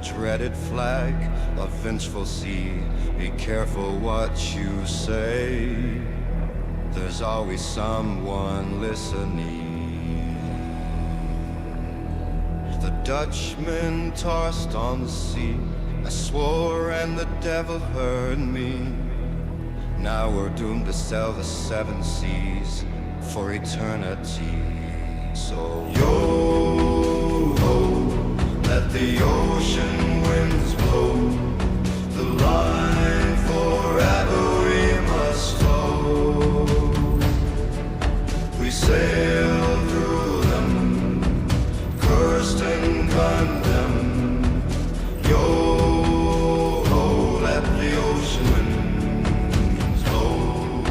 dreaded flag, a vengeful sea. Be careful what you say. There's always someone listening. The Dutchman tossed on the sea. I swore and the devil heard me. Now we're doomed to sail the 7 seas for eternity. So yo-ho, let the ocean winds blow. The line forever we must tow. We sail through them, cursed and condemned. Yo-ho, let the ocean winds blow.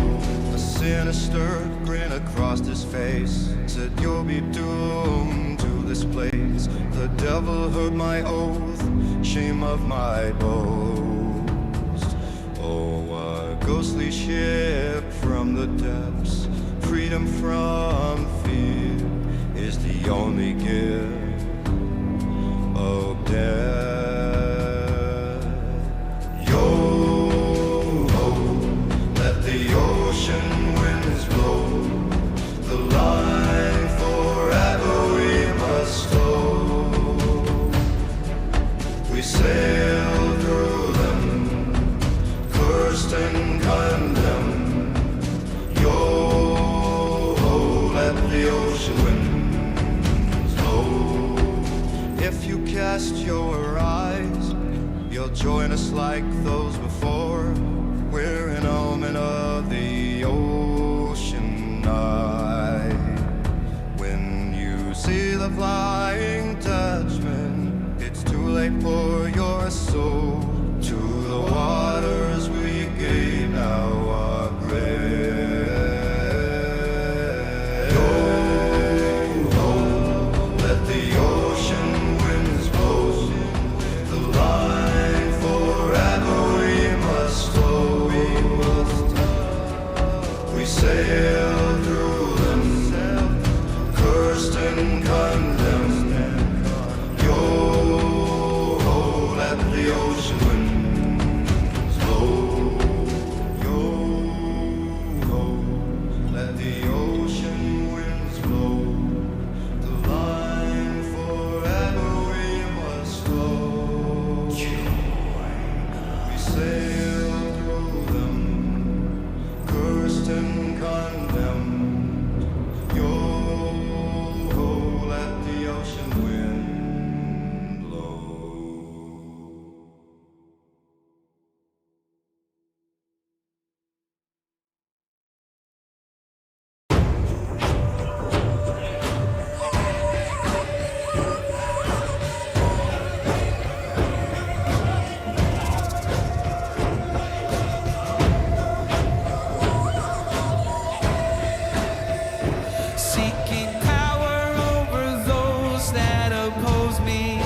A sinister grin across his face said, you'll be doomed to this place. The devil heard my oath, shame of my boast. Oh, a ghostly ship from the depths, freedom from fear is the only gift of death. Yo-ho, let the ocean winds blow. The line forever we must tow. We sail through them, cursed and condemned. Yo-ho, let the ocean winds blow. If you cast your eyes, you'll join us like those before. We're an omen of the ocean night. When you see the flying Dutchman, it's too late for your soul. To the waters we gave now our breath. Yo-ho, let the ocean winds blow. The line forever we must tow. We sail through them, cursed and condemned. Yo-ho, let the ocean winds blow. Yo-ho, let the ocean winds blow. The line forever we must tow. We sail through them, cursed and condemned. Yo-ho, let the ocean wind blow. Seeking power over those that oppose me.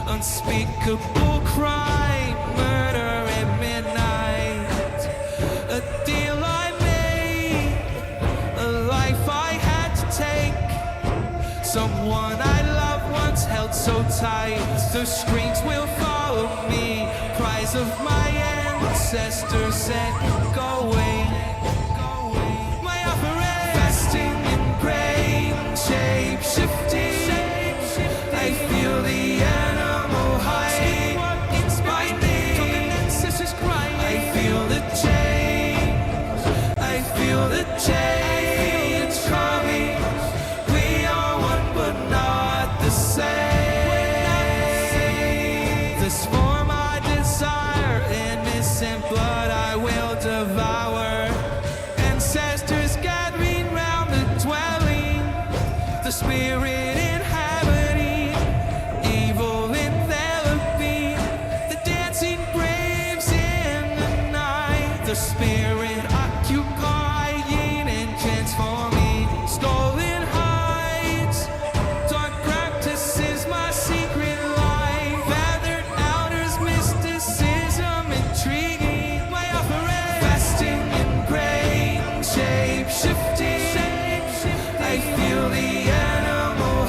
Unspeakable crime, murder at midnight. A deal I made, a life I had to take. Someone I loved once held so tight. The screams will follow me. Cries of my ancestors said, go away. My offering, fasting in grain, shape shifting. I feel the animal hiding inside me. I feel the change. I feel the change coming. We are one but not the same. This form I desire, innocent blood I will devour. Ancestors gathering round the dwelling, the spirit inhabiting, evil enveloping, the dancing braves in the night, the spirit occupying and transforming, stolen heights, dark practices, my secret life, feathered outers, mysticism, intriguing, my offering, fasting in grain, shape shifting. I feel the animal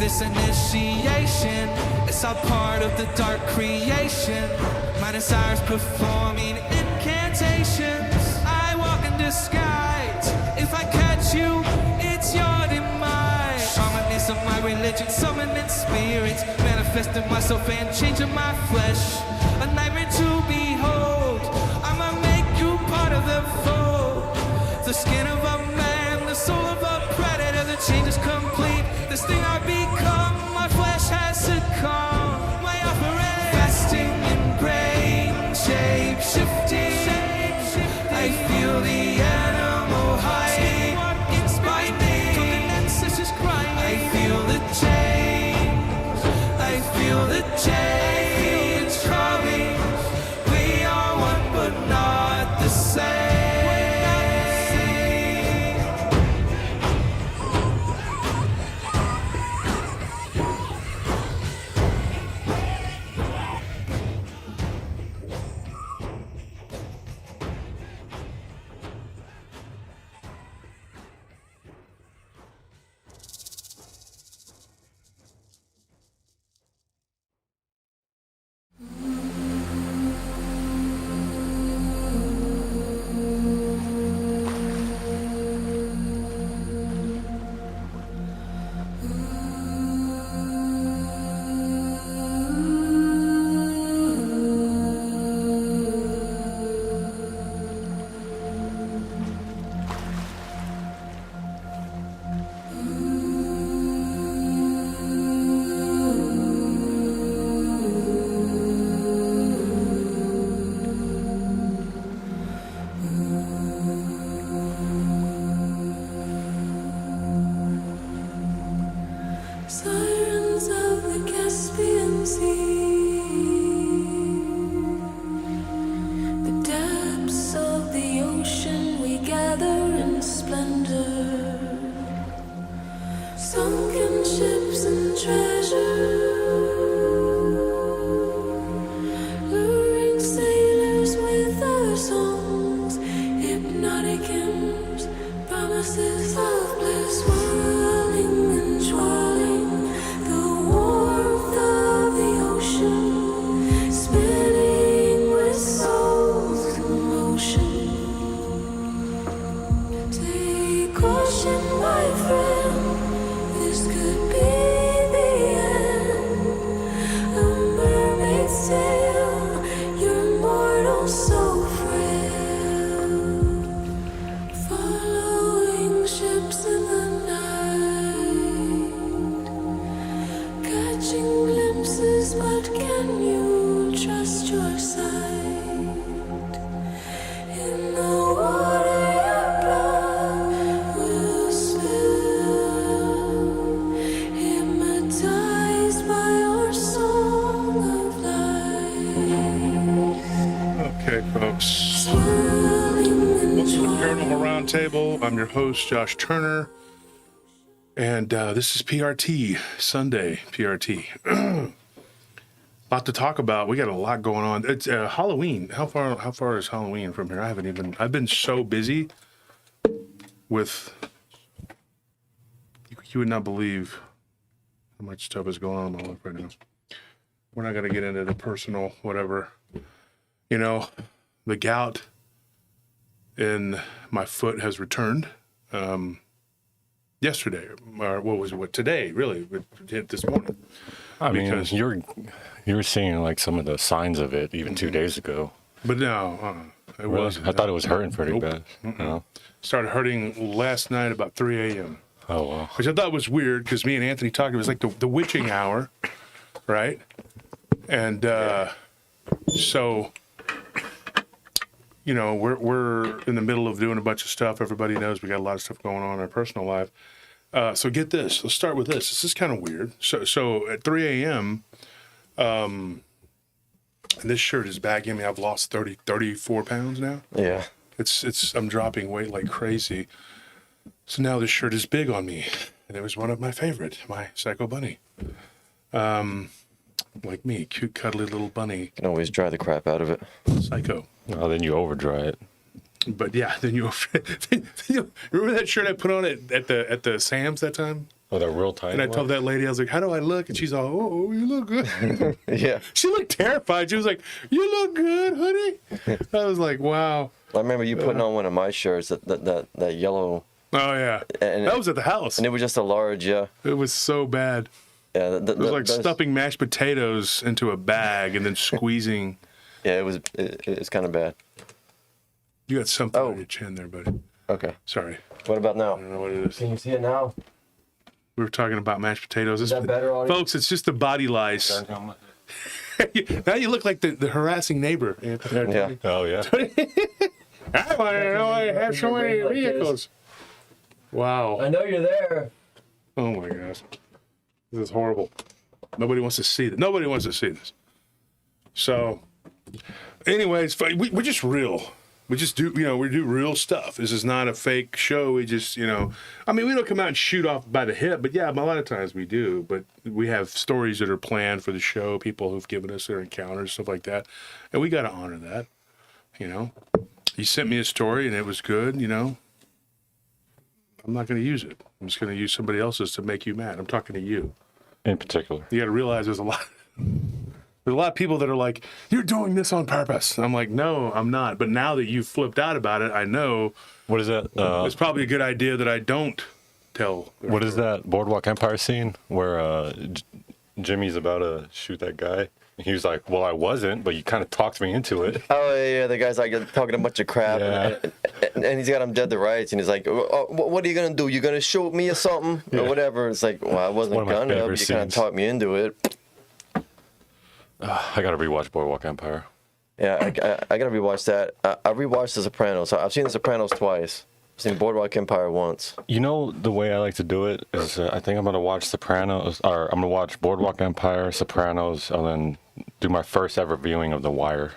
this initiation. It's all part of the dark creation. My desires performing incantations. I walk in disguise. If I catch you, it's your demise. Shamanism, my religion, summoning spirits, manifesting myself and changing my flesh. A nightmare to behold. I'ma make you part of the fold. The skin of a man, the soul of a predator. The change is complete. This thing I become, my flesh has succumbed. My offering, fasting in brain, shape shifting. I feel the animal hiding by name. I feel the change. I feel the change coming. We are one but not the same. Sirens of the Caspian Sea, the depths of the ocean we gather in splendor, sunken ships and treasure, luring sailors with our songs, hypnotic hymns, promises of bliss, whirling and twirling. Warmth of the ocean, spinning with souls in motion. Take caution, my friend, this could be the end. A mermaid's tale, your mortal so frail. Following ships in the glimpses, but can you trust your sight? In the water your blood will spill, hypnotized by your song of life. Okay, folks. Welcome to the Paranormal Roundtable. I'm your host, Josh Turner. And this is PRT, Sunday PRT. Lot to talk about. We got a lot going on. It's Halloween. How far is Halloween from here? I've been so busy with, you would not believe how much stuff is going on in my life right now. We're not going to get into the personal, whatever. You know, the gout in my foot has returned. Yesterday, or today, really, it hit this morning. I mean, you were seeing like some of the signs of it even 2 days ago. But no, it wasn't. I thought it was hurting pretty bad. No? Started hurting last night about 3 a.m. Oh, wow. Which I thought was weird because me and Anthony talked. It was like the witching hour, right? And so, you know, we're in the middle of doing a bunch of stuff. Everybody knows we got a lot of stuff going on in our personal life. So get this. Let's start with this. This is kind of weird. So at 3 a.m., and this shirt is bagging me. I've lost 34 pounds now. Yeah. I'm dropping weight like crazy. So now this shirt is big on me. And it was one of my favorite, my Psycho Bunny. Like me, cute, cuddly little bunny. You can always dry the crap out of it. Psycho. Oh, then you over dry it. But yeah, then you remember that shirt I put on at the Sam's that time? Oh, that real tiny And I one? told that lady, I was like, how do I look? And she's all, oh, you look good. Yeah. She looked terrified. She was like, you look good, honey. I was like, wow. I remember you putting on one of my shirts, that yellow, Oh, yeah. And- that was at the house. and it was just a large, yeah. It was so bad. Yeah, It was like stuffing mashed potatoes into a bag and then squeezing. Yeah, it's kind of bad. You got something on your chin there, buddy. Okay. Sorry. What about now? I don't know what it is. Can you see it now? We were talking about mashed potatoes. Is that better, audience? Folks, it's just the body lice. Now you look like the harassing neighbor. Yeah. Oh, yeah. I want to know I have so many Like this. vehicles. Wow. I know you're there. Oh my gosh. This is horrible. Nobody wants to see this. Nobody wants to see this. So, anyways, we're just real. We just do, we do real stuff. This is not a fake show. We just, I mean, we don't come out and shoot off by the hip, but yeah, a lot of times we do. But we have stories that are planned for the show, people who've given us their encounters, stuff like that. And we got to honor that, You sent me a story and it was good, I'm not going to use it. I'm just going to use somebody else's to make you mad. I'm talking to you. In particular. You got to realize there's a lot of people that are like, you're doing this on purpose. I'm like, no, I'm not. But now that you've flipped out about it, I know What is that? it's probably a good idea that I don't tell. their What is story. that Boardwalk Empire scene where Jimmy's about to shoot that guy? He was like, well, I wasn't, but you kind of talked me into it. Oh yeah, the guy's like talking a bunch of crap, Yeah. and he's got him dead to rights, and he's like, oh, what are you gonna do? You gonna shoot me or something or whatever? It's like, well, I wasn't One of my gonna. favorite But you kind of scenes. talked me into it. I got to rewatch Boardwalk Empire. Yeah, I gotta rewatch that. I rewatched The Sopranos. I've seen The Sopranos twice. I've seen Boardwalk Empire once. You know, the way I like to do it is I think I'm going to watch Sopranos, or I'm going to watch Boardwalk Empire, Sopranos, and then do my first ever viewing of The Wire.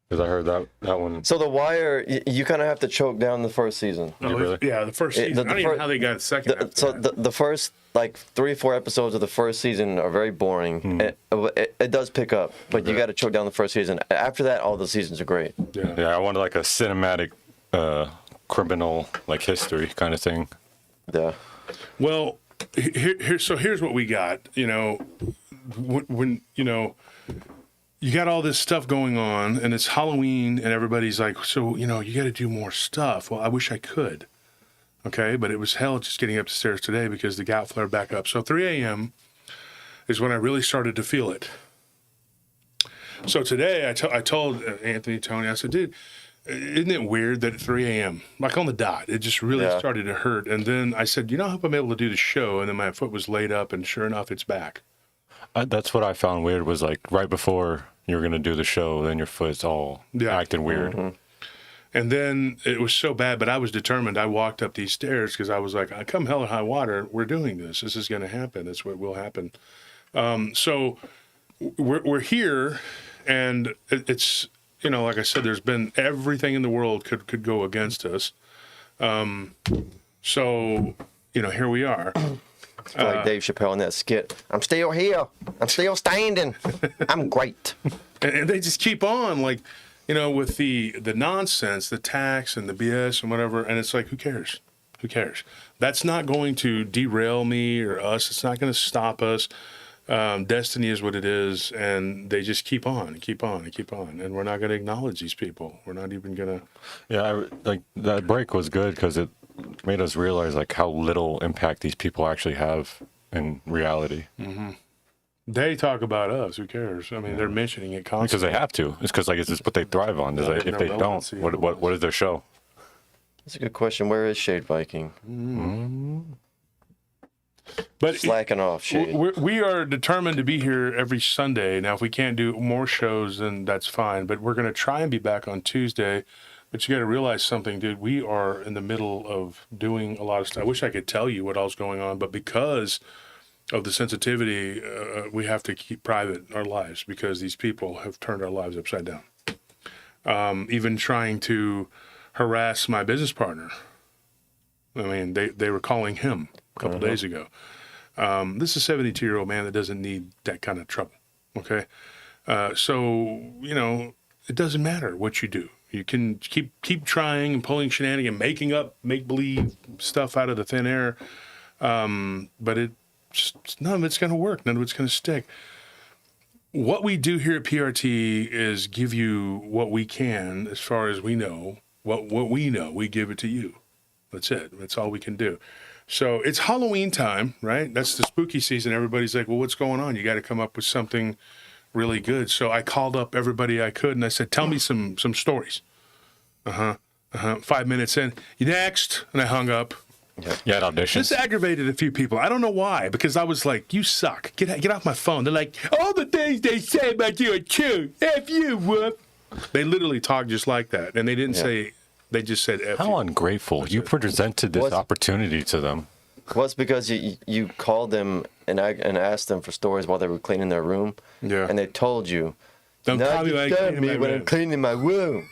Because I heard that one. So The Wire, you kind of have to choke down the first season. No, really? Yeah, the first It- season. the I don't even fir- know how they got a second. after So that. the first like 3 or 4 episodes of the first season are very boring. It does pick up, but you got to choke down the first season. After that, all the seasons are great. Yeah, I wanted like a cinematic criminal like history kind of thing. Yeah. Well, here's what we got. When you got all this stuff going on, and it's Halloween, and everybody's like, so you got to do more stuff. Well, I wish I could. Okay, but it was hell just getting up the stairs today because the gout flared back up. So 3 a.m. is when I really started to feel it. So today I told Anthony, Tony, I said, dude, isn't it weird that at 3 a.m., like on the dot, it just really Yeah. started to hurt. And then I said, I hope I'm able to do the show. And then my foot was laid up, and sure enough, it's back. That's what I found weird was like right before you were going to do the show, then your foot's all acting weird. Mm-hmm. And then it was so bad, but I was determined. I walked up these stairs because I was like, come hell or high water, we're doing this. This is going to happen. That's what will happen. So we're here, and it's, like I said, there's been everything in the world could go against us. So, here we are. Like Dave Chappelle in that skit. I'm still here. I'm still standing. I'm great. And they just keep on, like, with the nonsense, the tax and the BS and whatever. And it's like, who cares? Who cares? That's not going to derail me or us. It's not going to stop us. Destiny is what it is. And they just keep on and keep on and keep on. And we're not going to acknowledge these people. We're not even going to. Yeah, like that break was good because it made us realize like how little impact these people actually have in reality. Mm-hmm. They talk about us. Who cares? I mean, they're mentioning it constantly. Because they have to. It's because like it's just what they thrive on. Is like, if they don't, what is their show? That's a good question. Where is Shade Viking? But Slacking off, Shade. we are determined to be here every Sunday. Now, if we can't do more shows, then that's fine. But we're going to try and be back on Tuesday. But you got to realize something, dude. We are in the middle of doing a lot of stuff. I wish I could tell you what all's going on, but because of the sensitivity, we have to keep private our lives because these people have turned our lives upside down. Even trying to harass my business partner. I mean, they were calling him a couple days ago. This is a 72-year-old man that doesn't need that kind of trouble. Okay, so it doesn't matter what you do. You can keep trying and pulling shenanigans, making up make-believe stuff out of the thin air. But none of it's going to work. None of it's going to stick. What we do here at PRT is give you what we can, as far as we know. What we know, we give it to you. That's it. That's all we can do. So it's Halloween time, right? That's the spooky season. Everybody's like, well, what's going on? You got to come up with something really good. So I called up everybody I could, and I said, tell me some stories. 5 minutes in, you next? And I hung up. Yeah, auditions. This aggravated a few people. I don't know why, because I was like, you suck. Get off my phone. They're like, all the things they say about you are true. F you, whoop. They literally talked just like that. And they didn't say, they just said F How you. ungrateful. You presented this opportunity to them. Well, it's because you called them and asked them for stories while they were cleaning their room. Yeah. And they told you, Don't call me like when I'm cleaning my room.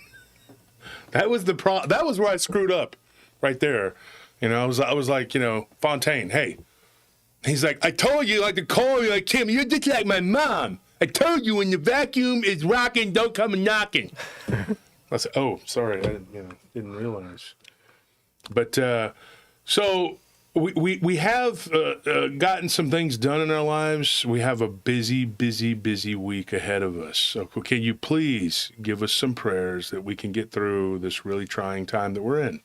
That was that was where I screwed up right there. You know, I was like, Fontaine, hey. He's like, I told you like to call you like Tim. You're just like my mom. I told you when the vacuum is rocking, don't come and knocking. I said, oh, sorry, I didn't realize. But so we have gotten some things done in our lives. We have a busy week ahead of us. So can you please give us some prayers that we can get through this really trying time that we're in?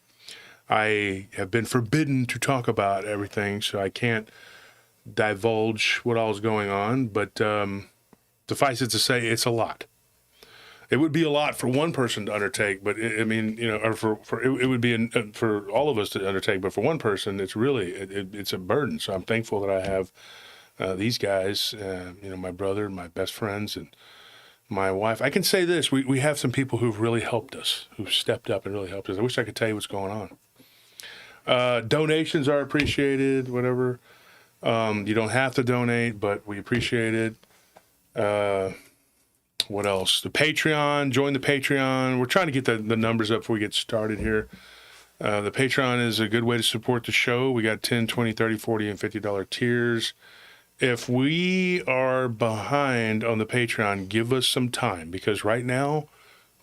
I have been forbidden to talk about everything, so I can't divulge what all is going on, but suffice it to say, it's a lot. It would be a lot for one person to undertake, but it would be for all of us to undertake, but for one person, it's really, it's a burden. So I'm thankful that I have these guys, my brother, my best friends, and my wife. I can say this, we have some people who've really helped us, who've stepped up and really helped us. I wish I could tell you what's going on. Donations are appreciated, whatever. You don't have to donate, but we appreciate it. What else? The Patreon, join the Patreon. We're trying to get the numbers up before we get started here. The Patreon is a good way to support the show. We got 10, 20, 30, 40, and $50 tiers. If we are behind on the Patreon, give us some time, because right now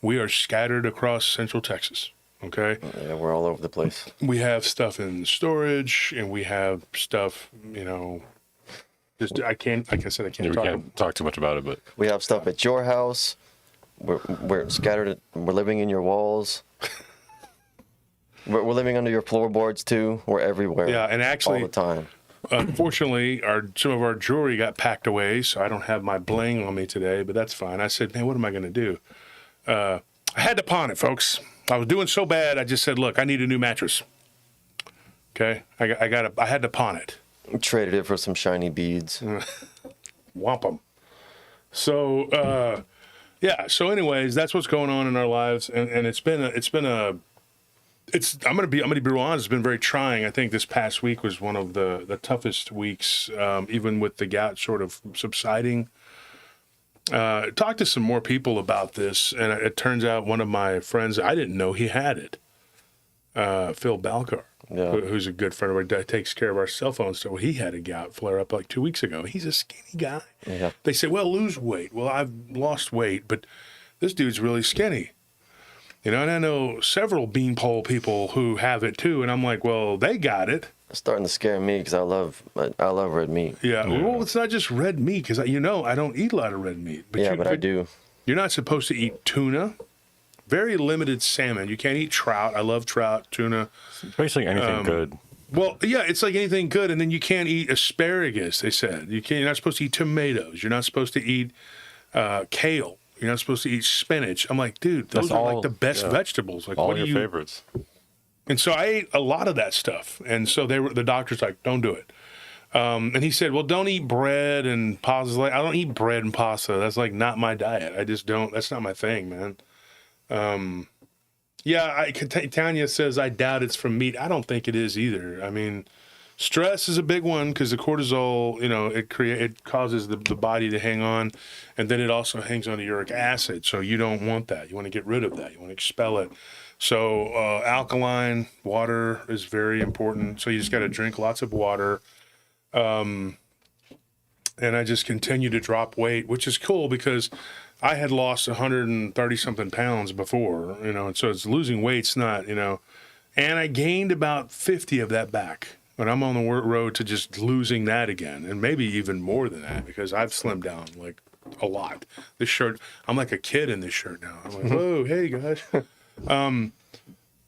we are scattered across Central Texas. Okay. Yeah, we're all over the place. We have stuff in storage, and we have stuff, just I can't talk too much about it, but we have stuff at your house. We're scattered. We're living in your walls. We're living under your floorboards too. We're everywhere. Yeah, and actually, all the time. Unfortunately, some of our jewelry got packed away, so I don't have my bling on me today. But that's fine. I said, man, what am I going to do? I had to pawn it, folks. I was doing so bad, I just said, look, I need a new mattress. Okay? I had to pawn it. We traded it for some shiny beads. Whomp 'em. So, so anyways, that's what's going on in our lives. And I'm going to be real honest. It's been very trying. I think this past week was one of the toughest weeks, even with the gout sort of subsiding. Talked to some more people about this, and it turns out one of my friends, I didn't know he had it, Phil Balcar, who's a good friend of ours, takes care of our cell phone stuff. Well, he had a gout flare up like 2 weeks ago. He's a skinny guy. Yeah. They say, well, lose weight. Well, I've lost weight, but this dude's really skinny. And I know several beanpole people who have it too, and I'm like, well, they got it. It's starting to scare me because I love red meat. Yeah, well, it's not just red meat, because I don't eat a lot of red meat. But I do. You're not supposed to eat tuna. Very limited salmon. You can't eat trout. I love trout, tuna. Basically anything good. Well, yeah, it's like anything good, and then you can't eat asparagus. They said you're not supposed to eat tomatoes. You're not supposed to eat kale. You're not supposed to eat spinach. I'm like, dude, those are like the best vegetables. Like, all what your are you? Favorites. And so I ate a lot of that stuff. And so the doctor's like, don't do it. And he said, well, don't eat bread and pasta. Like, I don't eat bread and pasta. That's like not my diet. I just don't. That's not my thing, man. Tanya says, I doubt it's from meat. I don't think it is either. I mean, stress is a big one, because the cortisol, it causes the body to hang on. And then it also hangs on to uric acid. So you don't want that. You want to get rid of that. You want to expel it. So alkaline water is very important. So you just got to drink lots of water. And I just continue to drop weight, which is cool, because I had lost 130 something pounds before, and so it's losing weight's not, and I gained about 50 of that back. but I'm on the road to just losing that again, and maybe even more than that because I've slimmed down like a lot. This shirt, I'm like a kid in this shirt now. I'm like, whoa, hey guys.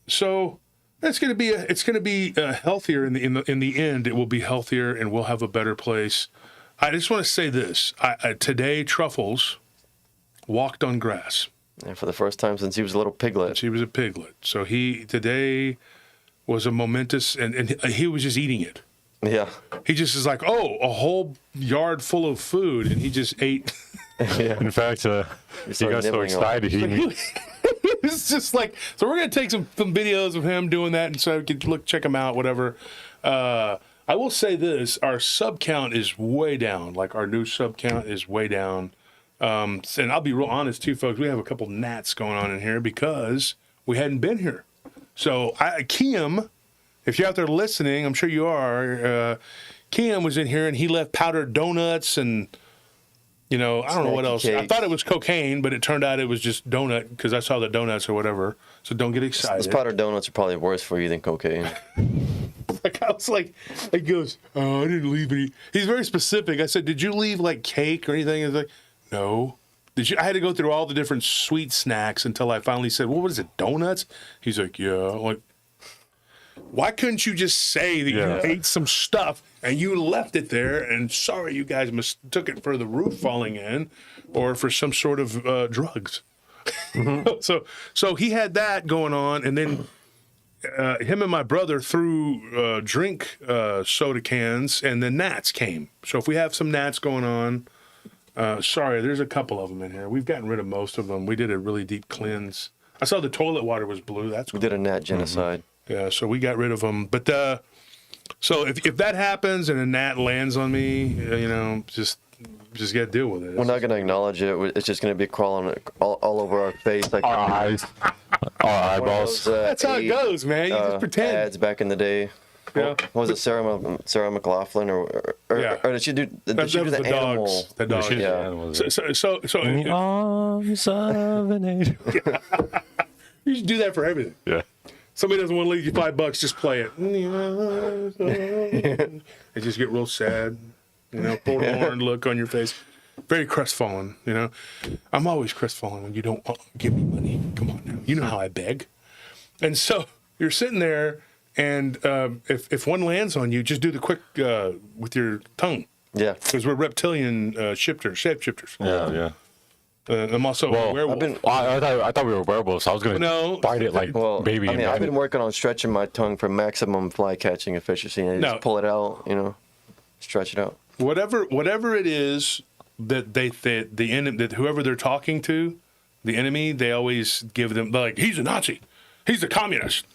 So it's going to be healthier in the end. It will be healthier, and we'll have a better place. I just want to say this: today, Truffles walked on grass. And for the first time since he was a little piglet. He was a piglet, so today was a momentous, and he was just eating it. Yeah. He just is like, oh, a whole yard full of food, and he just ate. Yeah. In fact, he got so excited. It's just like, so we're gonna take some videos of him doing that, and so you can check him out, whatever. I will say this: our sub count is way down. Like our new sub count is way down. And I'll be real honest too, folks. We have a couple gnats going on in here because we hadn't been here. So Kim, if you're out there listening, I'm sure you are. Kim was in here and he left powdered donuts and, I don't know what else. Cakes. I thought it was cocaine, but it turned out it was just donut because I saw the donuts or whatever. So don't get excited. Those powdered donuts are probably worse for you than cocaine. I was like, he goes, oh, I didn't leave any. He's very specific. I said, did you leave like cake or anything? He's like, no. I had to go through all the different sweet snacks until I finally said, what was it, donuts? He's like, yeah. I'm like, why couldn't you just say that you ate some stuff and you left it there and sorry you guys mistook it for the roof falling in or for some sort of drugs? Mm-hmm. So he had that going on, and then him and my brother threw drink soda cans, and then gnats came. So if we have some gnats going on, sorry, there's a couple of them in here. We've gotten rid of most of them. We did a really deep cleanse. I saw the toilet water was blue. That's cool. We did a gnat genocide. Mm-hmm. Yeah, so we got rid of them. But so if that happens and a gnat lands on me, just got to deal with it. We're not going to acknowledge it. It's just going to be crawling all over our face. Like Our eyes. Our eyeballs. That's how it goes, man. You just pretend. Ads back in the day. Yeah. What was it, Sarah McLaughlin or did she do? Did she do the animal? Dogs. The dogs. Yeah. So In the arms of an angel. you should do that for everything. Yeah. Somebody doesn't want to leave you $5, just play it. They just get real sad, forlorn look on your face. Very crestfallen, I'm always crestfallen when you don't give me money. Come on now. You know how I beg. And so you're sitting there, and if one lands on you, just do the quick with your tongue. Yeah. Because we're reptilian shapeshifters. Yeah. I'm also a werewolf. I thought we were werewolves. I was going to bite it like baby. I've been working on stretching my tongue for maximum fly catching efficiency. And just pull it out, stretch it out. Whatever it is that that whoever they're talking to, the enemy, they always give them like, he's a Nazi, he's a communist,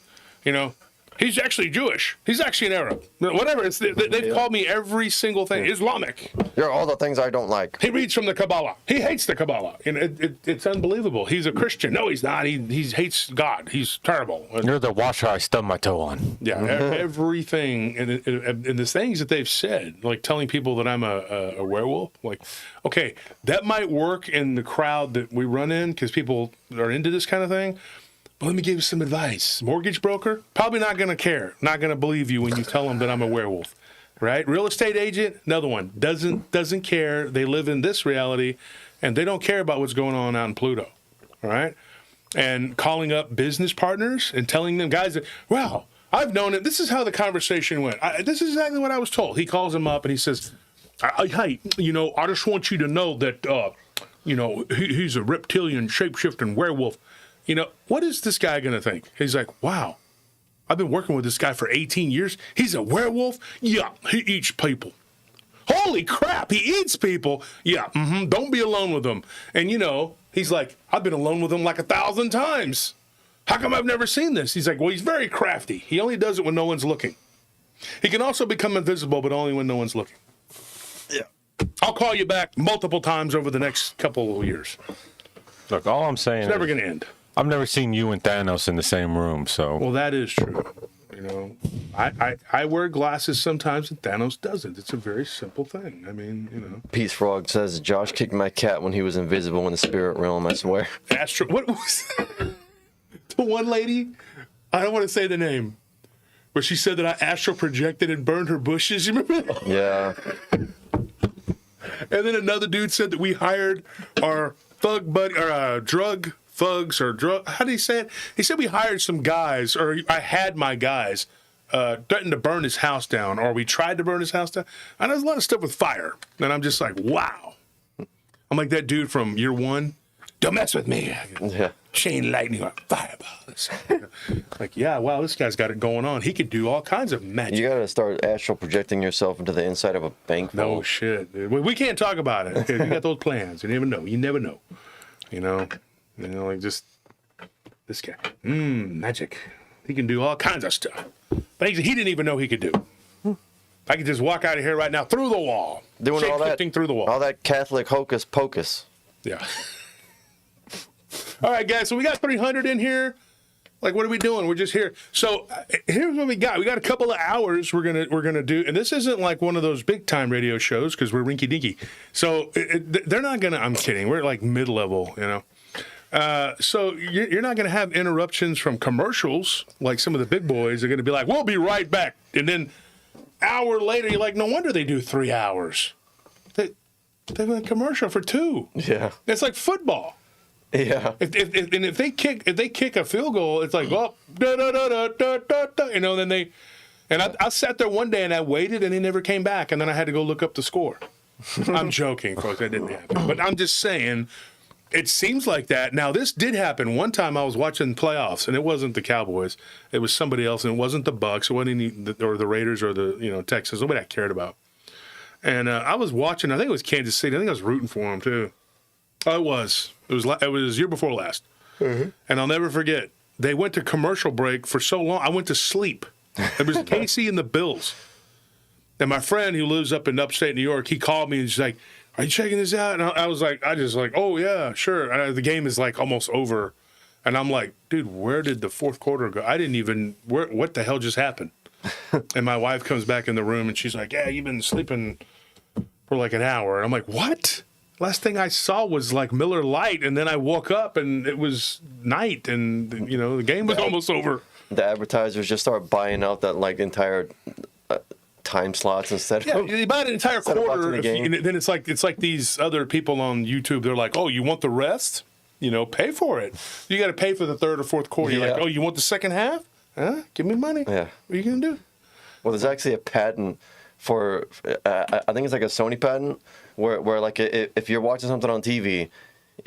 he's actually Jewish, he's actually an Arab, whatever. They've called me every single thing. Islamic. You're all the things I don't like. He reads from the Kabbalah. He hates the Kabbalah. It's unbelievable. He's a Christian. No, he's not. He hates God. He's terrible. You're the washer I stubbed my toe on. Yeah, everything. And the things that they've said, like telling people that I'm a werewolf, like, okay, that might work in the crowd that we run in because people are into this kind of thing. But let me give you some advice. Mortgage broker, probably not going to care, not going to believe you when you tell them that I'm a werewolf. Right? Real estate agent, another one, doesn't care. They live in this reality, and they don't care about what's going on out in Pluto. All right? And calling up business partners and telling them, guys, well, I've known it. This is how the conversation went. This is exactly what I was told. He calls them up, and he says, hey, I just want you to know that, he's a reptilian, shape-shifting werewolf. What is this guy going to think? He's like, wow. I've been working with this guy for 18 years. He's a werewolf? Yeah, he eats people. Holy crap, he eats people? Yeah, don't be alone with him. And he's like, I've been alone with him like 1,000 times. How come I've never seen this? He's like, well, he's very crafty. He only does it when no one's looking. He can also become invisible, but only when no one's looking. Yeah. I'll call you back multiple times over the next couple of years. Look, all I'm saying It's never going to end. I've never seen you and Thanos in the same room, so. Well, that is true. I wear glasses sometimes and Thanos doesn't. It's a very simple thing. I mean, Peace Frog says, Josh kicked my cat when he was invisible in the spirit realm, I swear. What was the one lady? I don't want to say the name. where she said that I astral projected and burned her bushes. You remember that? Yeah. And then another dude said that we hired our thug buddy, or drug thugs, or drug. How did he say it? He said we hired some guys, or I had my guys threatened to burn his house down, or we tried to burn his house down. And there's a lot of stuff with fire, and I'm just like, wow. I'm like that dude from Year One. Don't mess with me. Yeah. Chain lightning or fireballs. Like, yeah, wow, this guy's got it going on. He could do all kinds of magic. You gotta start astral projecting yourself into the inside of a bank vault. No shit. We can't talk about it. 'Cause you got those plans. You never know. You never know. You know, like just this guy. Magic. He can do all kinds of stuff. Things he didn't even know he could do. I could just walk out of here right now through the wall. Doing all that, through the wall. all that Catholic hocus pocus. Yeah. All right, guys. So we got 300 in here. Like, what are we doing? We're just here. So here's what we got. We got a couple of hours we're gonna do, and this isn't like one of those big time radio shows because we're rinky dinky. So they're not gonna. I'm kidding. We're like mid level, you know. So you're not gonna have interruptions from commercials like some of the big boys are gonna be like, "We'll be right back," and then hour later you're like, "No wonder they do 3 hours. They went commercial for 2. Yeah. It's like football." Yeah. If they kick a field goal, it's like, oh, da da da da da da da, you know. Then I sat there one day and I waited and they never came back, and then I had to go look up the score. I'm joking, folks, that didn't happen, but I'm just saying, it seems like that. Now this did happen one time. I was watching playoffs, and it wasn't the Cowboys, it was somebody else, and it wasn't the Bucks, it wasn't any, or the Raiders, or the Texans. Nobody I cared about. And I was watching. I think it was Kansas City. I think I was rooting for them too. Oh, it was. It was year before last. Mm-hmm. And I'll never forget. They went to commercial break for so long, I went to sleep. It was KC and the Bills. And my friend who lives up in upstate New York, he called me and he's like, "Are you checking this out?" And I was like, "Oh, yeah, sure." And the game is like almost over. And I'm like, "Dude, where did the fourth quarter go? I didn't even, what the hell just happened?" And my wife comes back in the room and she's like, "Yeah, you've been sleeping for like an hour." And I'm like, "What?" Last thing I saw was like Miller Lite, and then I woke up and it was night, and the game was almost over. The advertisers just start buying out that like entire time slots instead of you buy an entire quarter. The game. Then it's like these other people on YouTube. They're like, "Oh, you want the rest? Pay for it. You got to pay for the third or fourth quarter." You're like, "Oh, you want the second half? Huh? Give me money." Yeah. What are you gonna do? Well, there's actually a patent for I think it's like a Sony patent where like if you're watching something on TV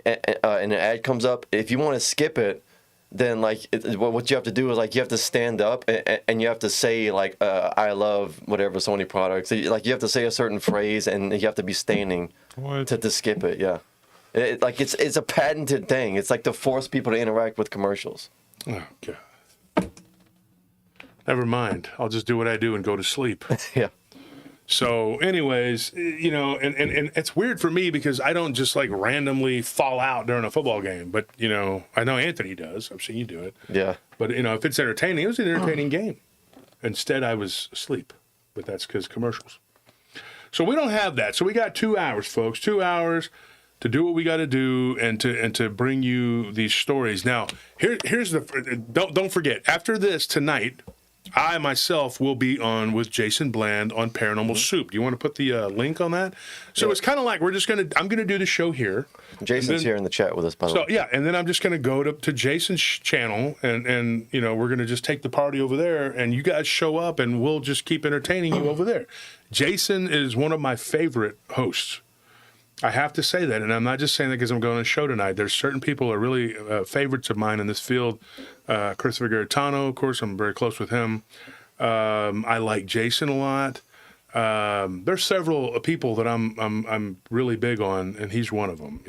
and an ad comes up, if you want to skip it, then like what you have to do is like you have to stand up and you have to say like I love whatever Sony product. So like you have to say a certain phrase and you have to be standing to skip it. Yeah, it's a patented thing. It's like to force people to interact with commercials. Oh God. Never mind. I'll just do what I do and go to sleep. Yeah. So anyways, and it's weird for me because I don't just like randomly fall out during a football game. But, I know Anthony does. I've seen you do it. Yeah. But, if it's entertaining, it was an entertaining game. Instead, I was asleep. But that's because commercials. So we don't have that. So we got 2 hours, folks. 2 hours to do what we got to do and to bring you these stories. Now, here's don't forget, after this tonight, I myself will be on with Jason Bland on Paranormal Soup. Do you want to put the link on that? So it's kind of like I'm going to do the show here. Jason's here in the chat with us, by the way. So, yeah, and then I'm just going to go to Jason's channel, and we're going to just take the party over there, and you guys show up, and we'll just keep entertaining you over there. Jason is one of my favorite hosts. I have to say that, and I'm not just saying that because I'm going on a show tonight. There's certain people who are really favorites of mine in this field. Christopher Garitano, of course, I'm very close with him. I like Jason a lot. There's several people that I'm really big on, and he's one of them.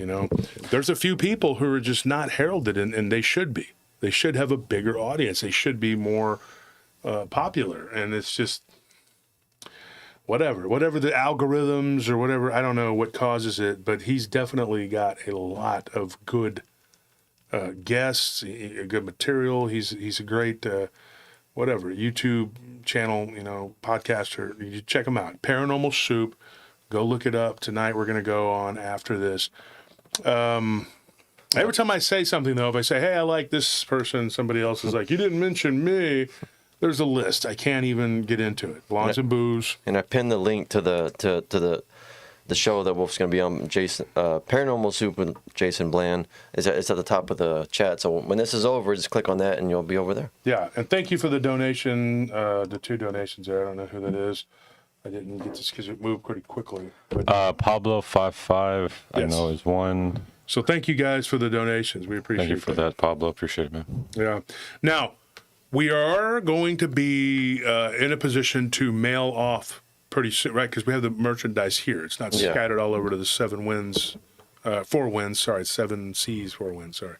There's a few people who are just not heralded, and they should be. They should have a bigger audience. They should be more popular, and it's just. Whatever the algorithms or whatever, I don't know what causes it, but he's definitely got a lot of good guests, good material. He's a great YouTube channel, podcaster. You check him out. Paranormal Soup. Go look it up. Tonight we're going to go on after this. Every time I say something, though, if I say, "Hey, I like this person," somebody else is like, "You didn't mention me." there's a list. I can't even get into it. Blondes and Booze. And I pinned the link to the show that Wolf's going to be on. Jason, Paranormal Soup with Jason Bland is at the top of the chat. So when this is over, just click on that and you'll be over there. Yeah, and thank you for the donation, the 2 donations there. I don't know who that is. I didn't get this because it moved pretty quickly. But, Pablo55, Yes. I know is one. so thank you guys for the donations. We appreciate Thank you for that, Pablo. Appreciate it, man. Yeah. Now, we are going to be in a position to mail off pretty soon, right? Because we have the merchandise here. It's not scattered all over to the 4 winds, 7 seas, 4 winds, sorry.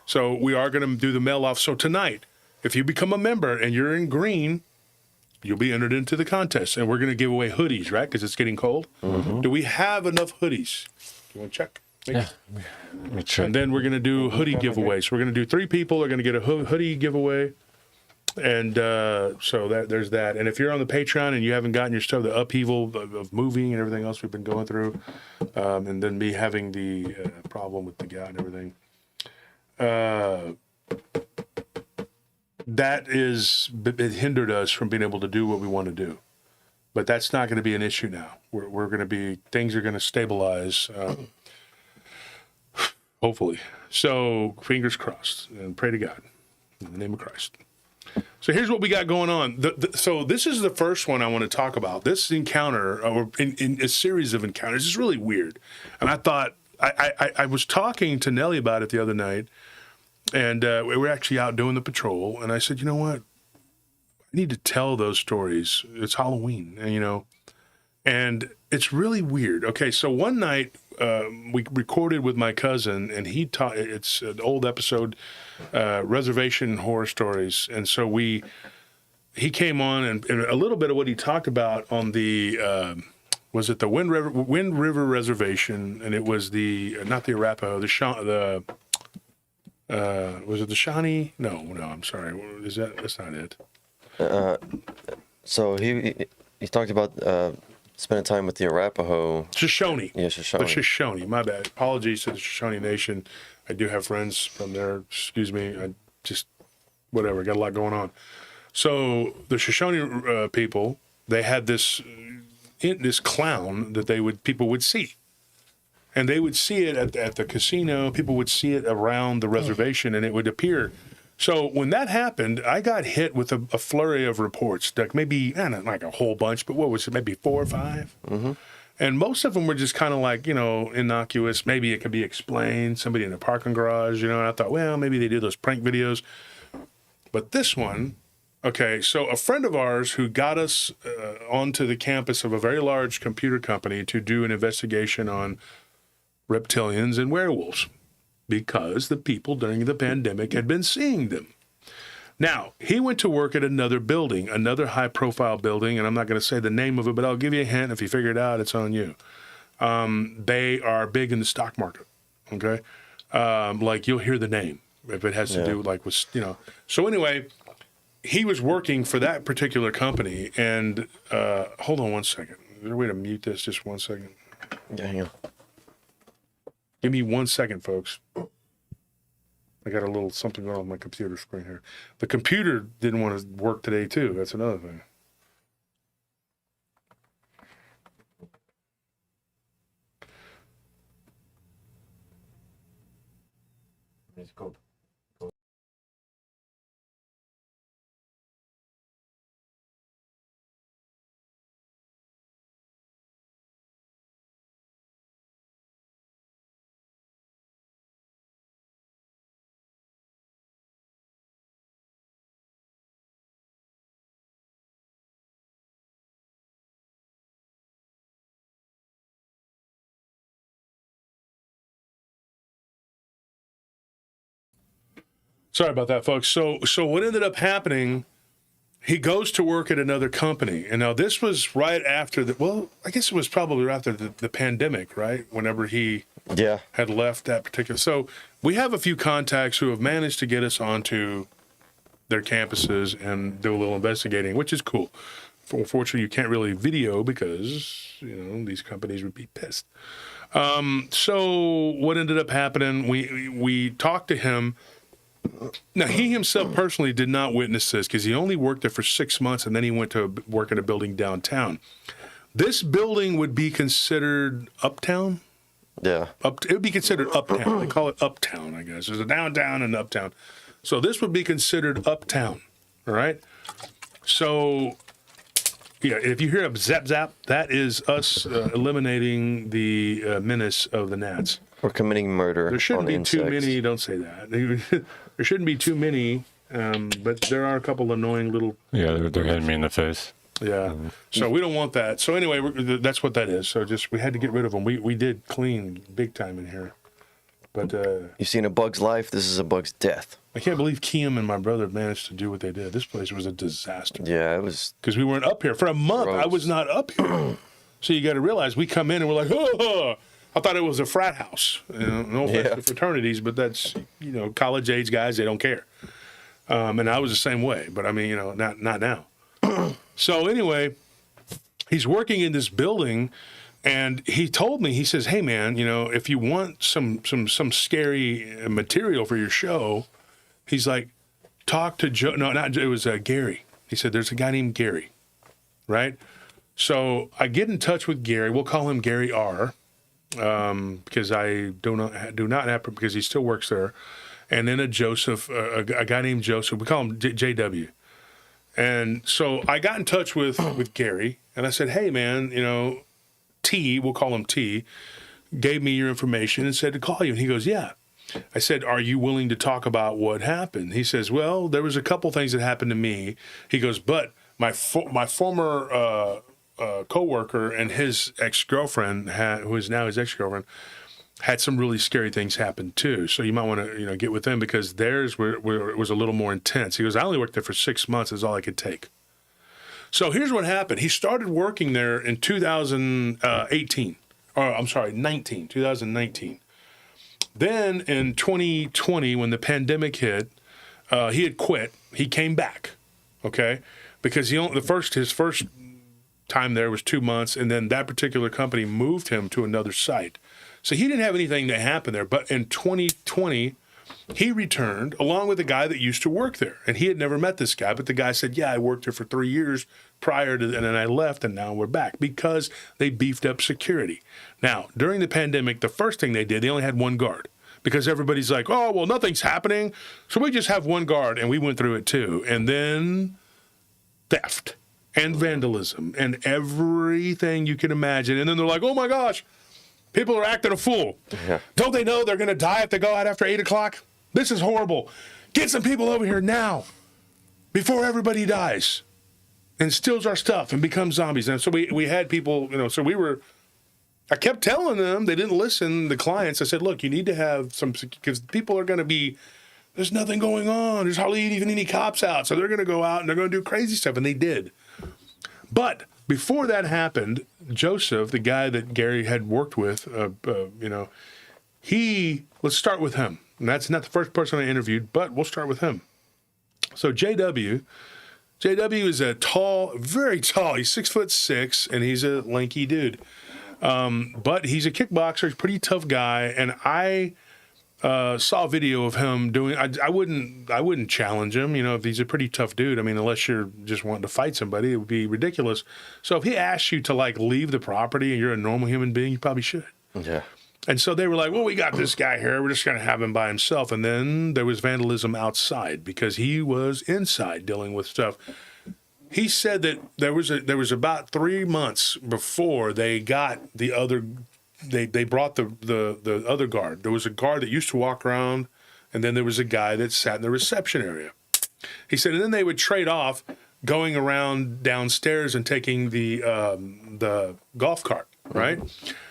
So we are going to do the mail off. So tonight, if you become a member and you're in green, you'll be entered into the contest. And we're going to give away hoodies, right? Because it's getting cold. Mm-hmm. Do we have enough hoodies? You want to check? Yeah. Let me check. And then we're going to do hoodie giveaways. So we're going to do 3 people are going to get a hoodie giveaway. And so there's that. And if you're on the Patreon and you haven't gotten your stuff, the upheaval of moving and everything else we've been going through, and then me having the problem with the guy and everything, it hindered us from being able to do what we want to do. But that's not going to be an issue now. We're going to be, things are going to stabilize, hopefully. So fingers crossed and pray to God in the name of Christ. So here's what we got going on. So this is the first one I want to talk about. This encounter, or in a series of encounters, is really weird. And I thought, I was talking to Nellie about it the other night, and we were actually out doing the patrol, and I said, you know what? I need to tell those stories. It's Halloween, and it's really weird. Okay, so one night we recorded with my cousin, and he taught. It's an old episode, Reservation Horror Stories, and so he came on, and a little bit of what he talked about on the was it the Wind River Reservation, and it was not the Arapaho, was it the Shawnee? No, I'm sorry. That's not it. So he talked about spending time with the Arapaho. Shoshone. Yeah, Shoshone. The Shoshone. My bad. Apologies to the Shoshone Nation. I do have friends from there. Excuse me. I just, whatever. Got a lot going on. So the Shoshone people, they had this clown that people would see. And they would see it at the casino. People would see it around the reservation, and it would appear. So when that happened, I got hit with a flurry of reports, like maybe, not like a whole bunch, but what was it, maybe 4 or 5? Mm-hmm. And most of them were just kind of like, innocuous. Maybe it could be explained, somebody in a parking garage, and I thought, well, maybe they do those prank videos. But this one, okay, so a friend of ours who got us onto the campus of a very large computer company to do an investigation on reptilians and werewolves, because the people during the pandemic had been seeing them. Now, he went to work at another building, another high-profile building, and I'm not going to say the name of it, but I'll give you a hint. If you figure it out, it's on you. They are big in the stock market, okay? Like, you'll hear the name if it has to do, like, with, So anyway, he was working for that particular company, and hold on one second. Is there a way to mute this just 1 second? Yeah, hang on. Give me 1 second, folks. I got a little something going on my computer screen here. The computer didn't want to work today, too. That's another thing. It's cold. Sorry about that, folks. So what ended up happening, he goes to work at another company. And now this was right after I guess it was probably after the pandemic, right? Whenever he had left that particular. So we have a few contacts who have managed to get us onto their campuses and do a little investigating, which is cool. Unfortunately, you can't really video because, these companies would be pissed. So what ended up happening, we talked to him. Now, he himself personally did not witness this because he only worked there for 6 months and then he went to work in a building downtown. This building would be considered uptown. Yeah. It would be considered uptown. They call it uptown, I guess. There's a downtown and uptown. So this would be considered uptown, all right? So, yeah, if you hear a zap zap, that is us eliminating the menace of the gnats. Or committing murder. There shouldn't on be insects. too many. Don't say that. There shouldn't be too many, but there are a couple annoying little. Yeah, they're hitting me in the face. Yeah. So we don't want that. So anyway, that's what that is. So we had to get rid of them. We did clean big time in here, but You've seen a bug's life. This is a bug's death. I can't believe Kiem and my brother managed to do what they did. This place was a disaster. Yeah, it was. Because we weren't up here for a month. Gross. I was not up here. So you got to realize we come in and we're like, oh. I thought it was a frat house. No offense to fraternities, but that's, college age guys, they don't care. And I was the same way, but I mean, not now. So anyway, he's working in this building and he told me, he says, hey man, if you want some scary material for your show, he's like, talk to Joe. No, it was Gary. He said, there's a guy named Gary, right? So I get in touch with Gary. We'll call him Gary R. Because I do not have, because he still works there. And then a guy named Joseph, we call him JW. And so I got in touch with Gary and I said, hey man, T, we'll call him T, gave me your information and said to call you. And he goes, yeah. I said, are you willing to talk about what happened? He says, well, there was a couple things that happened to me. He goes, but my former co-worker and his ex-girlfriend, who is now his ex-girlfriend, had some really scary things happen too. So you might want to, get with them because theirs it was a little more intense. He goes, I only worked there for 6 months. Is all I could take. So here's what happened. He started working there in 2019. Then in 2020, when the pandemic hit, he had quit. He came back, okay, because his first time there was 2 months, and then that particular company moved him to another site. So he didn't have anything that happened there. But in 2020, he returned along with a guy that used to work there. And he had never met this guy, but the guy said, yeah, I worked there for 3 years prior to, and then I left, and now we're back because they beefed up security. Now, during the pandemic, the first thing they did, they only had one guard because everybody's like, oh, well, nothing's happening. So we just have one guard, and we went through it too. And then theft and vandalism and everything you can imagine. And then they're like, oh my gosh, people are acting a fool. Yeah. Don't they know they're going to die if they go out after 8 o'clock? This is horrible. Get some people over here now before everybody dies and steals our stuff and becomes zombies. And so we had people, I kept telling them, they didn't listen, the clients. I said, look, you need to have some, because people are going to be, there's nothing going on. There's hardly even any cops out. So they're going to go out and they're going to do crazy stuff. And they did. But before that happened, Joseph, the guy that Gary had worked with, let's start with him. And that's not the first person I interviewed, but we'll start with him. So JW is a tall, very tall. He's 6'6", and he's a lanky dude. But he's a kickboxer. He's a pretty tough guy. And I saw a video of him doing. I wouldn't challenge him. If he's a pretty tough dude. I mean, unless you're just wanting to fight somebody, it would be ridiculous. So if he asks you to leave the property and you're a normal human being, you probably should. Yeah. And so they were like, well, we got this guy here. We're just going to have him by himself. And then there was vandalism outside because he was inside dealing with stuff. He said that there was about 3 months before they got the other. They brought the other guard. There was a guard that used to walk around, and then there was a guy that sat in the reception area. He said, and then they would trade off going around downstairs and taking the golf cart, right?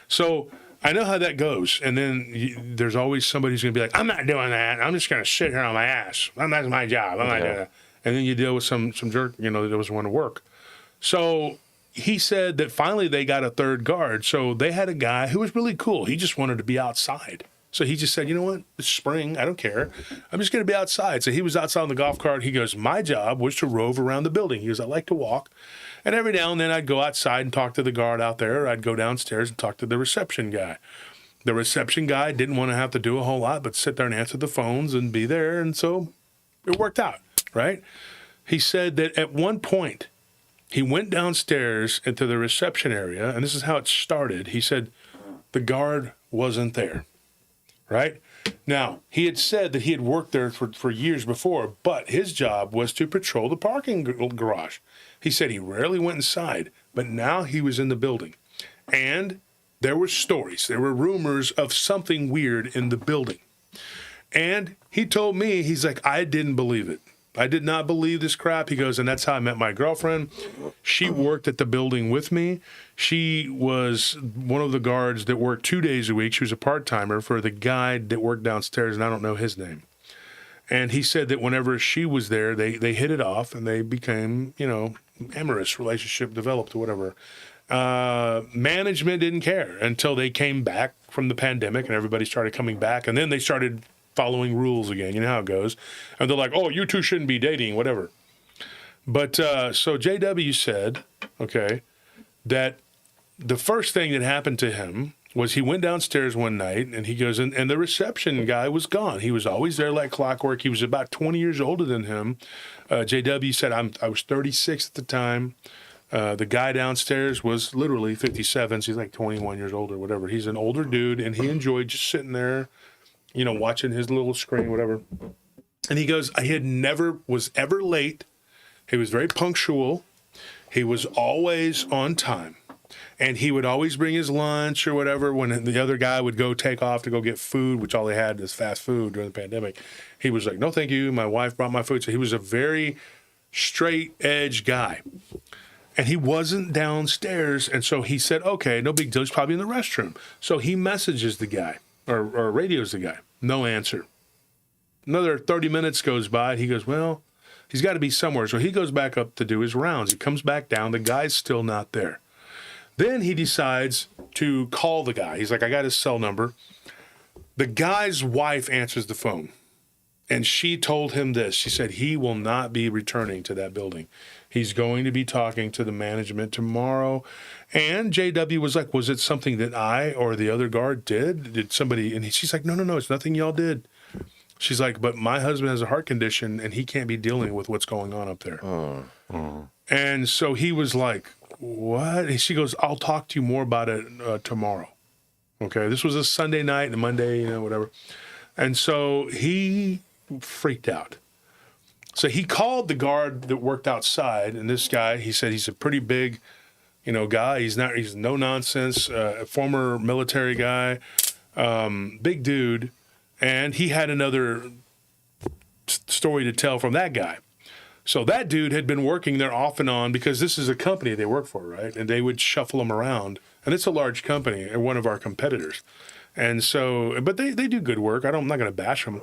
So I know how that goes. And then there's always somebody who's going to be like, I'm not doing that. I'm just going to sit here on my ass. That's my job. I'm not doing that. And then you deal with some jerk, that doesn't want to work. So he said that finally they got a third guard. So they had a guy who was really cool. He just wanted to be outside. So he just said, you know what? It's spring. I don't care. I'm just going to be outside. So he was outside on the golf cart. He goes, my job was to rove around the building. He goes, I like to walk. And every now and then I'd go outside and talk to the guard out there. Or I'd go downstairs and talk to the reception guy. The reception guy didn't want to have to do a whole lot but sit there and answer the phones and be there. And so it worked out, right? He said that at one point, he went downstairs into the reception area, and this is how it started. He said the guard wasn't there, right? Now, he had said that he had worked there for years before, but his job was to patrol the parking garage. He said he rarely went inside, but now he was in the building. And there were stories, there were rumors of something weird in the building. And he told me, he's like, I didn't believe it. I did not believe this crap. He goes, and that's how I met my girlfriend. She worked at the building with me. She was one of the guards that worked 2 days a week. She was a part-timer for the guy that worked downstairs, and I don't know his name. And he said that whenever she was there, they hit it off, and they became, amorous relationship developed or whatever. Management didn't care until they came back from the pandemic, and everybody started coming back, and then they started following rules again. You know how it goes. And they're like, oh, you two shouldn't be dating, whatever. But so JW said, okay, that the first thing that happened to him was he went downstairs one night, and he goes, and the reception guy was gone. He was always there like clockwork. He was about 20 years older than him. JW said, I was 36 at the time. The guy downstairs was literally 57. So he's like 21 years old or whatever. He's an older dude, and he enjoyed just sitting there, watching his little screen, whatever. And he goes, was ever late. He was very punctual. He was always on time. And he would always bring his lunch or whatever when the other guy would go take off to go get food, which all they had is fast food during the pandemic. He was like, no, thank you. My wife brought my food. So he was a very straight edge guy. And he wasn't downstairs. And so he said, okay, no big deal. He's probably in the restroom. So he messages the guy or radios the guy. No answer. Another 30 minutes goes by. He goes, well, he's got to be somewhere. So he goes back up to do his rounds. He comes back down. The guy's still not there. Then he decides to call the guy. He's like, I got his cell number. The guy's wife answers the phone. And she told him this. She said, he will not be returning to that building. He's going to be talking to the management tomorrow. And JW was like, was it something that I or the other guard did? Did somebody? And she's like, no, it's nothing y'all did. She's like, but my husband has a heart condition and he can't be dealing with what's going on up there. And so he was like, what? And she goes, I'll talk to you more about it tomorrow. Okay, this was a Sunday night and Monday, whatever. And so he freaked out. So he called the guard that worked outside, and this guy, he said he's a pretty big, guy. He's no nonsense, a former military guy, big dude, and he had another story to tell from that guy. So that dude had been working there off and on because this is a company they work for, right? And they would shuffle him around, and it's a large company, and one of our competitors. And so, but they do good work. I'm not going to bash them.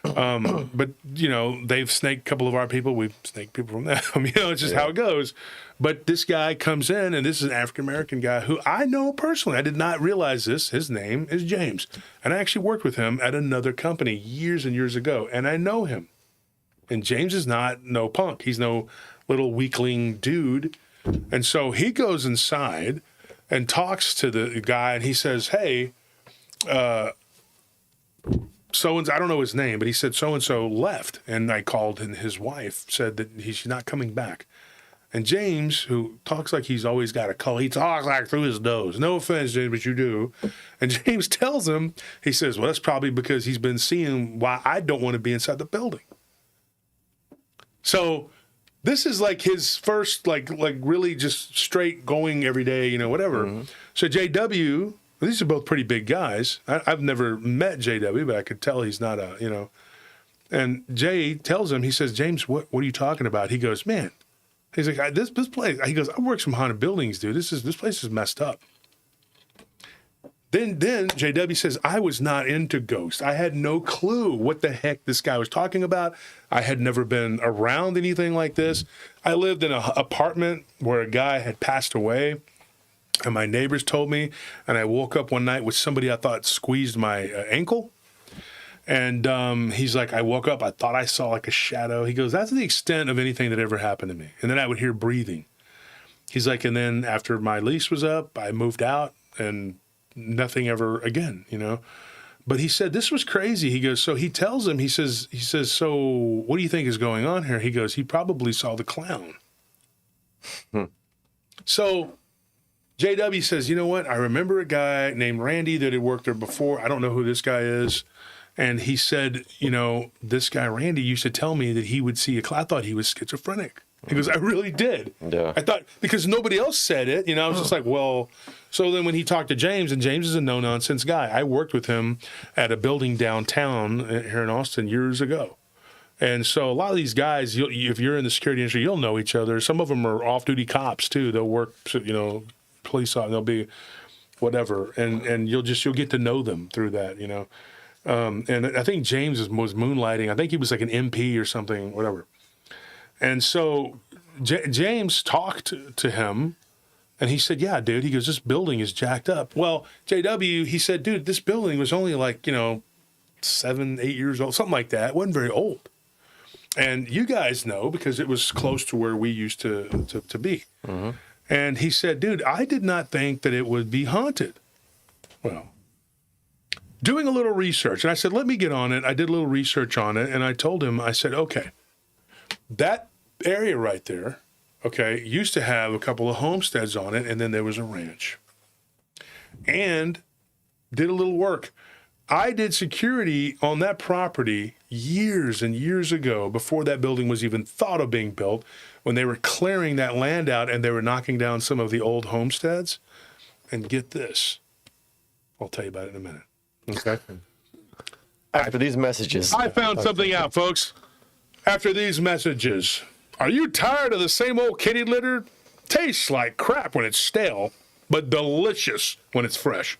But, they've snaked a couple of our people. We've snaked people from them. It's just how it goes. But this guy comes in, and this is an African-American guy who I know personally. I did not realize this. His name is James. And I actually worked with him at another company years and years ago. And I know him. And James is not no punk. He's no little weakling dude. And so he goes inside and talks to the guy, and he says, hey, so-and-so, I don't know his name, but he said so-and-so left. And I called, and his wife said that he's not coming back. And James, who talks like he's always got a call, he talks like through his nose. No offense, James, but you do. And James tells him, he says, well, that's probably because he's been seeing why I don't want to be inside the building. So this is like his first, like really just straight going every day, whatever. Mm-hmm. So JW... These are both pretty big guys. I've never met JW, but I could tell he's not a, And Jay tells him, he says, James, what are you talking about? He goes, man. He's like, this place. He goes, I work some haunted buildings, dude. This place is messed up. Then JW says, I was not into ghosts. I had no clue what the heck this guy was talking about. I had never been around anything like this. I lived in an apartment where a guy had passed away. And my neighbors told me, and I woke up one night with somebody I thought squeezed my ankle. And he's like, I woke up, I thought I saw like a shadow. He goes, that's the extent of anything that ever happened to me. And then I would hear breathing. He's like, and then after my lease was up, I moved out, and nothing ever again, But he said this was crazy. He goes, so he tells him, he says, so what do you think is going on here? He goes, he probably saw the clown. So JW says, you know what? I remember a guy named Randy that had worked there before. I don't know who this guy is. And he said, this guy Randy used to tell me that he would see a clown. I thought he was schizophrenic. He goes, I really did. Yeah. I thought, because nobody else said it, I was just like, well, so then when he talked to James, and James is a no-nonsense guy. I worked with him at a building downtown here in Austin years ago. And so a lot of these guys, if you're in the security industry, you'll know each other. Some of them are off-duty cops, too. They'll work, police, they'll be whatever. And you'll get to know them through that, And I think James was moonlighting. I think he was like an MP or something, whatever. And so James talked to him, and he said, yeah, dude. He goes, this building is jacked up. Well, JW, he said, dude, this building was only like, 7, 8 years old, something like that. It wasn't very old. And you guys know because it was close to where we used to be. Mm-hmm. And he said, dude, I did not think that it would be haunted. Well, doing a little research. And I said, let me get on it. I did a little research on it. And I told him, I said, okay, that area right there, used to have a couple of homesteads on it, and then there was a ranch. And did a little work. I did security on that property years and years ago, before that building was even thought of being built, when they were clearing that land out and they were knocking down some of the old homesteads. And get this, I'll tell you about it in a minute. Okay. After these messages. I found something out, folks. After these messages. Are you tired of the same old kitty litter? Tastes like crap when it's stale, but delicious when it's fresh.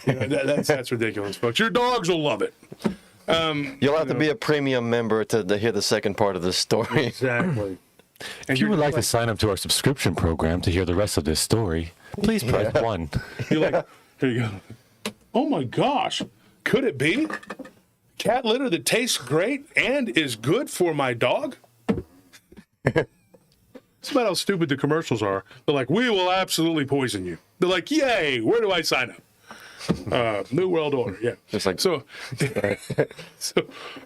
That's ridiculous, folks. Your dogs will love it. You'll have to be a premium member to hear the second part of this story. Exactly. If you would like to sign up to our subscription program to hear the rest of this story, please press 1. You're like, here you go. Oh my gosh, could it be cat litter that tastes great and is good for my dog? It's about how stupid the commercials are. They're like, we will absolutely poison you. They're like, yay, where do I sign up? New World Order, yeah. It's like, so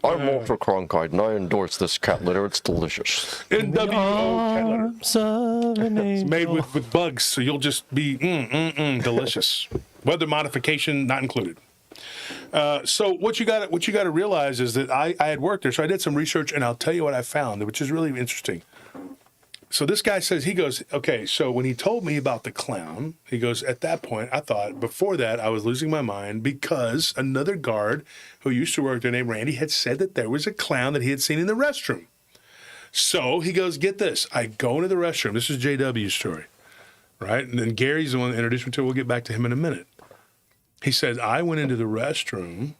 I'm Walter Cronkite, and I endorse this cat litter. It's delicious. NWO cat litter. It's made with bugs, so you'll just be delicious. Weather modification not included. So what you got to realize is that I had worked there, so I did some research, and I'll tell you what I found, which is really interesting. So this guy says, he goes, okay, so when he told me about the clown, he goes, at that point, I thought, before that, I was losing my mind because another guard who used to work there named Randy had said that there was a clown that he had seen in the restroom. So he goes, get this. I go into the restroom. This is JW's story, right? And then Gary's the one that introduced me to it. We'll get back to him in a minute. He says, I went into the restroom.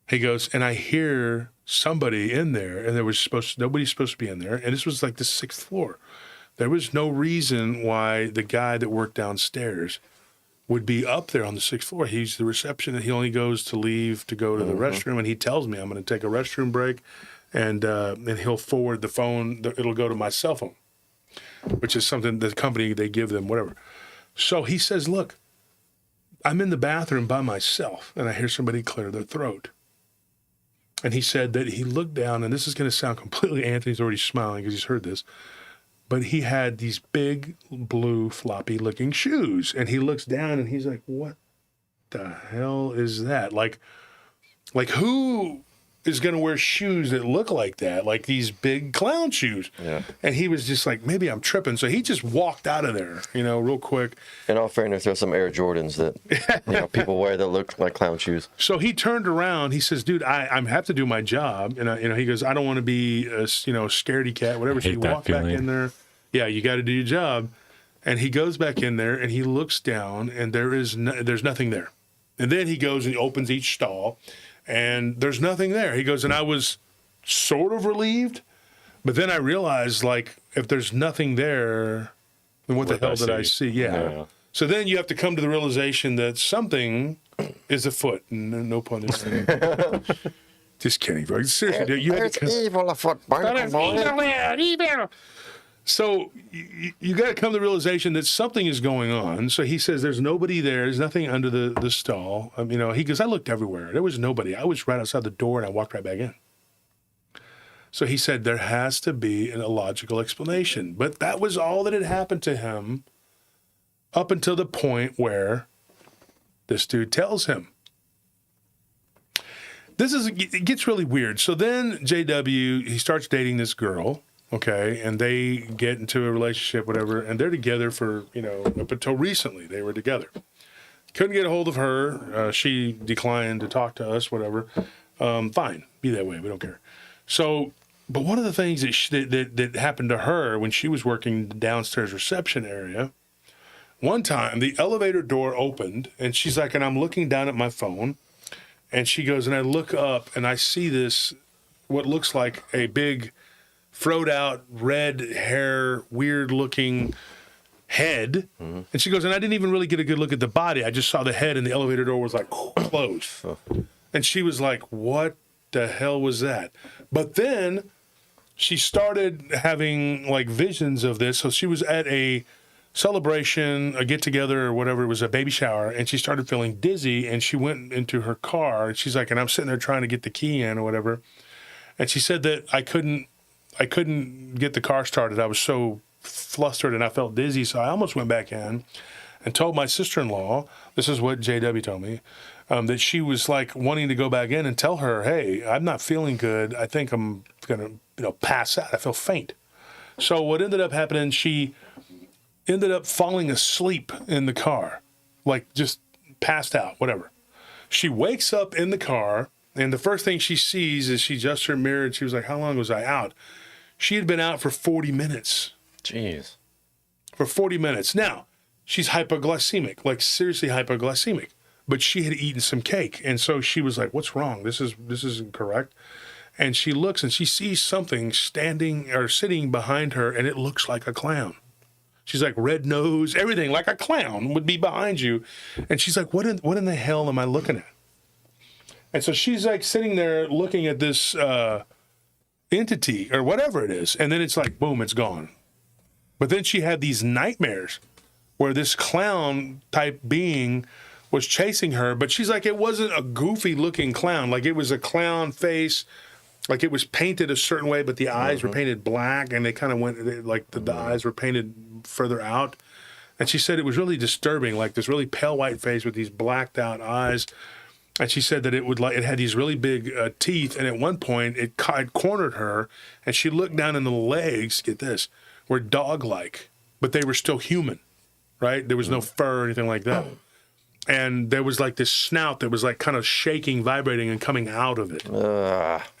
He goes, and I hear somebody in there, and nobody's supposed to be in there, and this was like the 6th floor. There was no reason why the guy that worked downstairs would be up there on the 6th floor. He's the receptionist. He only goes to leave to go to the restroom, and he tells me I'm going to take a restroom break, and he'll forward the phone. It'll go to my cell phone, which is something the company, they give them, whatever. So he says, look, I'm in the bathroom by myself, and I hear somebody clear their throat. And he said that he looked down, and this is going to sound completely, Anthony's already smiling because he's heard this, but he had these big, blue, floppy-looking shoes. And he looks down, and he's like, what the hell is that? Like who is going to wear shoes that look like that, like these big clown shoes? Yeah. And he was just like, maybe I'm tripping. So he just walked out of there, real quick. In all fairness, there's some Air Jordans that people wear that look like clown shoes. So he turned around. He says, dude, I have to do my job. And, he goes, I don't want to be a, scaredy cat, whatever. So he walked back in there. Yeah, you got to do your job. And he goes back in there, and he looks down, and there's nothing there. And then he goes and he opens each stall, and there's nothing there. He goes, and I was sort of relieved, but then I realized, like, if there's nothing there, then what the hell did I see? Yeah. So then you have to come to the realization that something is afoot. No pun intended. Just kidding, bro. Seriously, dude, you have to evil afoot. evil. So you got to come to the realization that something is going on. So he says there's nobody there. There's nothing under the stall. He goes, I looked everywhere. There was nobody. I was right outside the door and I walked right back in. So he said there has to be a logical explanation. But that was all that had happened to him up until the point where this dude tells him. It gets really weird. So then JW, he starts dating this girl, okay, and they get into a relationship, whatever, and they're together for, up until recently, they were together. Couldn't get a hold of her. She declined to talk to us, whatever. Fine, be that way, we don't care. So, but one of the things that happened to her when she was working the downstairs reception area, one time the elevator door opened, and she's like, and I'm looking down at my phone, and she goes, and I look up, and I see this, what looks like a big, froed out, red hair, weird-looking head. Mm-hmm. And she goes, and I didn't even really get a good look at the body. I just saw the head, and the elevator door was, like, closed. And she was like, what the hell was that? But then she started having, like, visions of this. So she was at a celebration, a get-together or whatever, it was a baby shower, and she started feeling dizzy, and she went into her car, and she's like, and I'm sitting there trying to get the key in or whatever, and she said that I couldn't get the car started. I was so flustered and I felt dizzy, so I almost went back in and told my sister-in-law, this is what JW told me, that she was like wanting to go back in and tell her, hey, I'm not feeling good. I think I'm going to pass out. I feel faint. So what ended up happening, she ended up falling asleep in the car, like just passed out, whatever. She wakes up in the car, and the first thing she sees is she adjusts her mirror, and she was like, how long was I out? She had been out for 40 minutes. Jeez. For 40 minutes. Now, she's hypoglycemic, like seriously hypoglycemic, but she had eaten some cake, and so she was like, what's wrong? This isn't correct. And she looks, and she sees something standing or sitting behind her, and it looks like a clown. She's like, red nose, everything, like a clown would be behind you. And she's like, what in the hell am I looking at? And so she's like sitting there looking at this entity or whatever it is. And then it's like, boom, it's gone. But then she had these nightmares where this clown type being was chasing her. But she's like, it wasn't a goofy looking clown. Like it was a clown face. Like it was painted a certain way, but the eyes were painted black, and they kind of went like the eyes were painted further out. And she said it was really disturbing, like this really pale white face with these blacked out eyes. And she said that it had these really big teeth, and at one point it cornered her, and she looked down, and the legs, get this, were dog-like, but they were still human, right? There was no fur or anything like that. And there was like this snout that was like kind of shaking, vibrating, and coming out of it.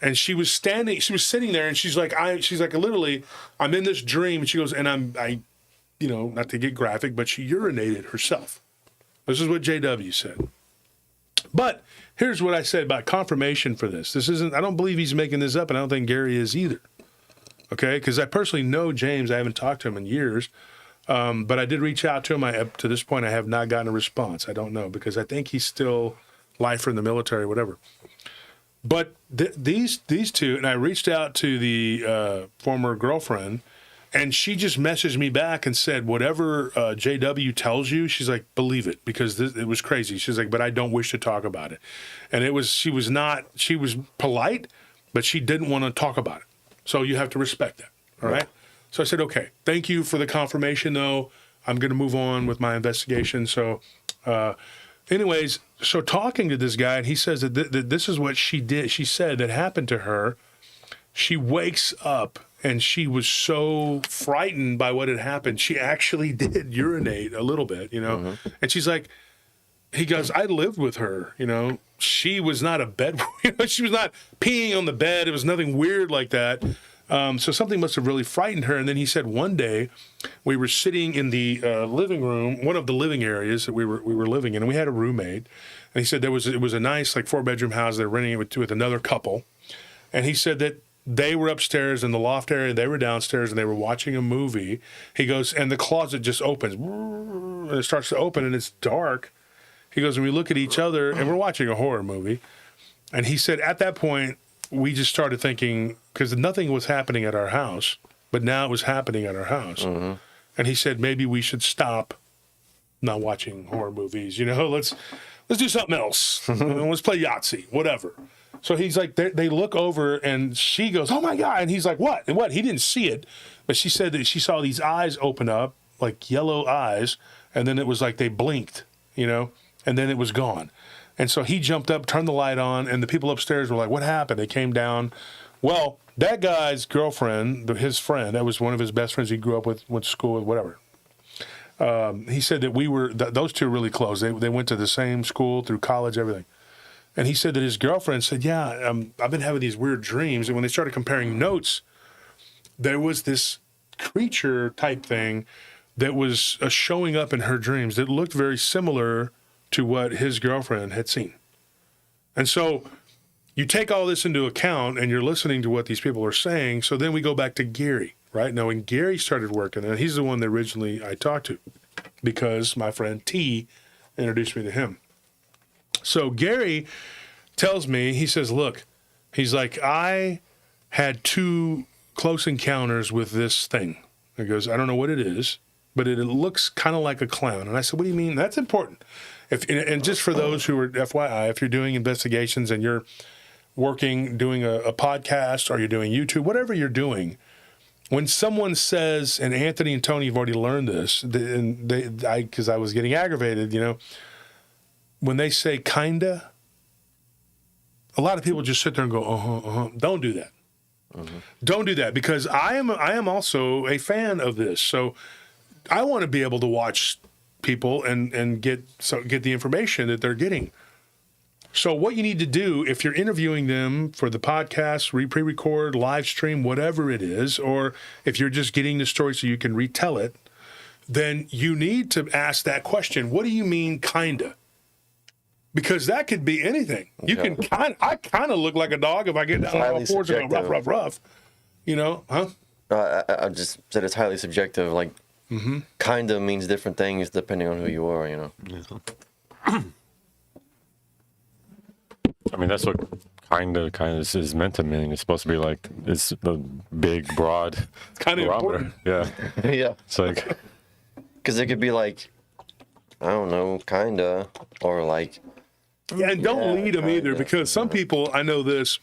And she was sitting there, and she's like, literally, I'm in this dream. And she goes, and I, not to get graphic, but she urinated herself. This is what JW said. But here's what I said about confirmation for this. I don't believe he's making this up, and I don't think Gary is either. Okay? Because I personally know James. I haven't talked to him in years. But I did reach out to him. To this point, I have not gotten a response. I don't know, because I think he's still lifer in the military, whatever. But these two, and I reached out to the former girlfriend, and she just messaged me back and said, whatever JW tells you, she's like, believe it, because it was crazy. She's like, but I don't wish to talk about it. And she was polite, but she didn't want to talk about it. So you have to respect that, all right? So I said, okay, thank you for the confirmation, though. I'm going to move on with my investigation. So anyways, so talking to this guy, and he says that this is what she did. She said that happened to her. She wakes up, and she was so frightened by what had happened. She actually did urinate a little bit, And she's like, he goes, I lived with her, She was not a bed, she was not peeing on the bed. It was nothing weird like that. So something must have really frightened her. And then he said one day we were sitting in the living room, one of the living areas that we were living in, and we had a roommate. And he said it was a nice 4-bedroom house. They're renting it with another couple. And he said that they were upstairs in the loft area, they were downstairs, and they were watching a movie. He goes, and the closet just opens, and it starts to open, and it's dark. He goes, and we look at each other, and we're watching a horror movie. And he said at that point, we just started thinking, because nothing was happening at our house, but now it was happening at our house. And he said, maybe we should stop not watching horror movies. Let's do something else. Let's play Yahtzee, whatever. So he's like, they look over and she goes, oh my God. And he's like, what? And what? He didn't see it. But she said that she saw these eyes open up, like yellow eyes. And then it was like they blinked, and then it was gone. And so he jumped up, turned the light on, and the people upstairs were like, what happened? They came down. Well, that guy's girlfriend, his friend, that was one of his best friends he grew up with, went to school with, whatever. He said that those two are really close. They went to the same school through college, everything. And he said that his girlfriend said, yeah, I've been having these weird dreams. And when they started comparing notes, there was this creature type thing that was showing up in her dreams that looked very similar to what his girlfriend had seen. And so you take all this into account and you're listening to what these people are saying. So then we go back to Gary, right? Now, when Gary started working, and he's the one that originally I talked to because my friend T introduced me to him. So Gary tells me, he says, look, he's like, I had 2 close encounters with this thing. He goes, I don't know what it is, but it looks kind of like a clown. And I said, what do you mean? That's important. And just for those who are FYI, if you're doing investigations and you're doing a podcast or you're doing YouTube, whatever you're doing, when someone says, and Anthony and Tony have already learned this, because I was getting aggravated, when they say kinda, a lot of people just sit there and go, Don't do that. Don't do that, because I am also a fan of this. So I want to be able to watch people and get the information that they're getting. So what you need to do if you're interviewing them for the podcast, pre-record, live stream, whatever it is, or if you're just getting the story so you can retell it, then you need to ask that question. What do you mean kinda? Because that could be anything. You can I kind of look like a dog if I get down on all fours and go rough. I just said it's highly subjective. Like, kind of means different things depending on who you are, I mean, that's what kind of is meant to mean. It's supposed to be like, it's the big, broad. It's kind of important. Yeah. Yeah. It's like, because it could be like, I don't know, kinda, or like. Yeah, and don't lead them either, because some people, I know this,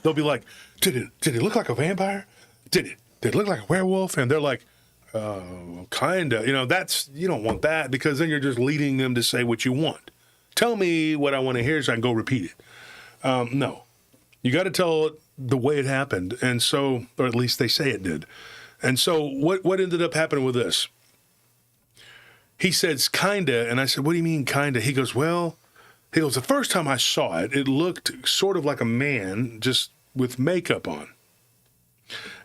they'll be like, did it look like a vampire? Did it look like a werewolf? And they're like, kinda. You don't want that, because then you're just leading them to say what you want. Tell me what I want to hear so I can go repeat it. No. You got to tell it the way it happened, and so, or at least they say it did. And so what ended up happening with this? He says, kinda, and I said, what do you mean kinda? He goes, the first time I saw it, it looked sort of like a man just with makeup on.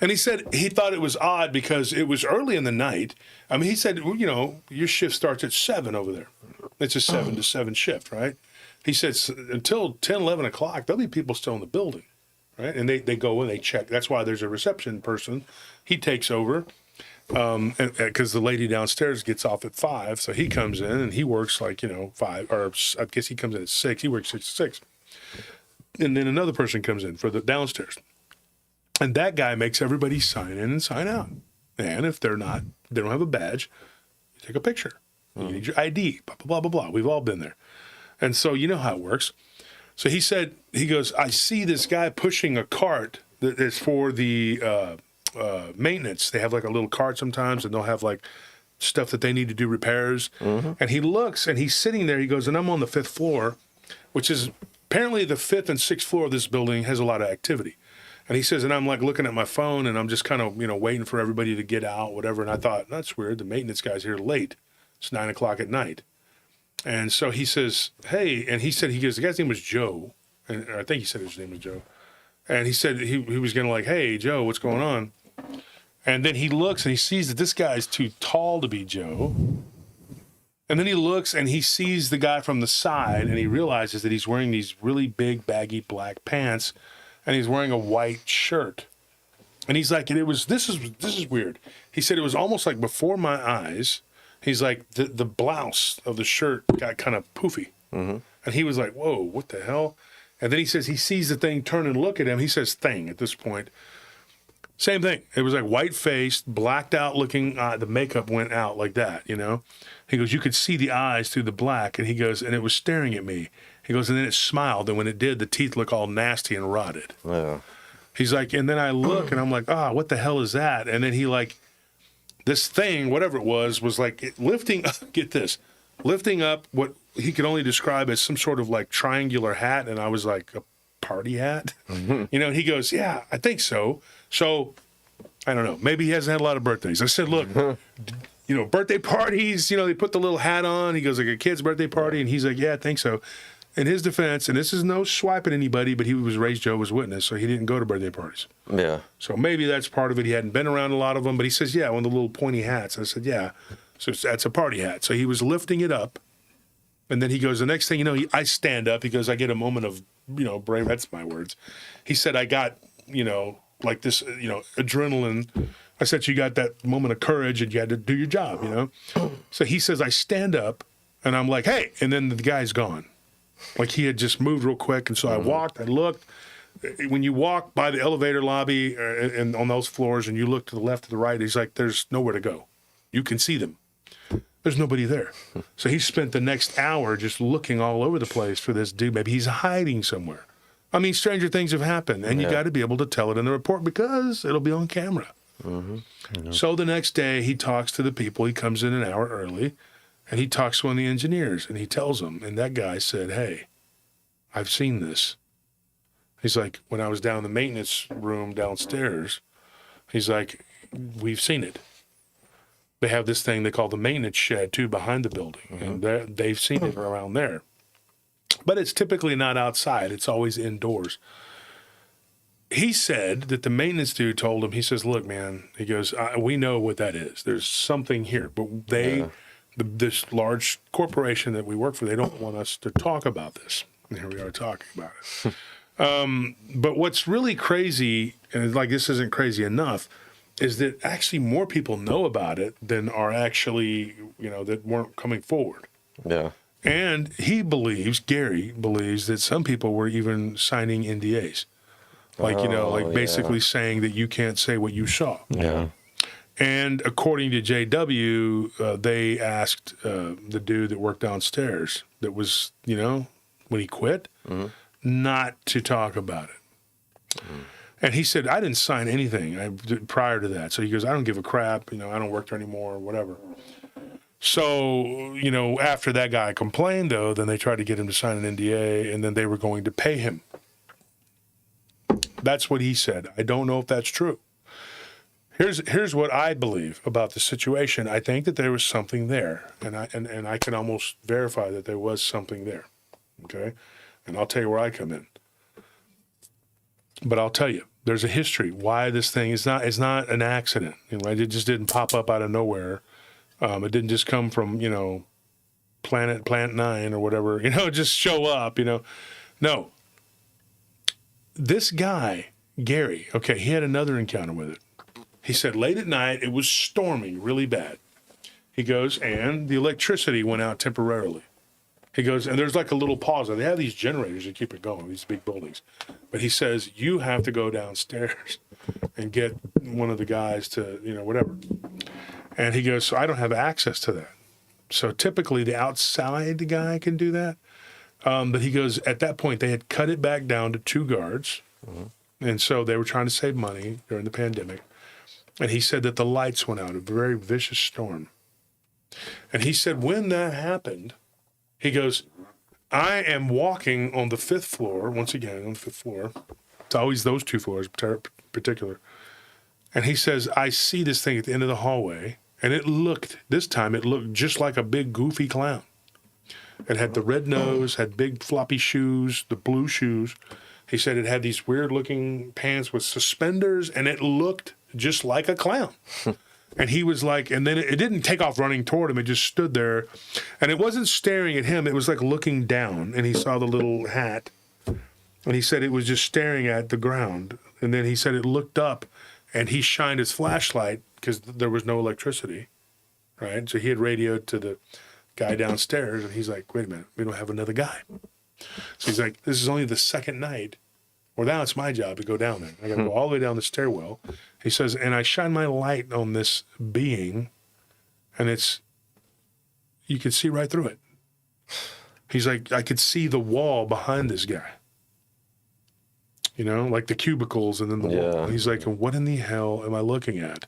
And he said he thought it was odd because it was early in the night. I mean, he said, your shift starts at 7 over there. It's a 7 to 7 shift, right? He said until 10, 11 o'clock, there'll be people still in the building, right? And they go and they check. That's why there's a reception person. He takes over because the lady downstairs gets off at 5. So he comes in and he works 5, or I guess he comes in at 6. He works 6 to 6. And then another person comes in for the downstairs. And that guy makes everybody sign in and sign out. And if they don't have a badge, you take a picture. You need your ID, blah, blah, blah, blah, blah. We've all been there. And so you know how it works. So he goes, I see this guy pushing a cart that is for the maintenance. They have like a little cart sometimes, and they'll have like stuff that they need to do repairs. And he looks, and he's sitting there. He goes, and I'm on the 5th floor, which is apparently the 5th and 6th floor of this building has a lot of activity. And he says, and I'm like looking at my phone, and I'm just kind of, waiting for everybody to get out, whatever. And I thought, that's weird. The maintenance guy's here late. It's 9 o'clock at night. And so he says, hey, and he goes, the guy's name was Joe. And I think he said his name was Joe. And he said he was going to like, hey, Joe, what's going on? And then he looks and he sees that this guy's too tall to be Joe. And then he looks and he sees the guy from the side, and he realizes that he's wearing these really big, baggy black pants, and he's wearing a white shirt. And he's like, this is weird. He said it was almost like before my eyes. He's like, the blouse of the shirt got kind of poofy. And he was like, whoa, what the hell? And then he says he sees the thing turn and look at him. He says thing at this point. Same thing. It was like white-faced, blacked-out looking. The makeup went out like that, you know? He goes, you could see the eyes through the black. And he goes, and it was staring at me. He goes, and then it smiled. And when it did, the teeth look all nasty and rotted. Yeah. He's like, and then I look, and I'm like, what the hell is that? And then he like, this thing, whatever it was like lifting up, get this, lifting up what he could only describe as some sort of like triangular hat. And I was like, a party hat? You know, and he goes, yeah, I think so. So, I don't know. Maybe he hasn't had a lot of birthdays. I said, look, you know, birthday parties, you know, they put the little hat on. He goes, like a kid's birthday party. And he's like, yeah, I think so. In his defense, and this is no swiping anybody, but he was raised Jehovah's Witness, so he didn't go to birthday parties. Yeah. So maybe that's part of it. He hadn't been around a lot of them, but he says, yeah, one of the little pointy hats. I said, yeah. So that's a party hat. So he was lifting it up. And then he goes, the next thing you know, I stand up. He goes, I get a moment of, you know, brave. That's my words. He said, I got, you know, like this, you know, adrenaline. I said, you got that moment of courage and you had to do your job, you know? So he says, I stand up and I'm like, hey, and then the guy's gone. Like he had just moved real quick. And so I walked, I looked. When you walk by the elevator lobby and on those floors and you look to the left, to the right, he's like, there's nowhere to go. You can see them. There's nobody there. So he spent the next hour just looking all over the place for this dude. Maybe he's hiding somewhere. I mean, stranger things have happened, and you got to be able to tell it in the report because it'll be on camera. So the next day, he talks to the people. He comes in an hour early, and he talks to one of the engineers, and he tells them. And that guy said, hey, I've seen this. He's like, when I was down in the maintenance room downstairs, he's like, we've seen it. They have this thing they call the maintenance shed, too, behind the building, and they've seen it around there. But it's typically not outside. It's always indoors. He said that the maintenance dude told him, he says, look, man, he goes, we know what that is. There's something here. But this large corporation that we work for, they don't want us to talk about this. And here we are talking about it. But what's really crazy, and like this isn't crazy enough, is that actually more people know about it than are actually, you know, that weren't coming forward. Yeah. And Gary believes that some people were even signing NDAs. Like, you know, like basically saying that you can't say what you saw. Yeah. And according to JW, they asked the dude that worked downstairs that was, you know, when he quit, not to talk about it. And he said, I didn't sign anything prior to that. So he goes, I don't give a crap. You know, I don't work there anymore or whatever. So, you know, after that guy complained, though, then they tried to get him to sign an NDA, and then they were going to pay him. That's what he said. I don't know if that's true. Here's what I believe about the situation. I think that there was something there, and I can almost verify that there was something there. Okay? And I'll tell you where I come in. But I'll tell you, there's a history why this thing is not an accident. You know, right? It just didn't pop up out of nowhere. It didn't just come from, you know, Plant 9 or whatever, you know, just show up, you know. No. This guy, Gary, okay, he had another encounter with it. He said late at night, it was storming really bad. He goes, and the electricity went out temporarily. He goes, and there's like a little pause. They have these generators that keep it going, these big buildings. But he says, you have to go downstairs and get one of the guys to, you know, whatever. And he goes, so I don't have access to that. So typically the outside guy can do that. But he goes, at that point, they had cut it back down to 2 guards. And so they were trying to save money during the pandemic. And he said that the lights went out, a very vicious storm. And he said when that happened, he goes, I am walking on the 5th floor, once again, on the 5th floor. It's always those 2 floors in particular. And he says, I see this thing at the end of the hallway. And this time it looked just like a big goofy clown. It had the red nose, had big floppy shoes, the blue shoes. He said it had these weird looking pants with suspenders, and it looked just like a clown. And he was like, and then it didn't take off running toward him. It just stood there. And it wasn't staring at him. It was like looking down, and he saw the little hat. And he said it was just staring at the ground. And then he said it looked up, and he shined his flashlight because there was no electricity, right? So he had radioed to the guy downstairs, and he's like, wait a minute, we don't have another guy. So he's like, this is only the second night Well, now it's my job to go down there. I got to go all the way down the stairwell. He says, and I shine my light on this being, and you could see right through it. He's like, I could see the wall behind this guy. You know, like the cubicles and then the wall. He's like, what in the hell am I looking at?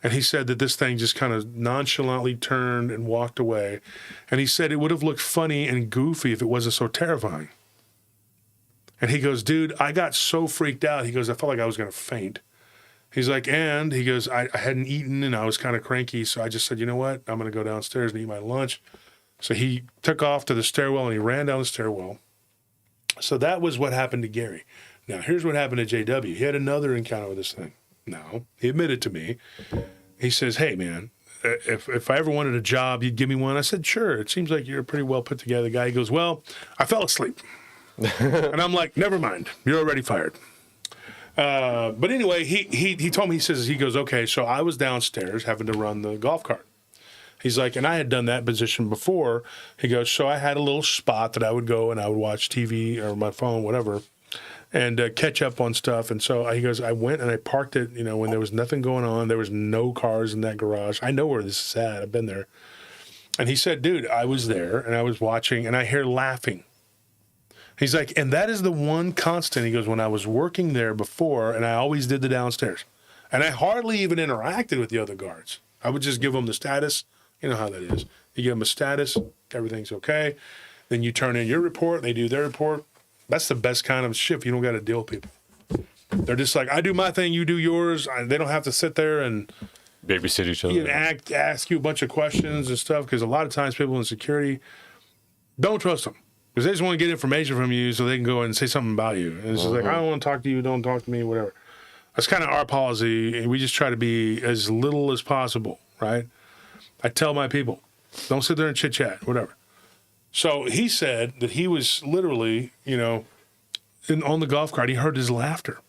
And he said that this thing just kind of nonchalantly turned and walked away. And he said it would have looked funny and goofy if it wasn't so terrifying. And he goes, dude, I got so freaked out. He goes, I felt like I was going to faint. He's like, and he goes, I hadn't eaten and I was kind of cranky. So I just said, you know what? I'm going to go downstairs and eat my lunch. So he took off to the stairwell and he ran down the stairwell. So that was what happened to Gary. Now, here's what happened to JW. He had another encounter with this thing. Now, he admitted to me. He says, hey, man, if I ever wanted a job, you'd give me one. I said, sure. It seems like you're a pretty well put together guy. He goes, well, I fell asleep. And I'm like, never mind. You're already fired. But anyway, he told me, he goes, okay, so I was downstairs having to run the golf cart. He's like, and I had done that position before. He goes, so I had a little spot that I would go and I would watch TV or my phone, whatever, and catch up on stuff. And so he goes, I went and I parked it, you know, when there was nothing going on. There was no cars in that garage. I know where this is at. I've been there. And he said, dude, I was there and I was watching and I hear laughing. He's like, and that is the one constant. He goes, when I was working there before, and I always did the downstairs, and I hardly even interacted with the other guards. I would just give them the status. You know how that is. You give them a status, everything's okay. Then you turn in your report, they do their report. That's the best kind of shift. You don't got to deal with people. They're just like, I do my thing, you do yours. They don't have to sit there and babysit each other. Ask you a bunch of questions and stuff, because a lot of times people in security don't trust them. Because they just want to get information from you so they can go and say something about you. And it's just like, I don't want to talk to you, don't talk to me, whatever. That's kind of our policy, and we just try to be as little as possible, right? I tell my people, don't sit there and chit-chat, whatever. So he said that he was literally, you know, on the golf cart, he heard his laughter.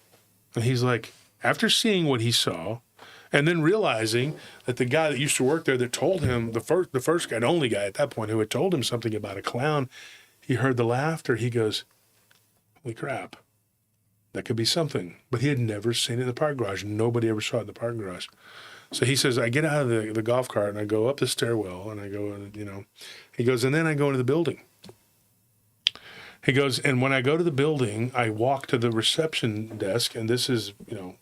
And he's like, after seeing what he saw, and then realizing that the guy that used to work there that told him, the first guy, the only guy at that point who had told him something about a clown, he heard the laughter. He goes, holy crap, that could be something. But he had never seen it in the parking garage. Nobody ever saw it in the parking garage. So he says, I get out of the golf cart and I go up the stairwell and I go, you know, he goes, and then I go into the building. He goes, and when I go to the building, I walk to the reception desk, and this is, you know,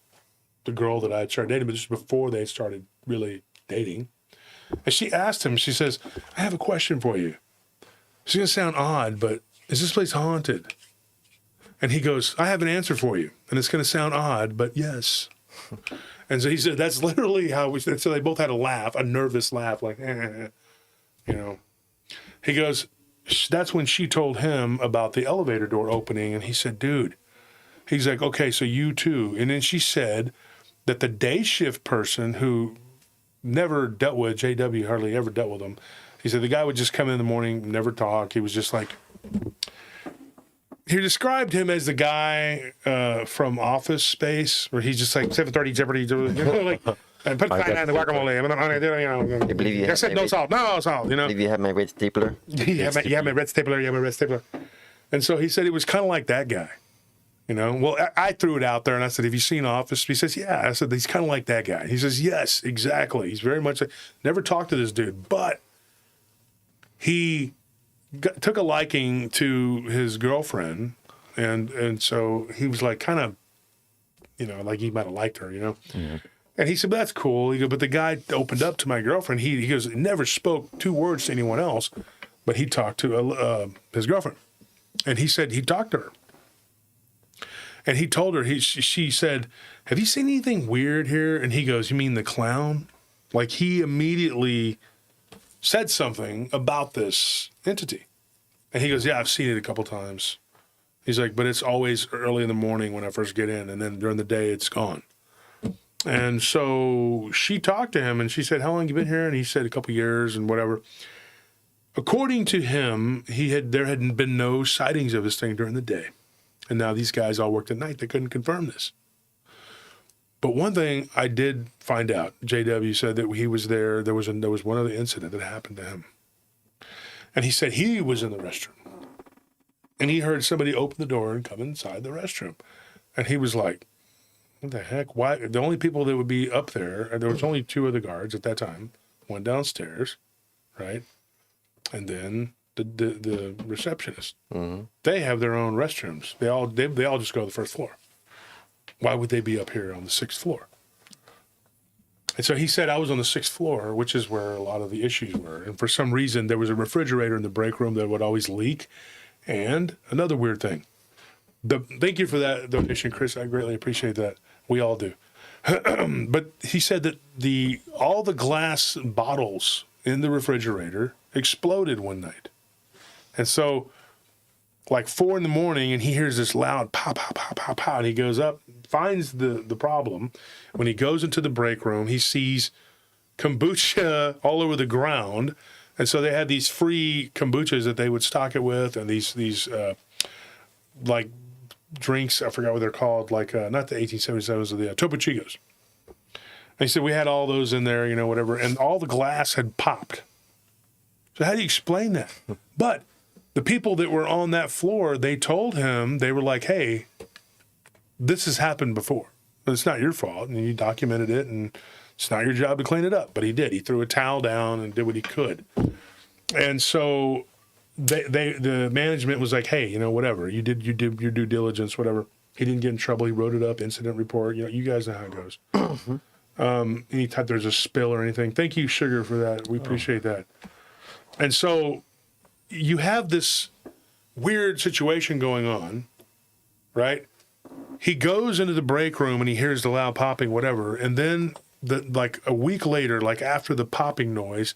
the girl that I had started dating, but this is before they started really dating. And she asked him, she says, I have a question for you. It's going to sound odd, but is this place haunted? And he goes, I have an answer for you. And it's going to sound odd, but yes. And so he said, that's literally how we said. So they both had a laugh, a nervous laugh, like, you know. He goes, that's when she told him about the elevator door opening. And he said, dude, he's like, okay, so you too. And then she said that the day shift person who never dealt with JW, hardly ever dealt with him, he said the guy would just come in the morning, never talk. He was just like, he described him as the guy from Office Space, where he's just like 7:30 Jeopardy, you know, like, and put the in the guacamole. I believe you I have said no salt, you know. I believe you have my red stapler. Yeah, my red stapler. And so he said it was kind of like that guy, you know. Well, I threw it out there and I said, have you seen Office? He says, yeah. I said, he's kind of like that guy. He says, yes, exactly. He's very much like, never talked to this dude, but he took a liking to his girlfriend, and so he was like kind of, you know, like he might have liked her, you know. Mm-hmm. And he said, that's cool. He goes, but the guy opened up to my girlfriend. He goes, never spoke 2 words to anyone else, but he talked to his girlfriend. And he said he talked to her. And he told her, she said, have you seen anything weird here? And he goes, you mean the clown? Like he immediately said something about this entity. And he goes, yeah, I've seen it a couple times. He's like, but it's always early in the morning when I first get in, and then during the day it's gone. And so she talked to him, and she said, how long have you been here? And he said a couple years and whatever. According to him, there had been no sightings of this thing during the day. And now these guys all worked at night. They couldn't confirm this. But one thing I did find out, JW said that he was there. There was one other incident that happened to him. And he said he was in the restroom. and he heard somebody open the door and come inside the restroom. And he was like, what the heck? Why? The only people that would be up there was only 2 of the guards at that time, one downstairs, right? And then the receptionist. Mm-hmm. They have their own restrooms. They all just go to the first floor. Why would they be up here on the 6th floor? And so he said, I was on the 6th floor, which is where a lot of the issues were. And for some reason, there was a refrigerator in the break room that would always leak. And another weird thing. Thank you for that donation, Chris. I greatly appreciate that. We all do. But he said that all the glass bottles in the refrigerator exploded one night. And so, like 4 a.m, and he hears this loud pop, pop, pop, pop, pop, and he goes up, finds the problem. When he goes into the break room, he sees kombucha all over the ground. And so they had these free kombuchas that they would stock it with, and these like drinks, I forgot what they're called, like not the 1877s, or the Topo Chicos. And he said, we had all those in there, whatever, and all the glass had popped. So how do you explain that? But the people that were on that floor, they told him, they were like, hey, this has happened before. It's not your fault, and you documented it, and it's not your job to clean it up. But he did. He threw a towel down and did what he could. And so the management was like, hey, whatever. You did your due diligence, whatever. He didn't get in trouble. He wrote it up, incident report. You guys know how it goes. Anytime there's a spill or anything. Thank you, Sugar, for that. We appreciate that. And so you have this weird situation going on, right? He goes into the break room and he hears the loud popping, whatever. And then like a week later, like after the popping noise,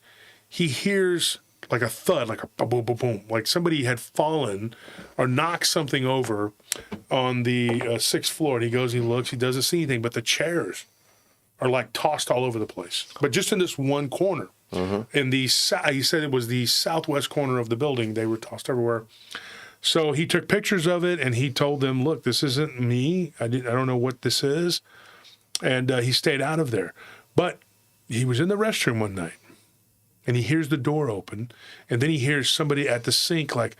he hears like a thud, like a boom, boom, boom, like somebody had fallen or knocked something over on the 6th floor. And he goes, he looks, he doesn't see anything, but the chairs are like tossed all over the place, but just in this one corner. Mm-hmm. In he said it was the southwest corner of the building. They were tossed everywhere. So he took pictures of it and he told them, look, this isn't me. I don't know what this is. And he stayed out of there. But he was in the restroom one night and he hears the door open, and then he hears somebody at the sink like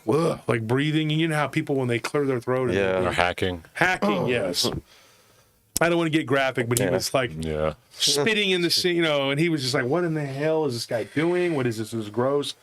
breathing. And you know how people, when they clear their throat, or hacking. Yes. I don't want to get graphic, but he was like spitting in the sink, and he was just like, what in the hell is this guy doing? What is this? This is gross.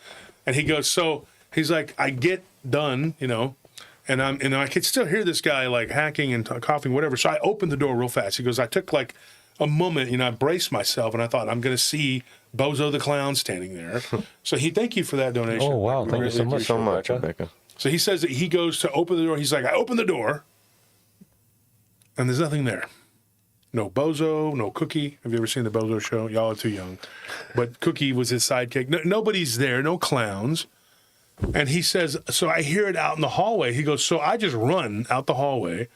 And he goes, so he's like, I get done, and I could still hear this guy like hacking and coughing, whatever. So I opened the door real fast. He goes, I took like a moment, I braced myself, and I thought, I'm going to see Bozo the Clown standing there. So thank you for that donation. Oh, wow. Thank you so much. So much, Rebecca. So he says that he goes to open the door. He's like, I opened the door, and there's nothing there. No Bozo, no Cookie. Have you ever seen the Bozo show? Y'all are too young. But Cookie was his sidekick. Nobody's there, no clowns. And he says, so I hear it out in the hallway. He goes, so I just run out the hallway.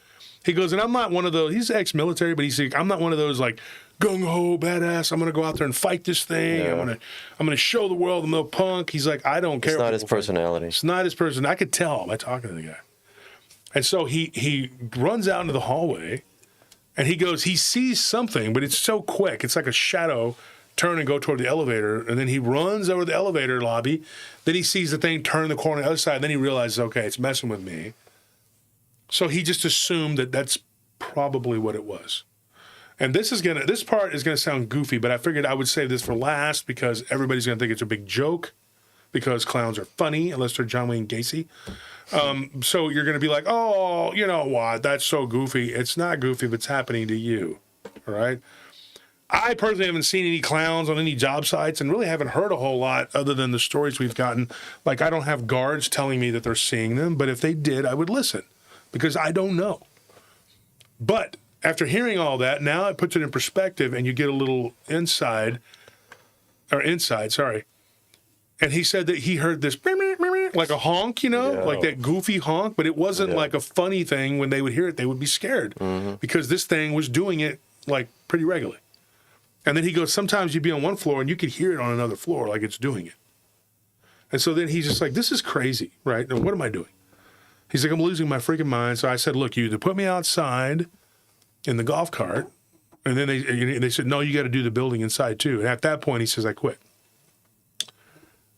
He goes, and I'm not one of those, he's ex-military, but he's like, I'm not one of those like gung-ho badass. I'm going to go out there and fight this thing. Yeah. I'm going to show the world I'm no punk. He's like, I don't care. It's not his personality. It's not his personality. I could tell by talking to the guy. And so he runs out into the hallway. And he goes, he sees something, but it's so quick. It's like a shadow turn and go toward the elevator. And then he runs over the elevator lobby. Then he sees the thing turn the corner on the other side. Then he realizes, okay, it's messing with me. So he just assumed that that's probably what it was. And this part is gonna sound goofy, but I figured I would save this for last because everybody's gonna think it's a big joke, because clowns are funny unless they're John Wayne Gacy. So you're going to be like, oh, you know what? That's so goofy. It's not goofy if it's happening to you. All right. I personally haven't seen any clowns on any job sites and really haven't heard a whole lot other than the stories we've gotten. Like, I don't have guards telling me that they're seeing them, but if they did, I would listen because I don't know. But after hearing all that, now it puts it in perspective and you get a little insight. And he said that he heard this like a honk, like that goofy honk, but it wasn't like a funny thing. When they would hear it, they would be scared because this thing was doing it like pretty regularly. And then he goes, sometimes you'd be on one floor and you could hear it on another floor like it's doing it. And so then he's just like, this is crazy, right? And what am I doing? He's like, I'm losing my freaking mind. So I said, look, you either put me outside in the golf cart, and then they said, no, you got to do the building inside too. And at that point, he says, I quit.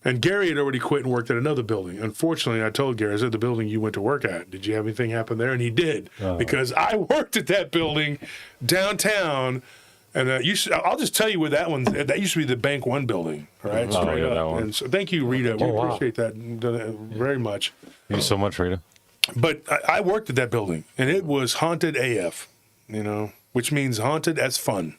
And Gary had already quit and worked at another building. Unfortunately, I told Gary, I said, the building you went to work at, did you have anything happen there? And he did, because I worked at that building downtown. And I'll just tell you where that used to be the Bank One building, right? Straight up. That one. And so thank you, Rita. We appreciate that very much. Thank you so much, Rita. But I worked at that building, and it was haunted AF, which means haunted as fun.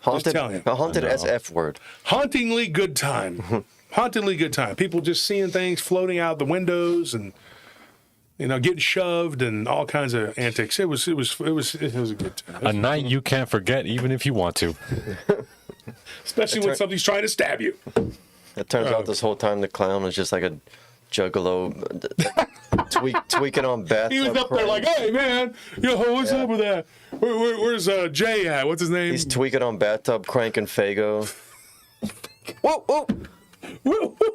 Haunted, a haunted SF word. Hauntingly good time. Hauntingly good time. People just seeing things floating out the windows and getting shoved and all kinds of antics. It was a good time. A night you can't forget, even if you want to. Especially when somebody's trying to stab you. It turns out this whole time the clown was just like a juggalo tweaking on bathtub. He was up there like, hey, man, what's up with that? Where's Jay at? What's his name? He's tweaking on bathtub, cranking Fago. Whoa, whoa. Woo, woo.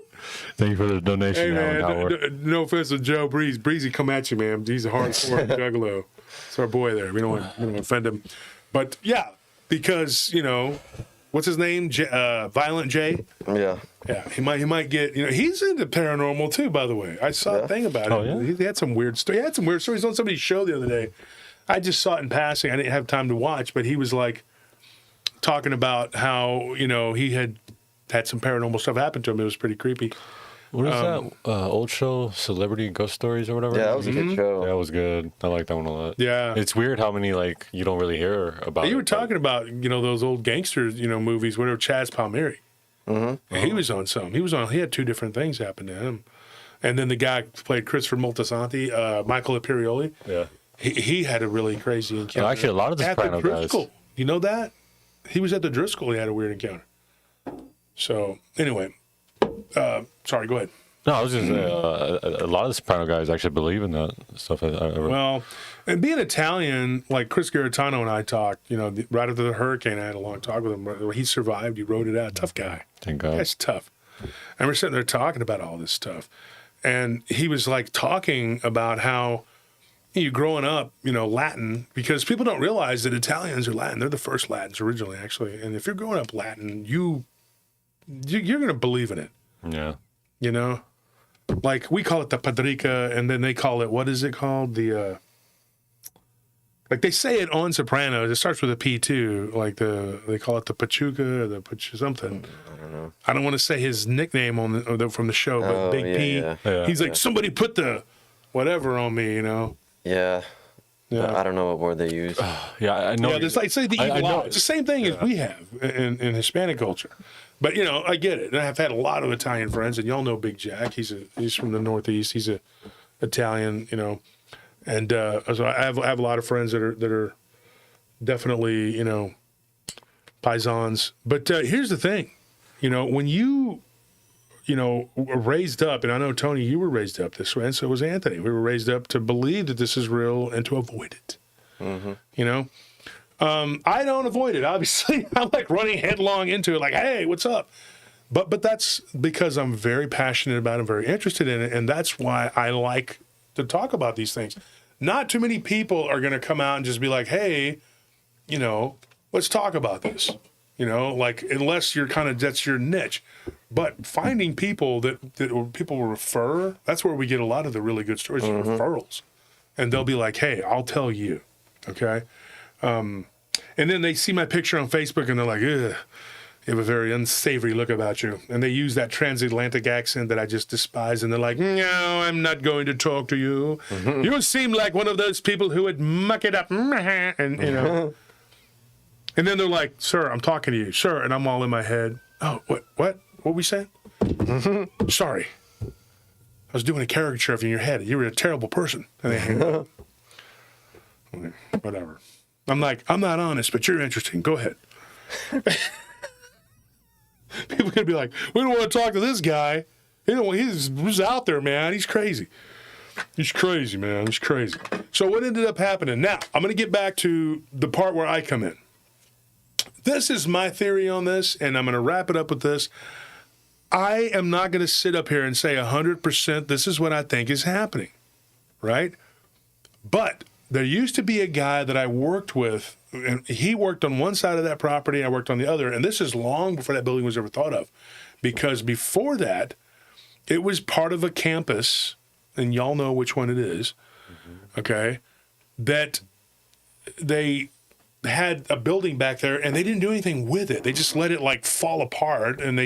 Thank you for the donation. Hey, man, no offense to Joe Breeze. Breezy come at you, man. He's a hardcore juggalo. It's our boy there. We don't want to offend him. But, yeah, because, what's his name? Violent J? Yeah. Yeah, he might get, he's into paranormal too, by the way. I saw a thing about him. Yeah? He had some weird stories. He had some weird stories on somebody's show the other day. I just saw it in passing. I didn't have time to watch, but he was like talking about how, he had some paranormal stuff happen to him. It was pretty creepy. What is that old show, Celebrity Ghost Stories or whatever? Yeah, that was a good show. That was good. I like that one a lot. Yeah. It's weird how many, you don't really hear about. You were talking about, those old gangsters, movies, whatever, Chaz Palmieri. Mm-hmm. He was on some. He had two different things happen to him. And then the guy who played Christopher Moltisanti, Michael Imperioli. Yeah. He had a really crazy encounter. Well, actually, a lot of the Soprano guys. You know that? He was at the Driscoll. He had a weird encounter. So, anyway. Sorry, go ahead. No, I was just a lot of the Soprano guys actually believe in that stuff. Well, and being Italian, like Chris Garitano and I talked, right after the hurricane, I had a long talk with him. He survived. He rode it out. Tough guy. Thank God. That's tough. And we're sitting there talking about all this stuff. And he was talking about how you growing up, Latin, because people don't realize that Italians are Latin. They're the first Latins originally, actually. And if you're growing up Latin, you're going to believe in it. Yeah. Like we call it the Padrica, and then they call it, what is it called? The, they say it on Sopranos. It starts with a P too. They call it the Pachuca or the something. I don't know. I don't want to say his nickname from the show, but Big P. Yeah. He's like, somebody put the whatever on me, Yeah. Yeah. I don't know what word they use. Yeah, I know. Yeah, there's say the evil eye. It's the same thing as we have in Hispanic culture. But I get it. And I've had a lot of Italian friends, and y'all know Big Jack. He's from the Northeast. He's a Italian, and so I have a lot of friends that are definitely paisans. But here's the thing, when you were raised up, and I know Tony, you were raised up this way, and so was Anthony. We were raised up to believe that this is real and to avoid it. Mm-hmm. I don't avoid it, obviously. I'm running headlong into it, hey, what's up? But that's because I'm very passionate about it, I'm very interested in it, and that's why I like to talk about these things. Not too many people are going to come out and just be like, hey, let's talk about this. Unless you're that's your niche. But finding people that people will refer, that's where we get a lot of the really good stories, referrals. And they'll be like, hey, I'll tell you, okay? And then they see my picture on Facebook and they're like, ugh, you have a very unsavory look about you. And they use that transatlantic accent that I just despise. And they're like, no, I'm not going to talk to you. Mm-hmm. You seem like one of those people who would muck it up. And, and then they're like, sir, I'm talking to you. Sir. And I'm all in my head. Oh, what we saying? Mm-hmm. Sorry. I was doing a caricature of you in your head. You were a terrible person. And they hang up. Whatever. I'm like, I'm not honest, but you're interesting. Go ahead. People could be like, we don't want to talk to this guy. He's out there, man. He's crazy. He's crazy, man. He's crazy. So what ended up happening? Now, I'm going to get back to the part where I come in. This is my theory on this, and I'm going to wrap it up with this. I am not going to sit up here and say 100% this is what I think is happening, right? But there used to be a guy that I worked with, and he worked on one side of that property, I worked on the other, and this is long before that building was ever thought of. because before that, it was part of a campus, and y'all know which one it is, okay, that they had a building back there, and they didn't do anything with it. They just let it like fall apart, and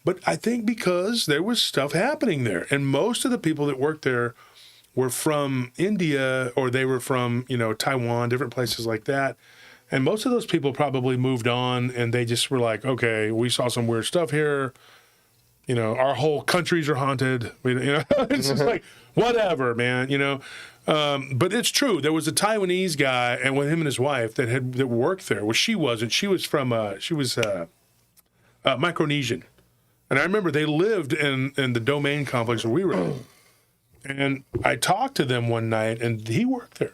but I think because there was stuff happening there, and most of the people that worked there were from India, or they were from, Taiwan, different places like that. And most of those people probably moved on, and they just were like, okay, we saw some weird stuff here. Our whole countries are haunted. It's just like, whatever, man, But it's true. There was a Taiwanese guy, and with him and his wife that worked there. Well, she wasn't. She was from Micronesian. And I remember they lived in the domain complex where we were at. And I talked to them one night, and he worked there.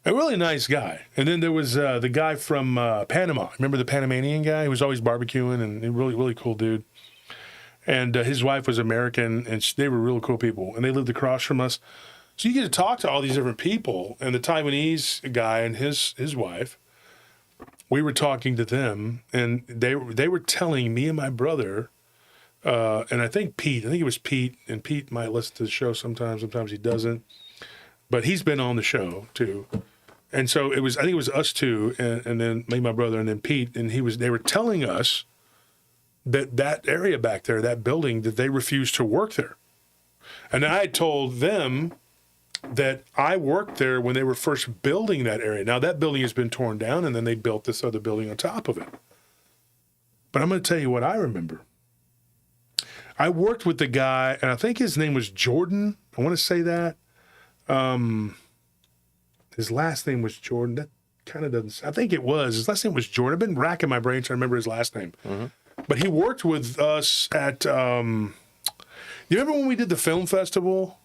A really nice guy. And then there was the guy from Panama. Remember the Panamanian guy? He was always barbecuing, and a really, really cool dude. And his wife was American, and they were real cool people. And they lived across from us. So you get to talk to all these different people. And the Taiwanese guy and his wife, we were talking to them, and they were telling me and my brother, and I think it was Pete, and Pete might listen to the show sometimes he doesn't. But he's been on the show too. And so I think it was us two, and then me, my brother, and then Pete, and they were telling us that area back there, that building, that they refused to work there. And I told them that I worked there when they were first building that area. Now that building has been torn down, and then they built this other building on top of it. But I'm going to tell you what I remember. I worked with the guy, and I think his name was Jordan. I want to say that. His last name was Jordan. That kind of doesn't. I think it was. His last name was Jordan. I've been racking my brain to remember his last name. Mm-hmm. But he worked with us at. You remember when we did the film festival?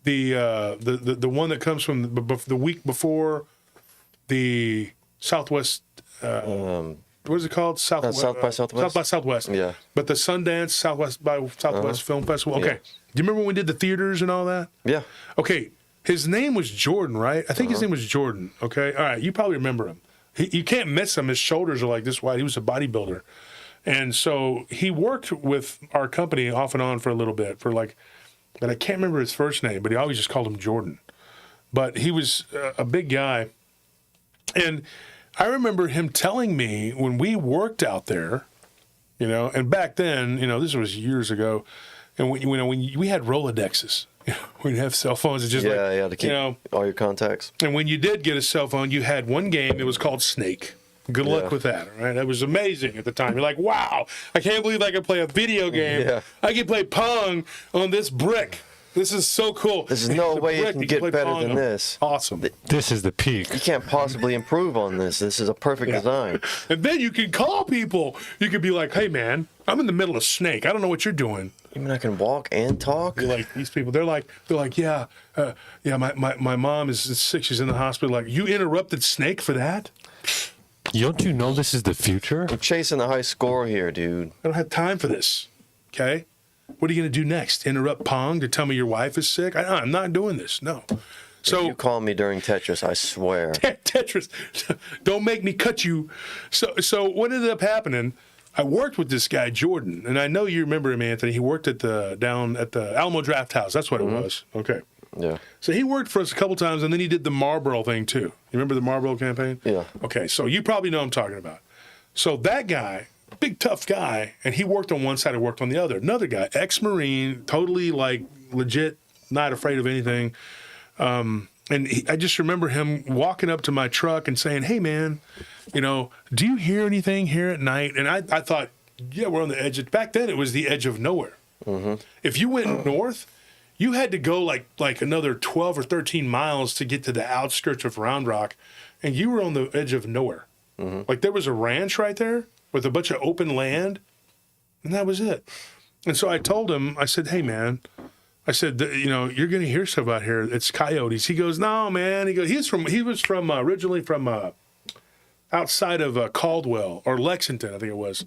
The one that comes from the week before the Southwest. What is it called? South by Southwest. South by Southwest. Yeah. But the Sundance Southwest by Southwest Film Festival. Okay. Yeah. Do you remember when we did the theaters and all that? Yeah. Okay. His name was Jordan, right? I think his name was Jordan. Okay. All right. You probably remember him. You can't miss him. His shoulders are like this wide. He was a bodybuilder. And so he worked with our company off and on for a little bit but I can't remember his first name, but he always just called him Jordan. But he was a big guy. And I remember him telling me when we worked out there, and back then, this was years ago, and when we had Rolodexes, we didn't have cell phones. It's just to keep all your contacts. And when you did get a cell phone, you had one game. It was called Snake. Good luck with that, all right? That was amazing at the time. You're like, wow, I can't believe I can play a video game. Yeah. I can play Pong on this brick. This is so cool. There's no way you can get better than this. Awesome. This is the peak. You can't possibly improve on this. This is a perfect design. And then you can call people. You could be like, hey, man, I'm in the middle of Snake. I don't know what you're doing. You mean I can walk and talk? You're like, these people, they're like, yeah, my mom is sick. She's in the hospital. Like, you interrupted Snake for that? Don't you know this is the future? I'm chasing a high score here, dude. I don't have time for this, okay? What are you going to do next? Interrupt Pong to tell me your wife is sick? I'm not doing this, no. So if you call me during Tetris, I swear. Tetris, don't make me cut you. So what ended up happening, I worked with this guy, Jordan, and I know you remember him, Anthony. He worked down at the Alamo Draft House. That's what it was. Okay. Yeah. So he worked for us a couple times, and then he did the Marlboro thing, too. You remember the Marlboro campaign? Yeah. Okay, so you probably know what I'm talking about. So that guy, big, tough guy, and he worked on one side and worked on the other. Another guy, ex-Marine, totally, legit, not afraid of anything. I just remember him walking up to my truck and saying, hey, man, do you hear anything here at night? And I thought, yeah, we're on the edge. Back then, it was the edge of nowhere. Mm-hmm. If you went north, you had to go like another 12 or 13 miles to get to the outskirts of Round Rock, and you were on the edge of nowhere. Mm-hmm. Like there was a ranch right there with a bunch of open land, and that was it. And so I told him, I said, hey, man, I said, you're going to hear stuff out here. It's coyotes. He goes, no, man. He goes, he was from originally from outside of Caldwell or Lexington, I think it was.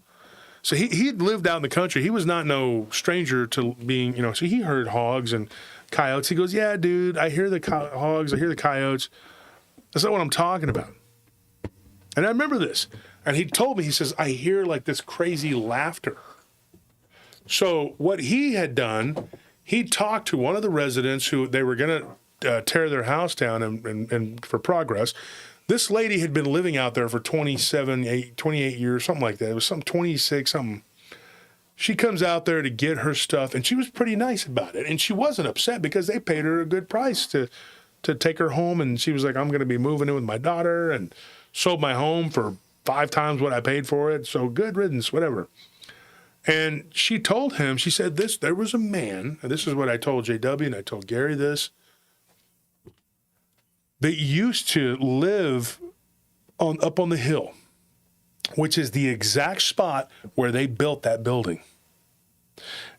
So he lived out in the country. He was not no stranger to being, so he heard hogs and coyotes. He goes, yeah, dude, I hear the hogs, I hear the coyotes. That's not what I'm talking about. And I remember this. And he told me, he says, I hear like this crazy laughter. So what he had done, he talked to one of the residents who they were going to tear their house down and for progress. This lady had been living out there for 28 years, something like that. It was some 26, something. She comes out there to get her stuff, and she was pretty nice about it. And she wasn't upset because they paid her a good price to take her home. And she was like, I'm going to be moving in with my daughter, and sold my home for 5 times what I paid for it. So good riddance, whatever. And she told him, she said there was a man, and this is what I told JW and I told Gary this, that used to live up on the hill, which is the exact spot where they built that building.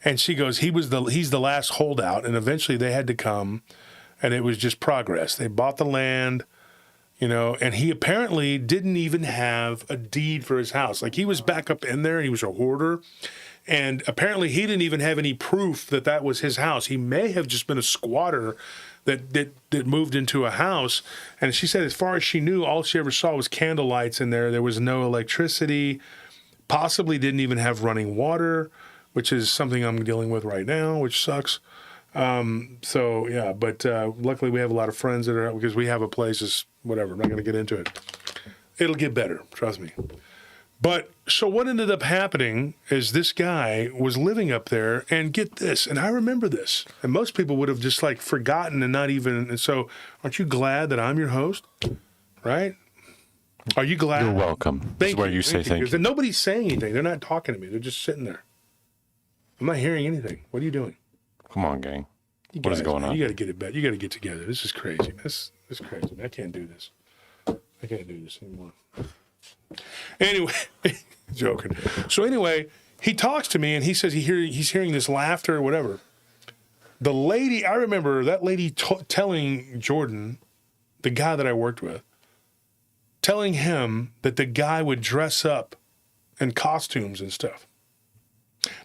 And she goes, he's the last holdout, and eventually they had to come, and it was just progress. They bought the land, and he apparently didn't even have a deed for his house. Like, he was back up in there, and he was a hoarder, and apparently he didn't even have any proof that was his house. He may have just been a squatter that moved into a house. And she said as far as she knew, all she ever saw was candle lights in there. There was no electricity, possibly didn't even have running water, which is something I'm dealing with right now, which sucks. But luckily we have a lot of friends that are, because we have a place, is whatever, I'm not going to get into it. It'll get better, trust me. But so what ended up happening is this guy was living up there, and get this, and I remember this, and most people would have just like forgotten and not even, and so aren't you glad that I'm your host, right? Are you glad? You're welcome. This is where you say thank you. Nobody's saying anything. They're not talking to me. They're just sitting there. I'm not hearing anything. What are you doing? Come on, gang. What is going on? You got to get it back. You got to get together. This is crazy. This is crazy. I can't do this. I can't do this anymore. Anyway, joking. So anyway, he talks to me and he says he's hearing this laughter or whatever. The lady, I remember that lady telling Jordan, the guy that I worked with, telling him that the guy would dress up in costumes and stuff.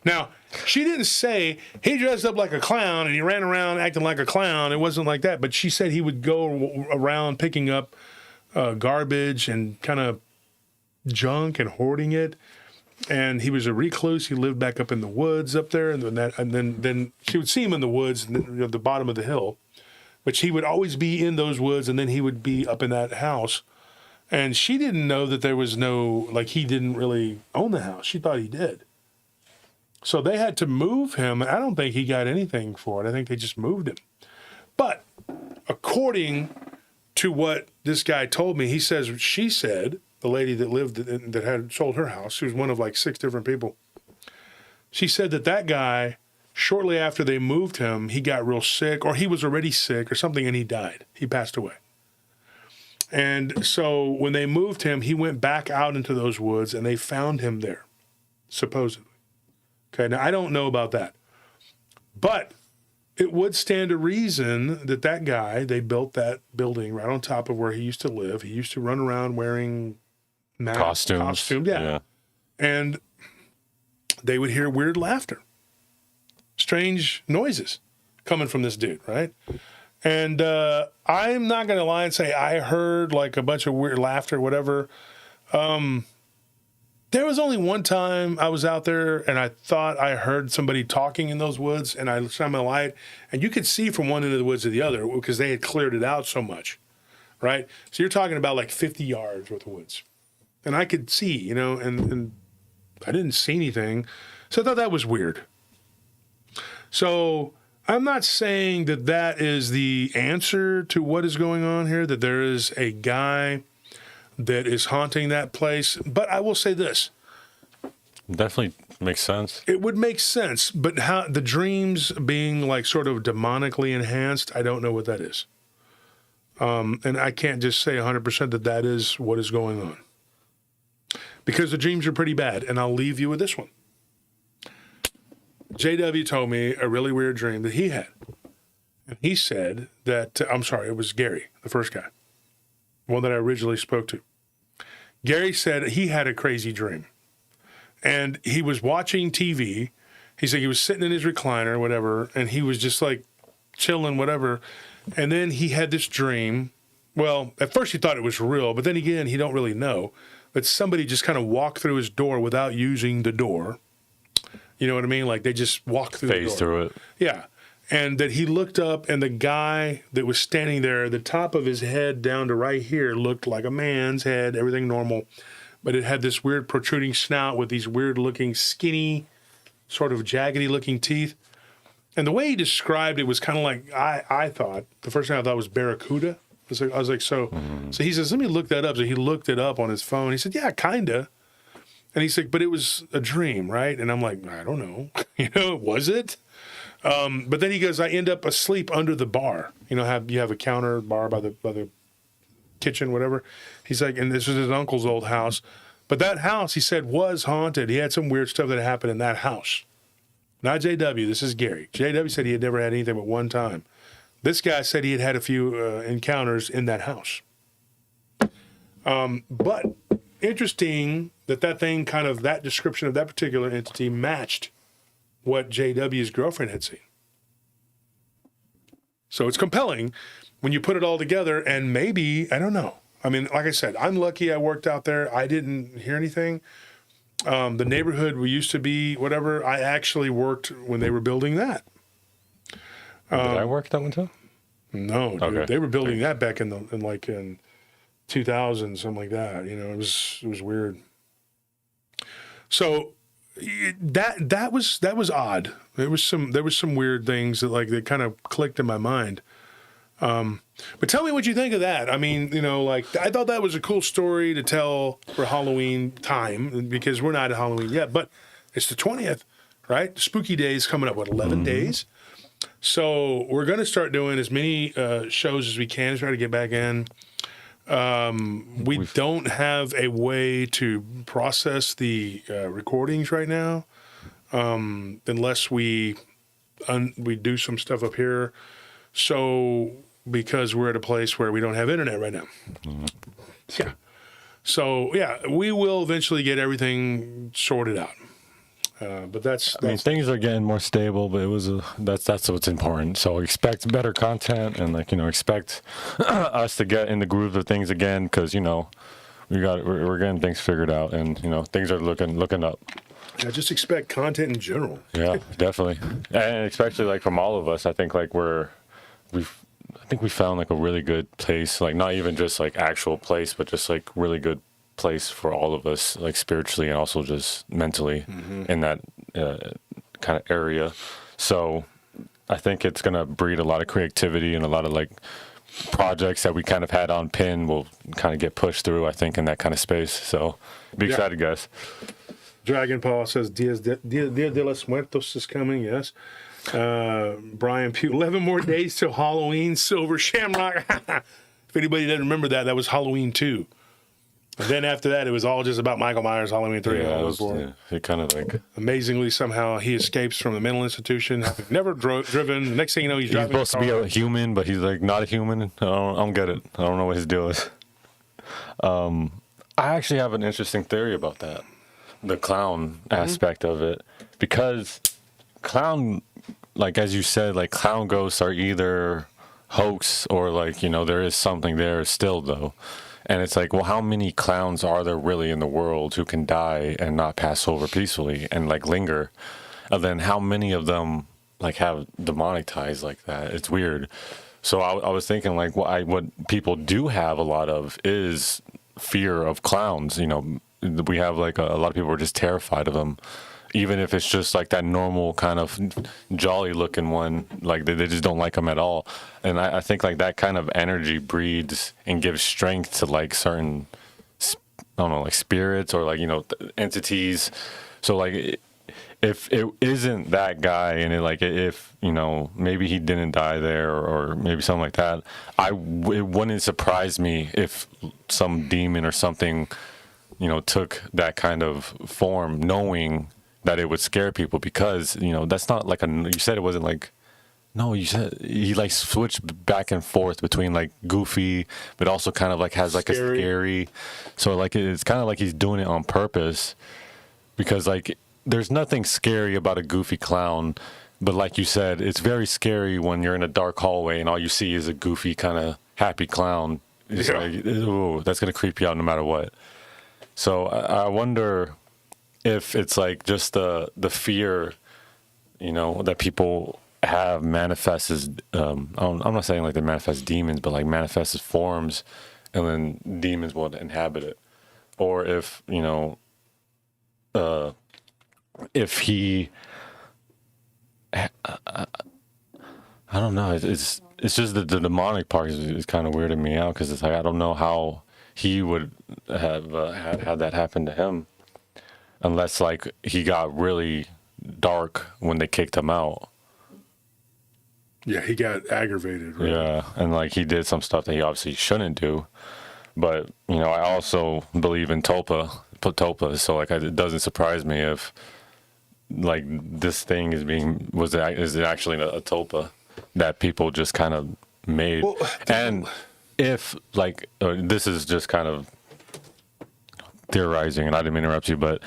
Now, she didn't say he dressed up like a clown and he ran around acting like a clown. It wasn't like that. But she said he would go around picking up garbage and kind of junk and hoarding it. And he was a recluse. He lived back up in the woods up there. And then she would see him in the woods at the bottom of the hill. But he would always be in those woods, and then he would be up in that house. And she didn't know that there was no, like, he didn't really own the house. She thought he did. So they had to move him. I don't think he got anything for it. I think they just moved him. But according to what this guy told me, she said, the lady that lived, that had sold her house, she was one of like 6 different people. She said that guy, shortly after they moved him, he got real sick, or he was already sick or something, and he died. He passed away. And so when they moved him, he went back out into those woods, and they found him there, supposedly. Okay, now I don't know about that. But it would stand to reason that guy, they built that building right on top of where he used to live. He used to run around wearing costumes, yeah. And they would hear weird laughter, strange noises coming from this dude, right? And I'm not going to lie and say I heard like a bunch of weird laughter, whatever. There was only one time I was out there and I thought I heard somebody talking in those woods, and I shone my light, and you could see from one end of the woods to the other because they had cleared it out so much, right? So you're talking about like 50 yards worth of woods. And I could see, and I didn't see anything. So I thought that was weird. So I'm not saying that is the answer to what is going on here, that there is a guy that is haunting that place. But I will say this. Definitely makes sense. It would make sense. But how the dreams being like sort of demonically enhanced, I don't know what that is. And I can't just say 100% that is what is going on. Because the dreams are pretty bad. And I'll leave you with this one. JW told me a really weird dream that he had. And he said that, it was Gary, the first guy, one that I originally spoke to. Gary said he had a crazy dream. And he was watching TV. He said he was sitting in his recliner, whatever, and he was just like chilling, whatever. And then he had this dream. Well, at first he thought it was real, but then again, he don't really know. But somebody just kind of walked through his door without using the door. You know what I mean? Like they just walk through the Phase door. through it. Yeah. And that he looked up, and the guy that was standing there, the top of his head down to right here looked like a man's head, everything normal. But it had this weird protruding snout with these weird looking, skinny, sort of jaggedy looking teeth. And the way he described it was kind of like, I thought, the first thing I thought was barracuda. I was like, so he says, let me look that up. So he looked it up on his phone. He said, yeah, kind of. And he's like, but it was a dream, right? And I'm like, I don't know. Was it? But then he goes, I end up asleep under the bar. You have a counter bar by the kitchen, whatever. He's like, and this was his uncle's old house. But that house, he said, was haunted. He had some weird stuff that happened in that house. Not JW, this is Gary. JW said he had never had anything but one time. This guy said he had had a few encounters in that house. But interesting that thing kind of, that description of that particular entity matched what JW's girlfriend had seen. So it's compelling when you put it all together, and maybe, I don't know. I mean, like I said, I'm lucky I worked out there. I didn't hear anything. The neighborhood we used to be, whatever, I actually worked when they were building that. Did I work that one too? No, dude, Okay. they were building that back in 2000, something like that. It was weird. So that was odd. There was some weird things that kind of clicked in my mind. But tell me what you think of that. I mean, I thought that was a cool story to tell for Halloween time, because we're not at Halloween yet, but it's the 20th, right? Spooky Days coming up, 11 days? So we're going to start doing as many shows as we can to try to get back in. We don't have a way to process the recordings right now, unless we do some stuff up here. So because we're at a place where we don't have internet right now. Yeah. So yeah, we will eventually get everything sorted out. But that's I mean, things are getting more stable, but that's what's important. So expect better content, and expect us to get in the groove of things again, because we're getting things figured out, and things are looking up. Yeah, just expect content in general. Yeah, definitely, and especially from all of us. I think we found a really good place, not even just actual place, but just really good place for all of us, spiritually and also just mentally, in that kind of area. So I think it's going to breed a lot of creativity, and a lot of projects that we kind of had on pin will kind of get pushed through, I think, in that kind of space. So be excited, guys. Dragon Paul says Dia de los Muertos is coming, yes. Brian Pugh, 11 more days till Halloween, Silver Shamrock. If anybody doesn't remember that was Halloween 2. And then after that, it was all just about Michael Myers, Halloween 3. Yeah, it kind of amazingly, somehow he escapes from the mental institution, having never driven. The next thing you know, he's driving. He's supposed to be a human, but he's not a human. I don't get it. I don't know what his deal is. I actually have an interesting theory about that, the clown aspect of it, because clown, as you said, clown ghosts are either hoax or there is something there still, though. And it's well, how many clowns are there really in the world who can die and not pass over peacefully and linger? And then how many of them have demonic ties like that? It's weird. So I was thinking what people do have a lot of is fear of clowns. We have a lot of people are just terrified of them, even if it's just that normal kind of jolly looking one, they just don't like them at all. And I think that kind of energy breeds and gives strength to certain, I don't know, spirits or entities. So if it isn't that guy, and if maybe he didn't die there, or maybe something like that, it wouldn't surprise me if some demon or something took that kind of form, knowing that it would scare people, because that's not you said it wasn't no, you said he switched back and forth between goofy, but also kind of has scary. A scary. So it's kind of he's doing it on purpose, because there's nothing scary about a goofy clown, but you said, it's very scary when you're in a dark hallway and all you see is a goofy kind of happy clown. It's ooh, that's gonna creep you out no matter what. So I wonder if it's like just the fear, that people have manifests as I'm not saying like they manifest demons, but like manifest as forms, and then demons will inhabit it, or if he, I don't know, it's just the demonic part is kind of weirding me out, because it's like I don't know how he would have had that happen to him, unless like he got really dark when they kicked him out. Yeah, he got aggravated. Right? Yeah, and like he did some stuff that he obviously shouldn't do. But I also believe in Tulpa, so like it doesn't surprise me if like this thing is actually a Tulpa that people just kind of made. Well, and if like this is just kind of theorizing, and I didn't mean to interrupt you, but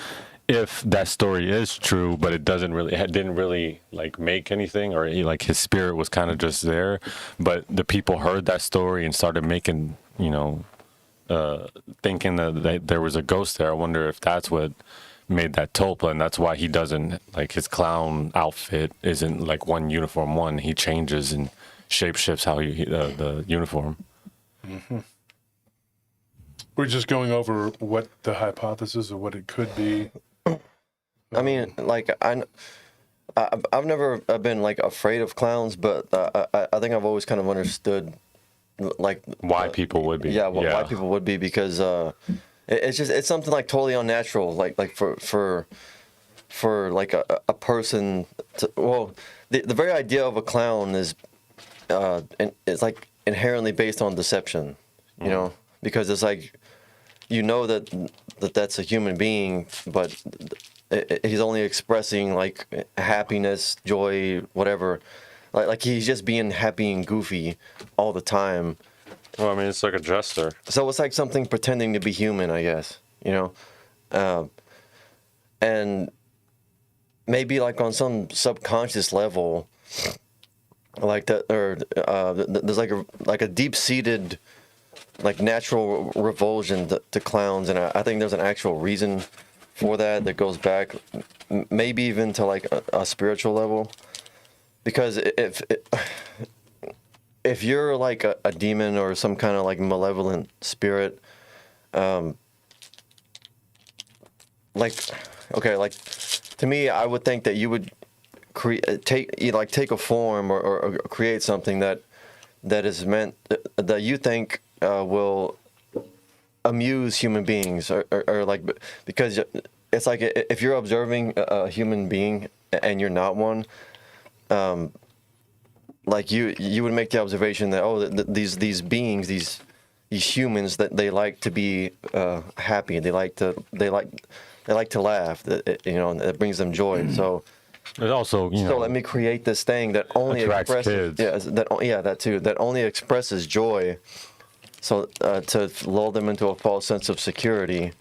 if that story is true, but it didn't really like make anything, or like his spirit was kind of just there, but the people heard that story and started making, thinking that there was a ghost there. I wonder if that's what made that Tulpa, and that's why he doesn't, like, his clown outfit isn't like one uniform one. He changes and shapeshifts how the uniform. Mm-hmm. We're just going over what the hypothesis of what it could be. I mean, like, I've never been like afraid of clowns, but I think I've always kind of understood like why people would be. Why people would be, because it's something like totally unnatural, like for like a person to, well, the very idea of a clown is it's like inherently based on deception, you know, because it's like, that's a human being, but he's only expressing like happiness, joy, whatever. Like he's just being happy and goofy all the time. Well, I mean, it's like a jester. So it's like something pretending to be human, I guess, and maybe like on some subconscious level, like that, or there's like a deep-seated, like natural revulsion to clowns, and I think there's an actual reason for that goes back maybe even to like a spiritual level, because if you're like a demon or some kind of like malevolent spirit, like to me, I would think that you would take a form or create something that is meant that you think will amuse human beings, or like, because it's like if you're observing a human being and you're not one, like you would make the observation that these beings, these humans, that they like to be happy, they like to laugh, and it brings them joy. So it also, so let me create this thing that only expresses kids. That too, that only expresses joy. So to lull them into a false sense of security,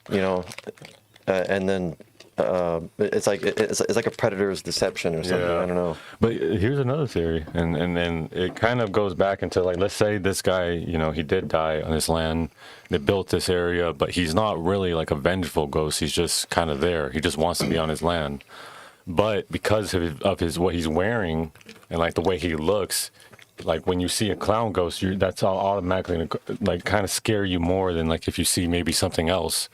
and then it's like a predator's deception or something. Yeah. I don't know. But here's another theory, and it kind of goes back into, like, let's say this guy, he did die on this land. They built this area, but he's not really like a vengeful ghost. He's just kind of there. He just wants to be on his land. But because of his what he's wearing and like the way he looks, like when you see a clown ghost, that's all automatically like kind of scare you more than like if you see maybe something else,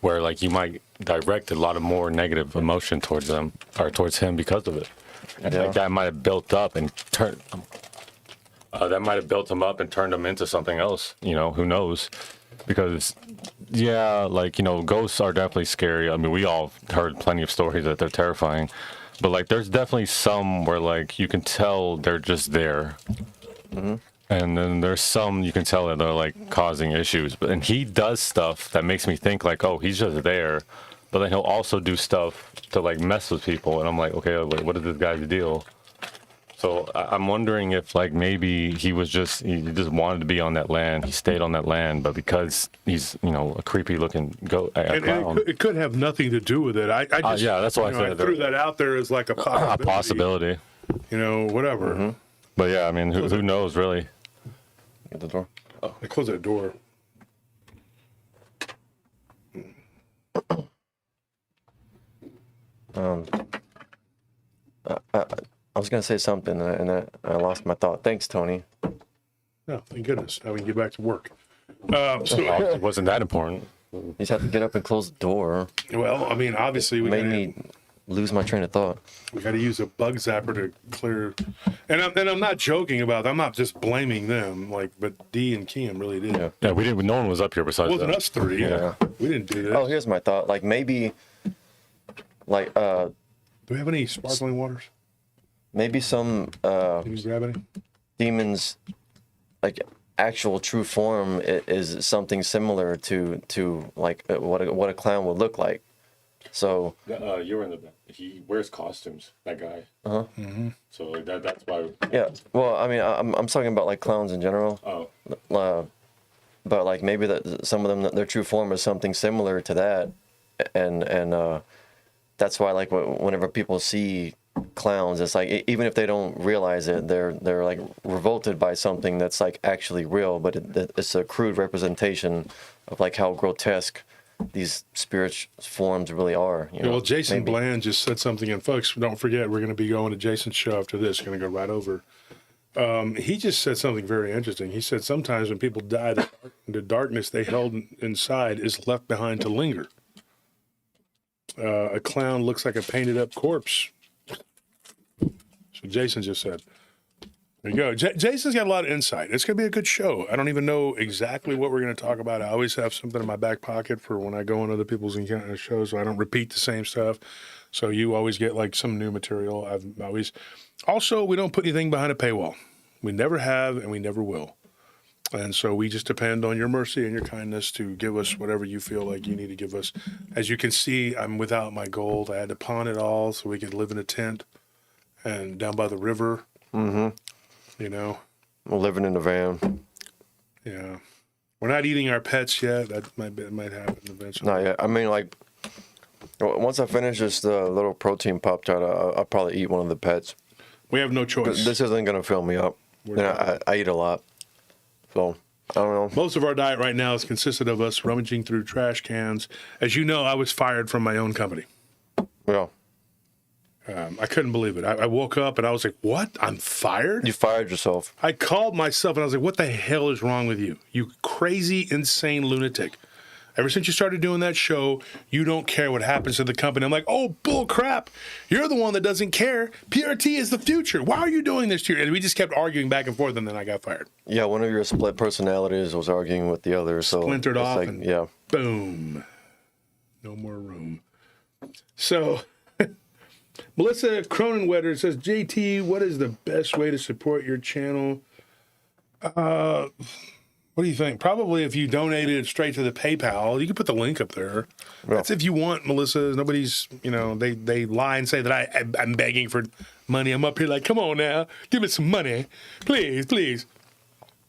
where like you might direct a lot of more negative emotion towards them or towards him because of it. And like that might have built up and turned. That might have built him up and turned him into something else. Who knows? Because ghosts are definitely scary. I mean, we all heard plenty of stories that they're terrifying. But, like, there's definitely some where, like, you can tell they're just there. Mm-hmm. And then there's some you can tell that they're, like, causing issues. And he does stuff that makes me think, like, oh, he's just there. But then he'll also do stuff to, like, mess with people. And I'm like, okay, what is this guy's deal? So I'm wondering if, like, maybe he just wanted to be on that land. He stayed on that land, but because he's, a creepy-looking clown. And it could have nothing to do with it. I just, that's why I said I threw that out there as like a possibility. A possibility. Whatever. Mm-hmm. But yeah, I mean, who knows, really? Get the door. Oh, I close that door. I was gonna say something and I lost my thought. Thanks, Tony. No, thank goodness. Now we can get back to work. It wasn't that important. You just have to get up and close the door. Well, I mean, obviously we Made gotta, me lose my train of thought. we got to use a bug zapper to clear. And I'm not joking about that. I'm not just blaming them. Like, but D and Kim really did. Yeah. Yeah, we didn't. No one was up here It besides wasn't us. us three. Yeah. We didn't do that. Oh, here's my thought. Like maybe, like Do we have any sparkling waters? maybe some Can you grab any? demons, like actual true form is something similar to like what a clown would look like. So You were in the. He wears costumes. That guy. So like that's why. yeah. Well, I mean, I'm talking about like clowns in general. Oh. But like maybe that some of them their true form is something similar to that, and that's why like whenever people see clowns, it's like even if they don't realize it, they're like revolted by something that's like actually real, but it's a crude representation of like how grotesque these spirit forms really are. You know? Well, Jason Maybe. Bland just said something, and folks, don't forget, we're going to be going to Jason's show after this. Going to go right over. He just said something very interesting. He said sometimes when people die, the darkness they held inside is left behind to linger. A clown looks like a painted up corpse. So Jason just said. There you go. Jason's got a lot of insight. It's going to be a good show. I don't even know exactly what we're going to talk about. I always have something in my back pocket for when I go on other people's shows, so I don't repeat the same stuff. So you always get like some new material. Also, we don't put anything behind a paywall. We never have, and we never will. And so we just depend on your mercy and your kindness to give us whatever you feel like you need to give us. As you can see, I'm without my gold. I had to pawn it all so we could live in a tent and down by the river. Mm-hmm. You know, We're living in a van. yeah. We're not eating our pets yet. That might happen eventually. Not yet. I mean, like once I finish this little protein Pop-Tart, I'll probably eat one of the pets. We have no choice. This isn't gonna fill me up. We're And not. I eat a lot, so I don't know. Most of our diet right now is consisted of us rummaging through trash cans. As you know, I was fired from my own company. Yeah, I couldn't believe it. I woke up and I was like, what? I'm fired? you fired yourself. I called myself and I was like, what the hell is wrong with you? You crazy, insane lunatic. Ever since you started doing that show, you don't care what happens to the company. I'm like, oh, bull crap. You're the one that doesn't care. PRT is the future. Why are you doing this to you? And we just kept arguing back and forth, and then I got fired. Yeah, one of your split personalities was arguing with the other, so Splintered it's off like, and- yeah. Boom. No more room. So, Melissa Cronenwetter says, JT, what is the best way to support your channel? What do you think? Probably if you donated it straight to the PayPal, you can put the link up there. Yeah. That's if you want, Melissa. Nobody's, they lie and say that I'm begging for money. I'm up here like, come on now, give me some money. Please, please.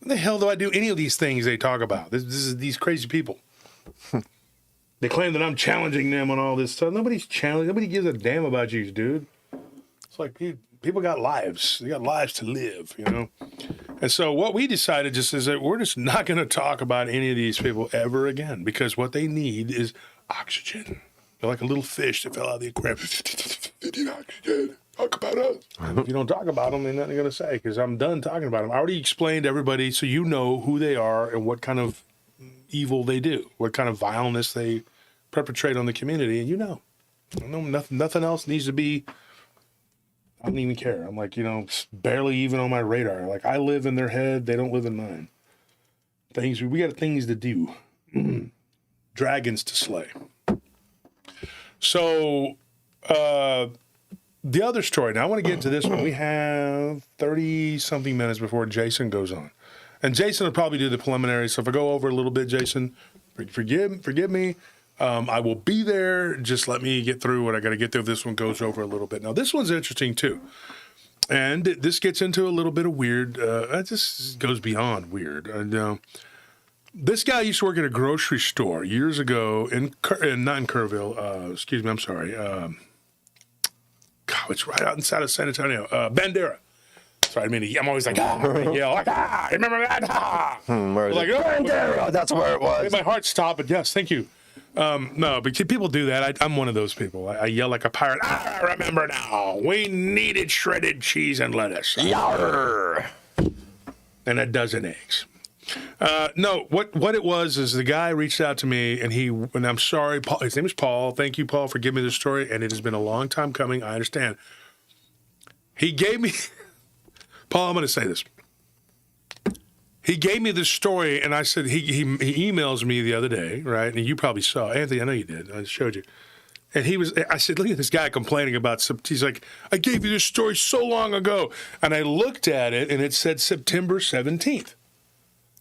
What the hell do I do any of these things they talk about? This is these crazy people. They claim that I'm challenging them on all this stuff. Nobody's challenging. Nobody gives a damn about you, dude. It's like people got lives. They got lives to live, And so what we decided just is that we're just not going to talk about any of these people ever again because what they need is oxygen. They're like a little fish that fell out of the aquarium. They need oxygen. Talk about us. If you don't talk about them, there's nothing going to say because I'm done talking about them. I already explained to everybody so you know who they are and what kind of evil they do, what kind of vileness they perpetrate on the community, and I know nothing else needs to be. I don't even care. I'm like, barely even on my radar. Like I live in their head, they don't live in mine. We got things to do. Dragons to slay. So, the other story. Now I want to get into this one. We have 30-something minutes before Jason goes on. And Jason will probably do the preliminary. So if I go over a little bit, Jason, forgive me. I will be there. Just let me get through what I got to get through. This one goes over a little bit. Now, this one's interesting, too. And this gets into a little bit of weird. It just goes beyond weird. This guy used to work at a grocery store years ago not in Kerrville. Excuse me, I'm sorry. God, it's right out inside of San Antonio. Bandera. Sorry, I'm always like, yell, remember that? Like, Like, that's where it was. my heart stop, but yes, thank you. No, but people do that. I'm one of those people. I yell like a pirate. I remember now. We needed shredded cheese and lettuce. Yarr! And a dozen eggs. No, what it was is the guy reached out to me, and I'm sorry, Paul, his name is Paul. Thank you, Paul, for giving me this story, and it has been a long time coming. I understand. He gave me, Paul, I'm going to say this. He gave me this story, and I said, he emails me the other day, right? And you probably saw, Anthony, I know you did. I showed you. And I said, look at this guy complaining about, he's like, I gave you this story so long ago. And I looked at it, and it said September 17th.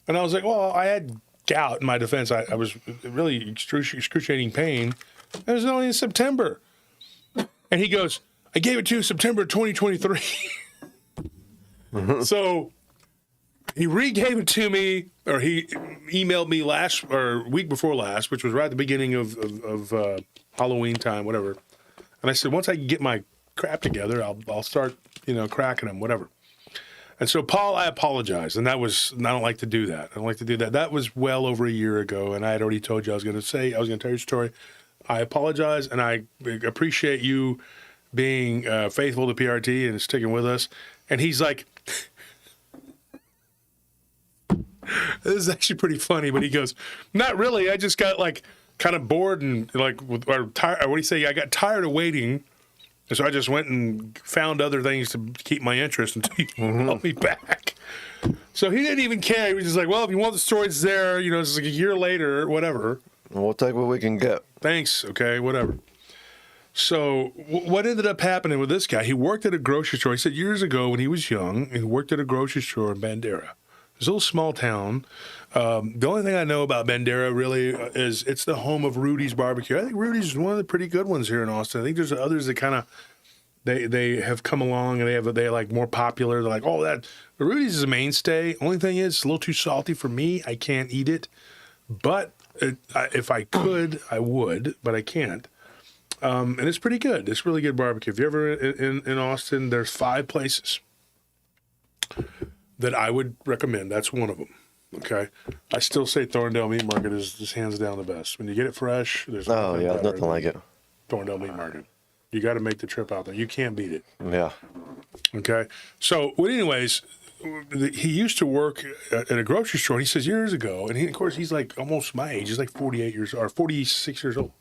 And I was like, well, I had gout in my defense. I was really excruciating pain. It was only in September. And he goes, I gave it to you September 2023. So he re-gave it to me, or he emailed me week before last, which was right at the beginning of Halloween time, whatever. And I said, once I get my crap together, I'll start, cracking them, whatever. And so, Paul, I apologize. And I don't like to do that. I don't like to do that. That was well over a year ago, and I had already told you I was going to tell you a story. I apologize, and I appreciate you being faithful to PRT and sticking with us. And he's like, this is actually pretty funny, but he goes, not really. I just got kind of bored and or tired. What do you say? I got tired of waiting. And so I just went and found other things to keep my interest until you called me back. So he didn't even care. He was just like, well, if you want the story, it's there. It's like a year later, whatever. We'll take what we can get. Thanks. Okay, whatever. So what ended up happening with this guy, he worked at a grocery store. He said years ago when he was young, he worked at a grocery store in Bandera. It's a little small town. The only thing I know about Bandera really is it's the home of Rudy's Barbecue. I think Rudy's is one of the pretty good ones here in Austin. I think there's others that kind of they have come along and they're like more popular. They're like, oh, but Rudy's is a mainstay. Only thing is, it's a little too salty for me. I can't eat it, but if I could, I would, but I can't. And it's pretty good. It's really good barbecue. If you're ever in Austin, there's 5 places that I would recommend. That's one of them. Okay. I still say Thorndale Meat Market is just hands down the best. When you get it fresh, there's nothing like it. Thorndale Meat Market. You got to make the trip out there. You can't beat it. Yeah. Okay. So, anyways, he used to work at a grocery store. He says years ago, and of course, he's like almost my age. He's like 46 years old.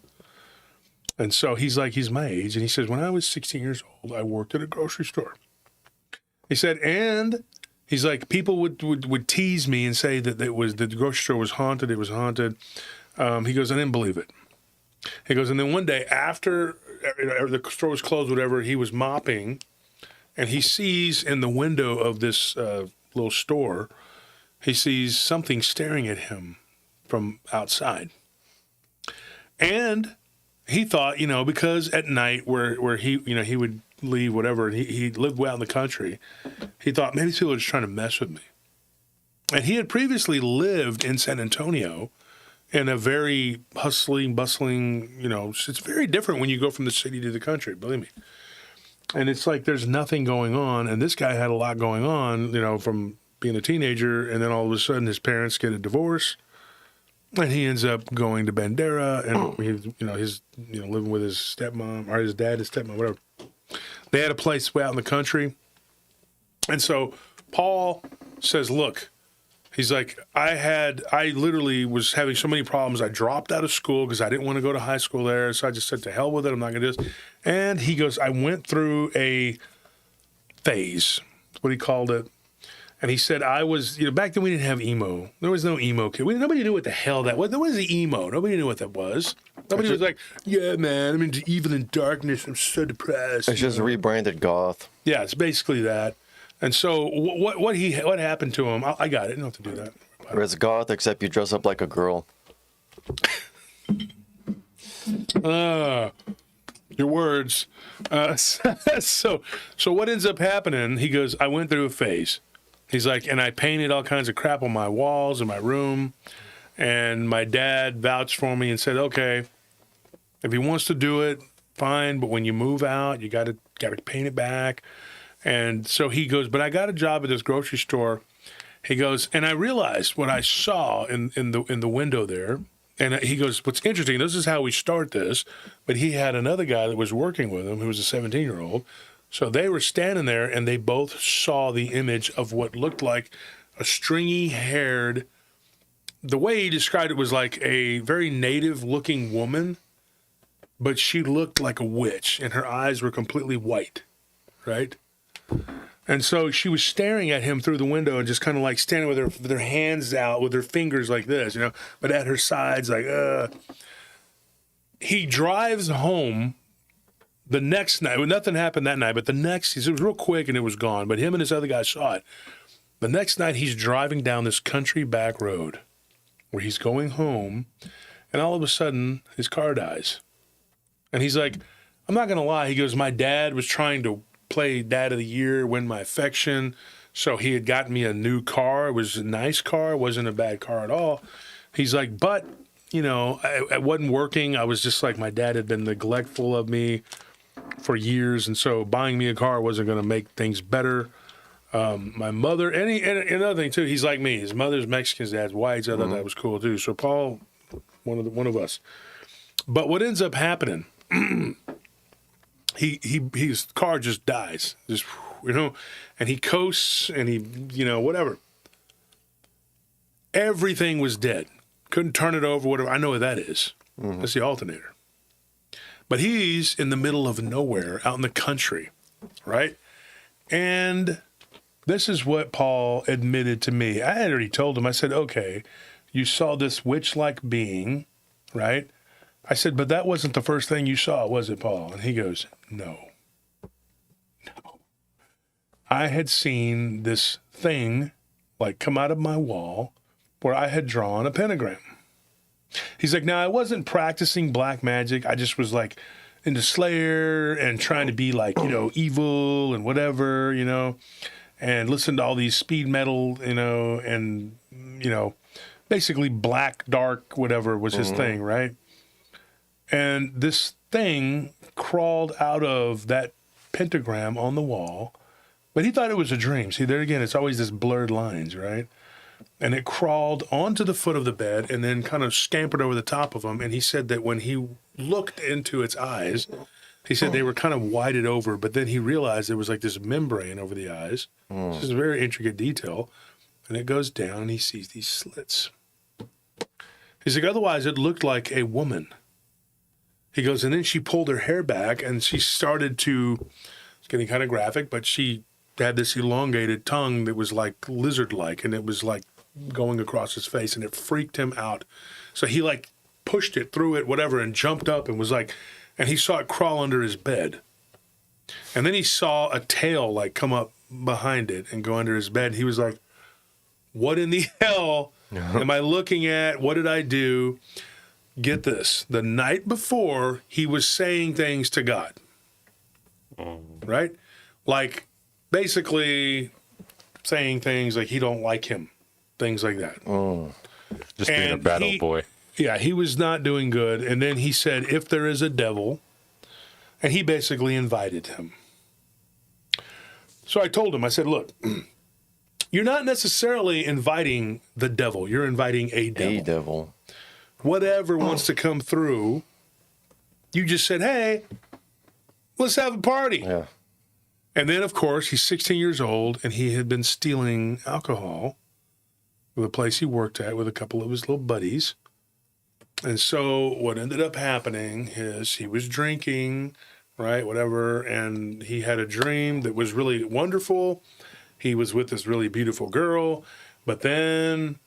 And so he's my age. And he says, when I was 16 years old, I worked at a grocery store. He said, and he's like, people would tease me and say that the grocery store was haunted. It was haunted. He goes, I didn't believe it. He goes, and then one day after the store was closed, whatever, he was mopping, and he sees in the window of this little store, he sees something staring at him from outside. And he thought, because at night where he would leave, whatever, and he lived out in the country, he thought maybe people are just trying to mess with me. And he had previously lived in San Antonio in a very bustling, it's very different when you go from the city to the country, believe me. And it's like there's nothing going on. And this guy had a lot going on, from being a teenager. And then all of a sudden his parents get a divorce. And he ends up going to Bandera and he's living with his stepmom or his dad, his stepmom, whatever. They had a place way out in the country. And so Paul says, look, he's like, I literally was having so many problems. I dropped out of school because I didn't want to go to high school there. So I just said, to hell with it. I'm not going to do this. And he goes, I went through a phase, what he called it. And he said, I was, back then we didn't have emo. There was no emo kid. Nobody knew what the hell that was. There was the emo. Nobody knew what that was. Nobody was like, yeah, man, I'm into evil and darkness. I'm so depressed. It's just rebranded goth. Yeah, it's basically that. And so what happened to him? I got it. You don't have to do that. It's goth, except you dress up like a girl. Your words. So what ends up happening? He goes, I went through a phase. He's like, and I painted all kinds of crap on my walls in my room. And my dad vouched for me and said, okay, if he wants to do it, fine. But when you move out, you got to paint it back. And so he goes, but I got a job at this grocery store. He goes, and I realized what I saw in the window there And he goes, what's interesting, this is how we start this, but he had another guy that was working with him who was a 17-year-old. So they were standing there, and they both saw the image of what looked like a stringy-haired, the way he described it was like a very native-looking woman, but she looked like a witch, and her eyes were completely white, right? And so she was staring at him through the window and just kind of like standing with her hands out, with her fingers like this, but at her sides, like, He drives home the next night. Well, nothing happened that night, but the next, it was real quick and it was gone. But him and this other guy saw it. The next night, he's driving down this country back road where he's going home, and all of a sudden, his car dies. And he's like, I'm not going to lie. He goes, my dad was trying to play Dad of the Year, win my affection. So he had gotten me a new car. It was a nice car. It wasn't a bad car at all. He's like, but, I wasn't working. I was just like, my dad had been neglectful of me for years. And so buying me a car wasn't going to make things better. My mother, and another thing too, he's like me. His mother's Mexican, his dad's white. So I thought that was cool too. So Paul, one of us. But what ends up happening, his car just dies, and he coasts and he, whatever. Everything was dead. Couldn't turn it over, whatever. I know what that is. That's the alternator. But he's in the middle of nowhere, out in the country, right? And this is what Paul admitted to me. I had already told him, I said, okay, you saw this witch-like being, right? I said, but that wasn't the first thing you saw, was it, Paul? And he goes, no. I had seen this thing, like, come out of my wall where I had drawn a pentagram. He's like, now, I wasn't practicing black magic. I just was, like, into Slayer and trying to be, like, evil and whatever, and listen to all these speed metal, and, basically black, dark, whatever was his thing, right? And this thing crawled out of that pentagram on the wall, but he thought it was a dream. See, there again, it's always this blurred lines, right? And it crawled onto the foot of the bed and then kind of scampered over the top of him. And he said that when he looked into its eyes, he said they were kind of whited over, but then he realized there was like this membrane over the eyes. This is a very intricate detail. And it goes down and he sees these slits. He's like, otherwise it looked like a woman. He goes, and then she pulled her hair back and she started to, it's getting kind of graphic, but she had this elongated tongue that was like lizard-like, and it was like going across his face, and it freaked him out. So he like pushed it, threw it, whatever, and jumped up and was like, and he saw it crawl under his bed. And then he saw a tail like come up behind it and go under his bed. He was like, what in the hell am I looking at? What did I do? Get this. The night before, he was saying things to God. Right? Like, basically saying things like he don't like him. Things like that. Just being a bad old boy. Yeah, he was not doing good. And then he said, if there is a devil, and he basically invited him. So I told him, I said, look, you're not necessarily inviting the devil. You're inviting a devil. A devil. Whatever wants to come through, you just said, hey, let's have a party. Yeah. And then, of course, he's 16 years old, and he had been stealing alcohol with a place he worked at with a couple of his little buddies. And so what ended up happening is he was drinking, right, whatever, and he had a dream that was really wonderful. He was with this really beautiful girl, but then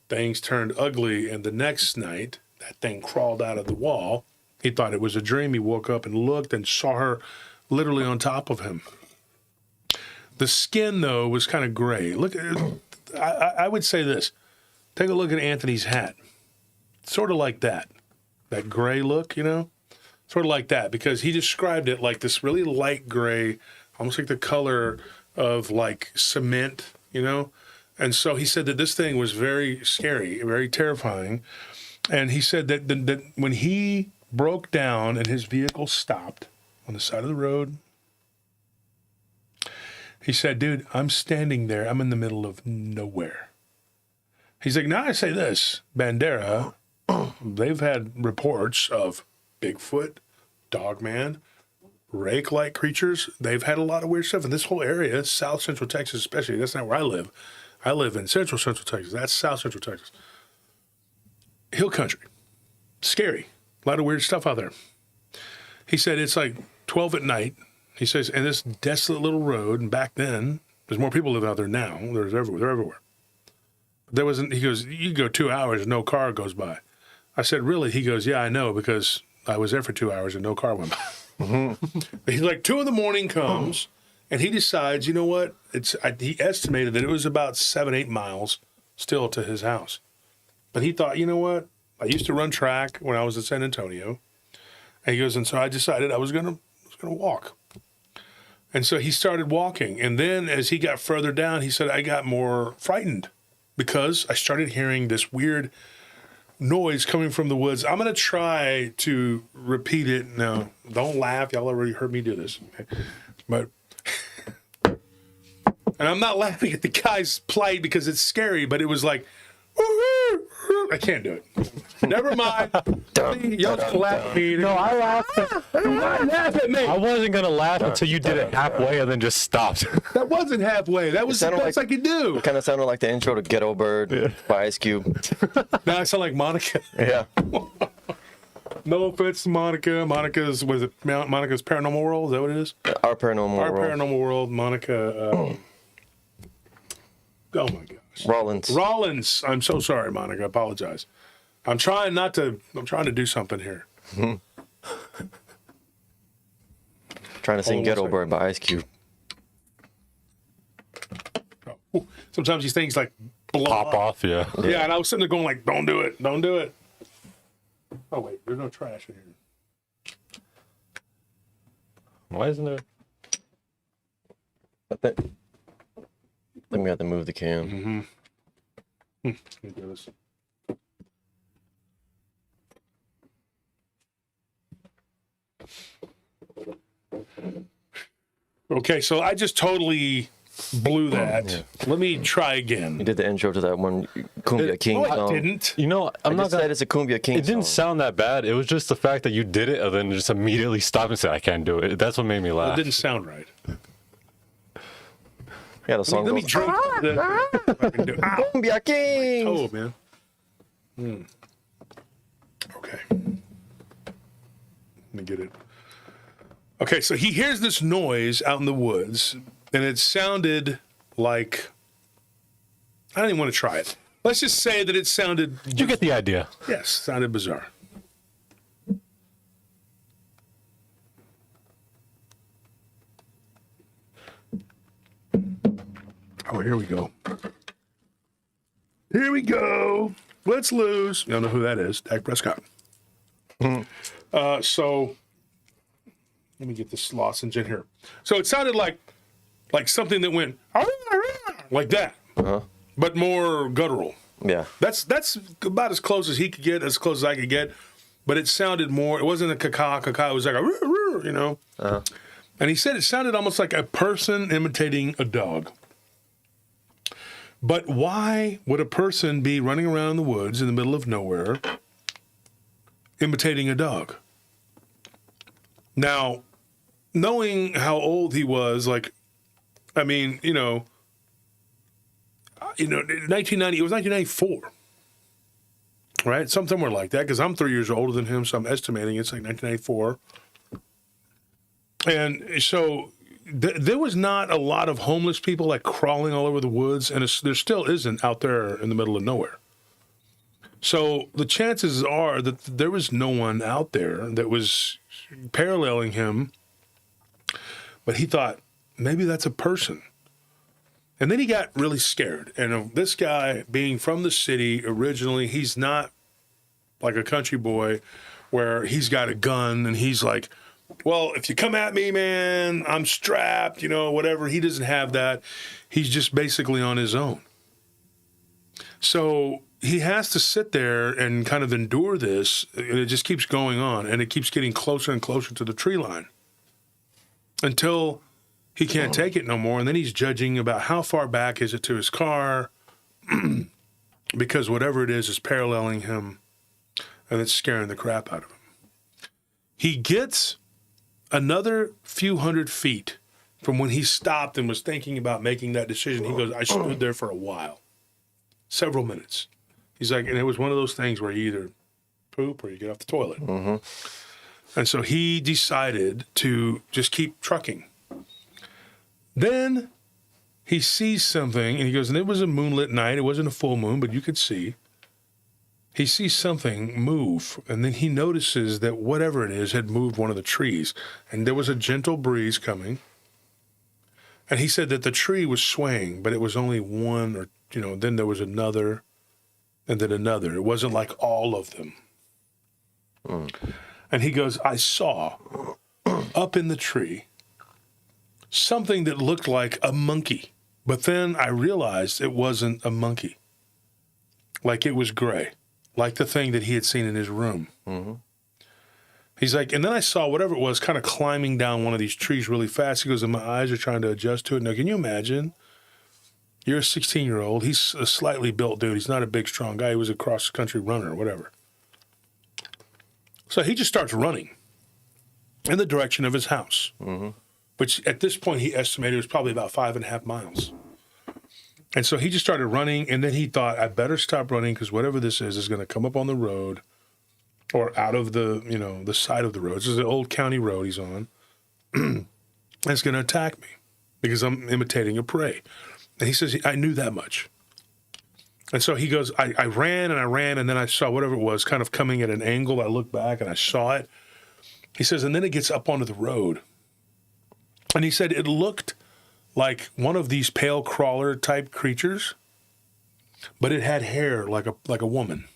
things turned ugly, and the next night, that thing crawled out of the wall. He thought it was a dream. He woke up and looked and saw her literally on top of him. The skin, though, was kind of gray. Look, I would say this. Take a look at Anthony's hat. Sort of like that gray look, sort of like that, because he described it like this really light gray, almost like the color of like cement, And so he said that this thing was very scary, very terrifying. And he said that when he broke down and his vehicle stopped on the side of the road, he said, dude, I'm standing there. I'm in the middle of nowhere. He's like, now I say this, Bandera, they've had reports of Bigfoot, Dogman, rake-like creatures. They've had a lot of weird stuff. And this whole area, South Central Texas especially, that's not where I live. I live in Central Texas. That's South Central Texas. Hill country. Scary. A lot of weird stuff out there. He said it's like 12 at night. He says, and this desolate little road, and back then, there's more people live out there now. They're everywhere. There wasn't, he goes, you go 2 hours and no car goes by. I said, really? He goes, yeah, I know, because I was there for 2 hours and no car went by. He's like, 2 a.m. comes, and he decides, you know what? He estimated that it was about 7-8 miles still to his house. But he thought, you know what? I used to run track when I was in San Antonio. And he goes, and so I decided I was gonna walk. And so he started walking. And then as he got further down, he said, I got more frightened because I started hearing this weird noise coming from the woods. I'm going to try to repeat it. No, don't laugh. Y'all already heard me do this. Okay? But, and I'm not laughing at the guy's plight because it's scary, but it was like, I can't do it. Never mind. Y'all can laugh at me. No, I laughed. Laugh at me. I wasn't gonna laugh until you did it halfway and then just stopped. That wasn't halfway. That was the best I could do. It kind of sounded like the intro to Ghetto Bird by Ice Cube. Now I sound like Monica. Yeah. No offense to Monica. Monica's Paranormal World. Is that what it is? Our Paranormal World. Paranormal World. Monica. Oh my gosh. Rollins. I'm so sorry, Monica. I apologize. I'm trying to do something here. Trying to sing Ghetto Bird by Ice Cube. Oh, sometimes these things like blow Pop off, yeah. Yeah, and I was sitting there going like, don't do it. Don't do it. Oh, wait. There's no trash in here. Why isn't there? I think we have to move the can. Let me do this. Okay, so I just totally blew that. Yeah. Let me try You again. did the intro to that one Cumbia King No, I song. didn't. You know, I'm I not just gonna. said it's a Cumbia King It didn't song. sound that bad. It was just the fact that you did it and then just immediately stopped and said, "I can't do it." That's what made me It laugh. didn't sound right. Yeah, the song Let me goes, drink. I can do it. Ow. Cumbia King! Oh, man. Okay. Let me get it. Okay, so he hears this noise out in the woods, and it sounded like, I don't even want to try it. Let's just say that it sounded, You get the idea. yes, sounded bizarre. Oh, here we go. Here we go. Let's lose. You don't know who that is. Dak Prescott. So let me get this lozenge in here. So it sounded like something that went like that, but more guttural. Yeah. That's about as close as he could get, as close as I could get. But it sounded more. It wasn't a caca. It was like a you know. And he said it sounded almost like a person imitating a dog. But why would a person be running around in the woods in the middle of nowhere imitating a dog? Now, knowing how old he was, like, I mean, 1990, it was 1994, right? Somewhere like that, because I'm 3 years older than him, so I'm estimating it's like 1994. And so there was not a lot of homeless people like crawling all over the woods, and there still isn't out there in the middle of nowhere. So the chances are that there was no one out there that was paralleling him, but he thought, maybe that's a person. And then he got really scared. And this guy, being from the city originally, he's not like a country boy where he's got a gun and he's like, well, if you come at me, man, I'm strapped, whatever. He doesn't have that. He's just basically on his own. So he has to sit there and kind of endure this, and it just keeps going on, and it keeps getting closer and closer to the tree line until he can't take it no more, and then he's judging about how far back is it to his car because whatever it is paralleling him. and it's scaring the crap out of him. He gets another few hundred feet from when he stopped and was thinking about making that decision. He goes, I stood there for a while, several minutes. He's like, and it was one of those things where you either poop or you get off the toilet. Mm-hmm. And so he decided to just keep trucking. Then he sees something, and he goes, and it was a moonlit night. It wasn't a full moon, but you could see. He sees something move, and then he notices that whatever it is had moved one of the trees, and there was a gentle breeze coming. And he said that the tree was swaying, but it was only one, or, then there was another, and then another. It wasn't like all of them. And he goes, I saw up in the tree something that looked like a monkey, but then I realized it wasn't a monkey. Like it was gray. Like the thing that he had seen in his room. Mm-hmm. He's like, and then I saw whatever it was kind of climbing down one of these trees really fast. He goes, and my eyes are trying to adjust to it. Now, can you imagine? You're a 16-year-old. He's a slightly built dude. He's not a big, strong guy. He was a cross-country runner or whatever. So he just starts running in the direction of his house, which at this point he estimated was probably about 5.5 miles. And so he just started running, and then he thought, I better stop running because whatever this is going to come up on the road or out of the, the side of the road. This is an old county road he's on. And it's going to attack me because I'm imitating a prey. And he says, I knew that much. And so he goes, I ran, and then I saw whatever it was kind of coming at an angle. I looked back, and I saw it. He says, and then it gets up onto the road. And he said it looked like one of these pale crawler type creatures, but it had hair like a woman,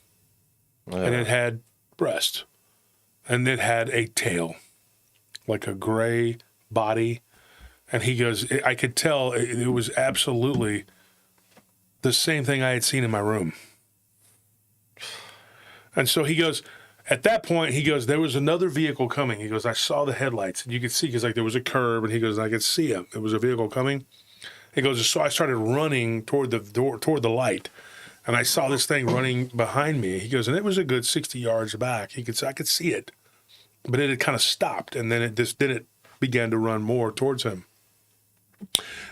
and it had breast, and it had a tail, like a gray body. And he goes, I could tell it was absolutely the same thing I had seen in my room. And so he goes, at that point, he goes, there was another vehicle coming. He goes, I saw the headlights. And you could see, because there was a curve, and he goes, I could see it. There was a vehicle coming. He goes, so I started running toward the light, and I saw this thing running behind me. He goes, and it was a good 60 yards back. I could see it, but it had kind of stopped, and then it began to run more towards him.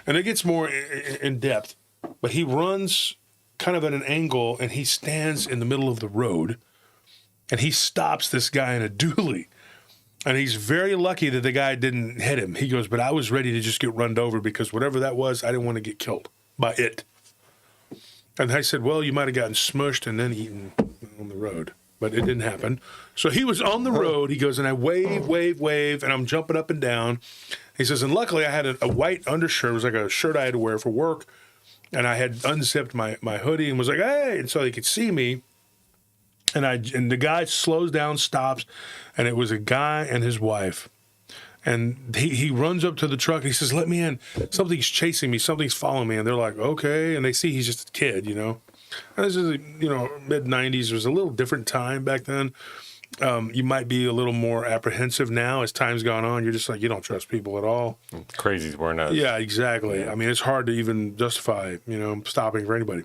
And it gets more in depth, but he runs kind of at an angle, and he stands in the middle of the road. And he stops this guy in a dually. And he's very lucky that the guy didn't hit him. He goes, but I was ready to just get run over because whatever that was, I didn't want to get killed by it. And I said, well, you might have gotten smushed and then eaten on the road. But it didn't happen. So he was on the road. He goes, and I wave, and I'm jumping up and down. He says, and luckily I had a white undershirt. It was like a shirt I had to wear for work. And I had unzipped my hoodie and was like, hey, and so he could see me. And the guy slows down, stops, and it was a guy and his wife. And he runs up to the truck, and he says, let me in. Something's chasing me. Something's following me. And they're like, okay. And they see he's just a kid, And this is, mid-'90s. It was a little different time back then. You might be a little more apprehensive now as time's gone on. You're just like, you don't trust people at all. Crazies weren't us. Yeah, exactly. Yeah. I mean, it's hard to even justify, stopping for anybody.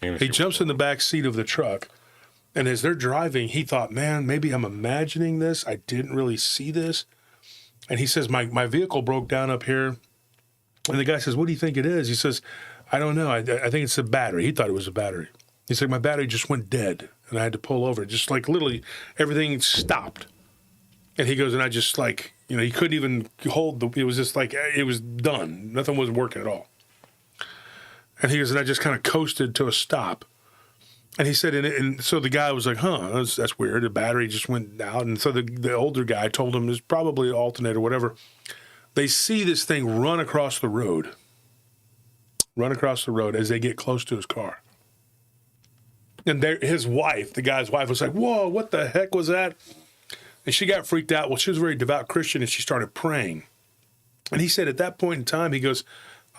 He jumps in the back seat of the truck. And as they're driving, he thought, man, maybe I'm imagining this. I didn't really see this. And he says, my vehicle broke down up here. And the guy says, what do you think it is? He says, I don't know. I think it's a battery. He thought it was a battery. He said, my battery just went dead. And I had to pull over. Just like literally everything stopped. And he goes, and I just he couldn't even hold it was just like, it was done. Nothing was working at all. And he goes, and I just kind of coasted to a stop. And he said, and so the guy was like, that's weird. The battery just went out. And so the older guy told him there's probably an alternator, whatever. They see this thing run across the road as they get close to his car. And his wife, the guy's wife, was like, whoa, what the heck was that? And she got freaked out. Well, she was a very devout Christian, and she started praying. And he said at that point in time, he goes,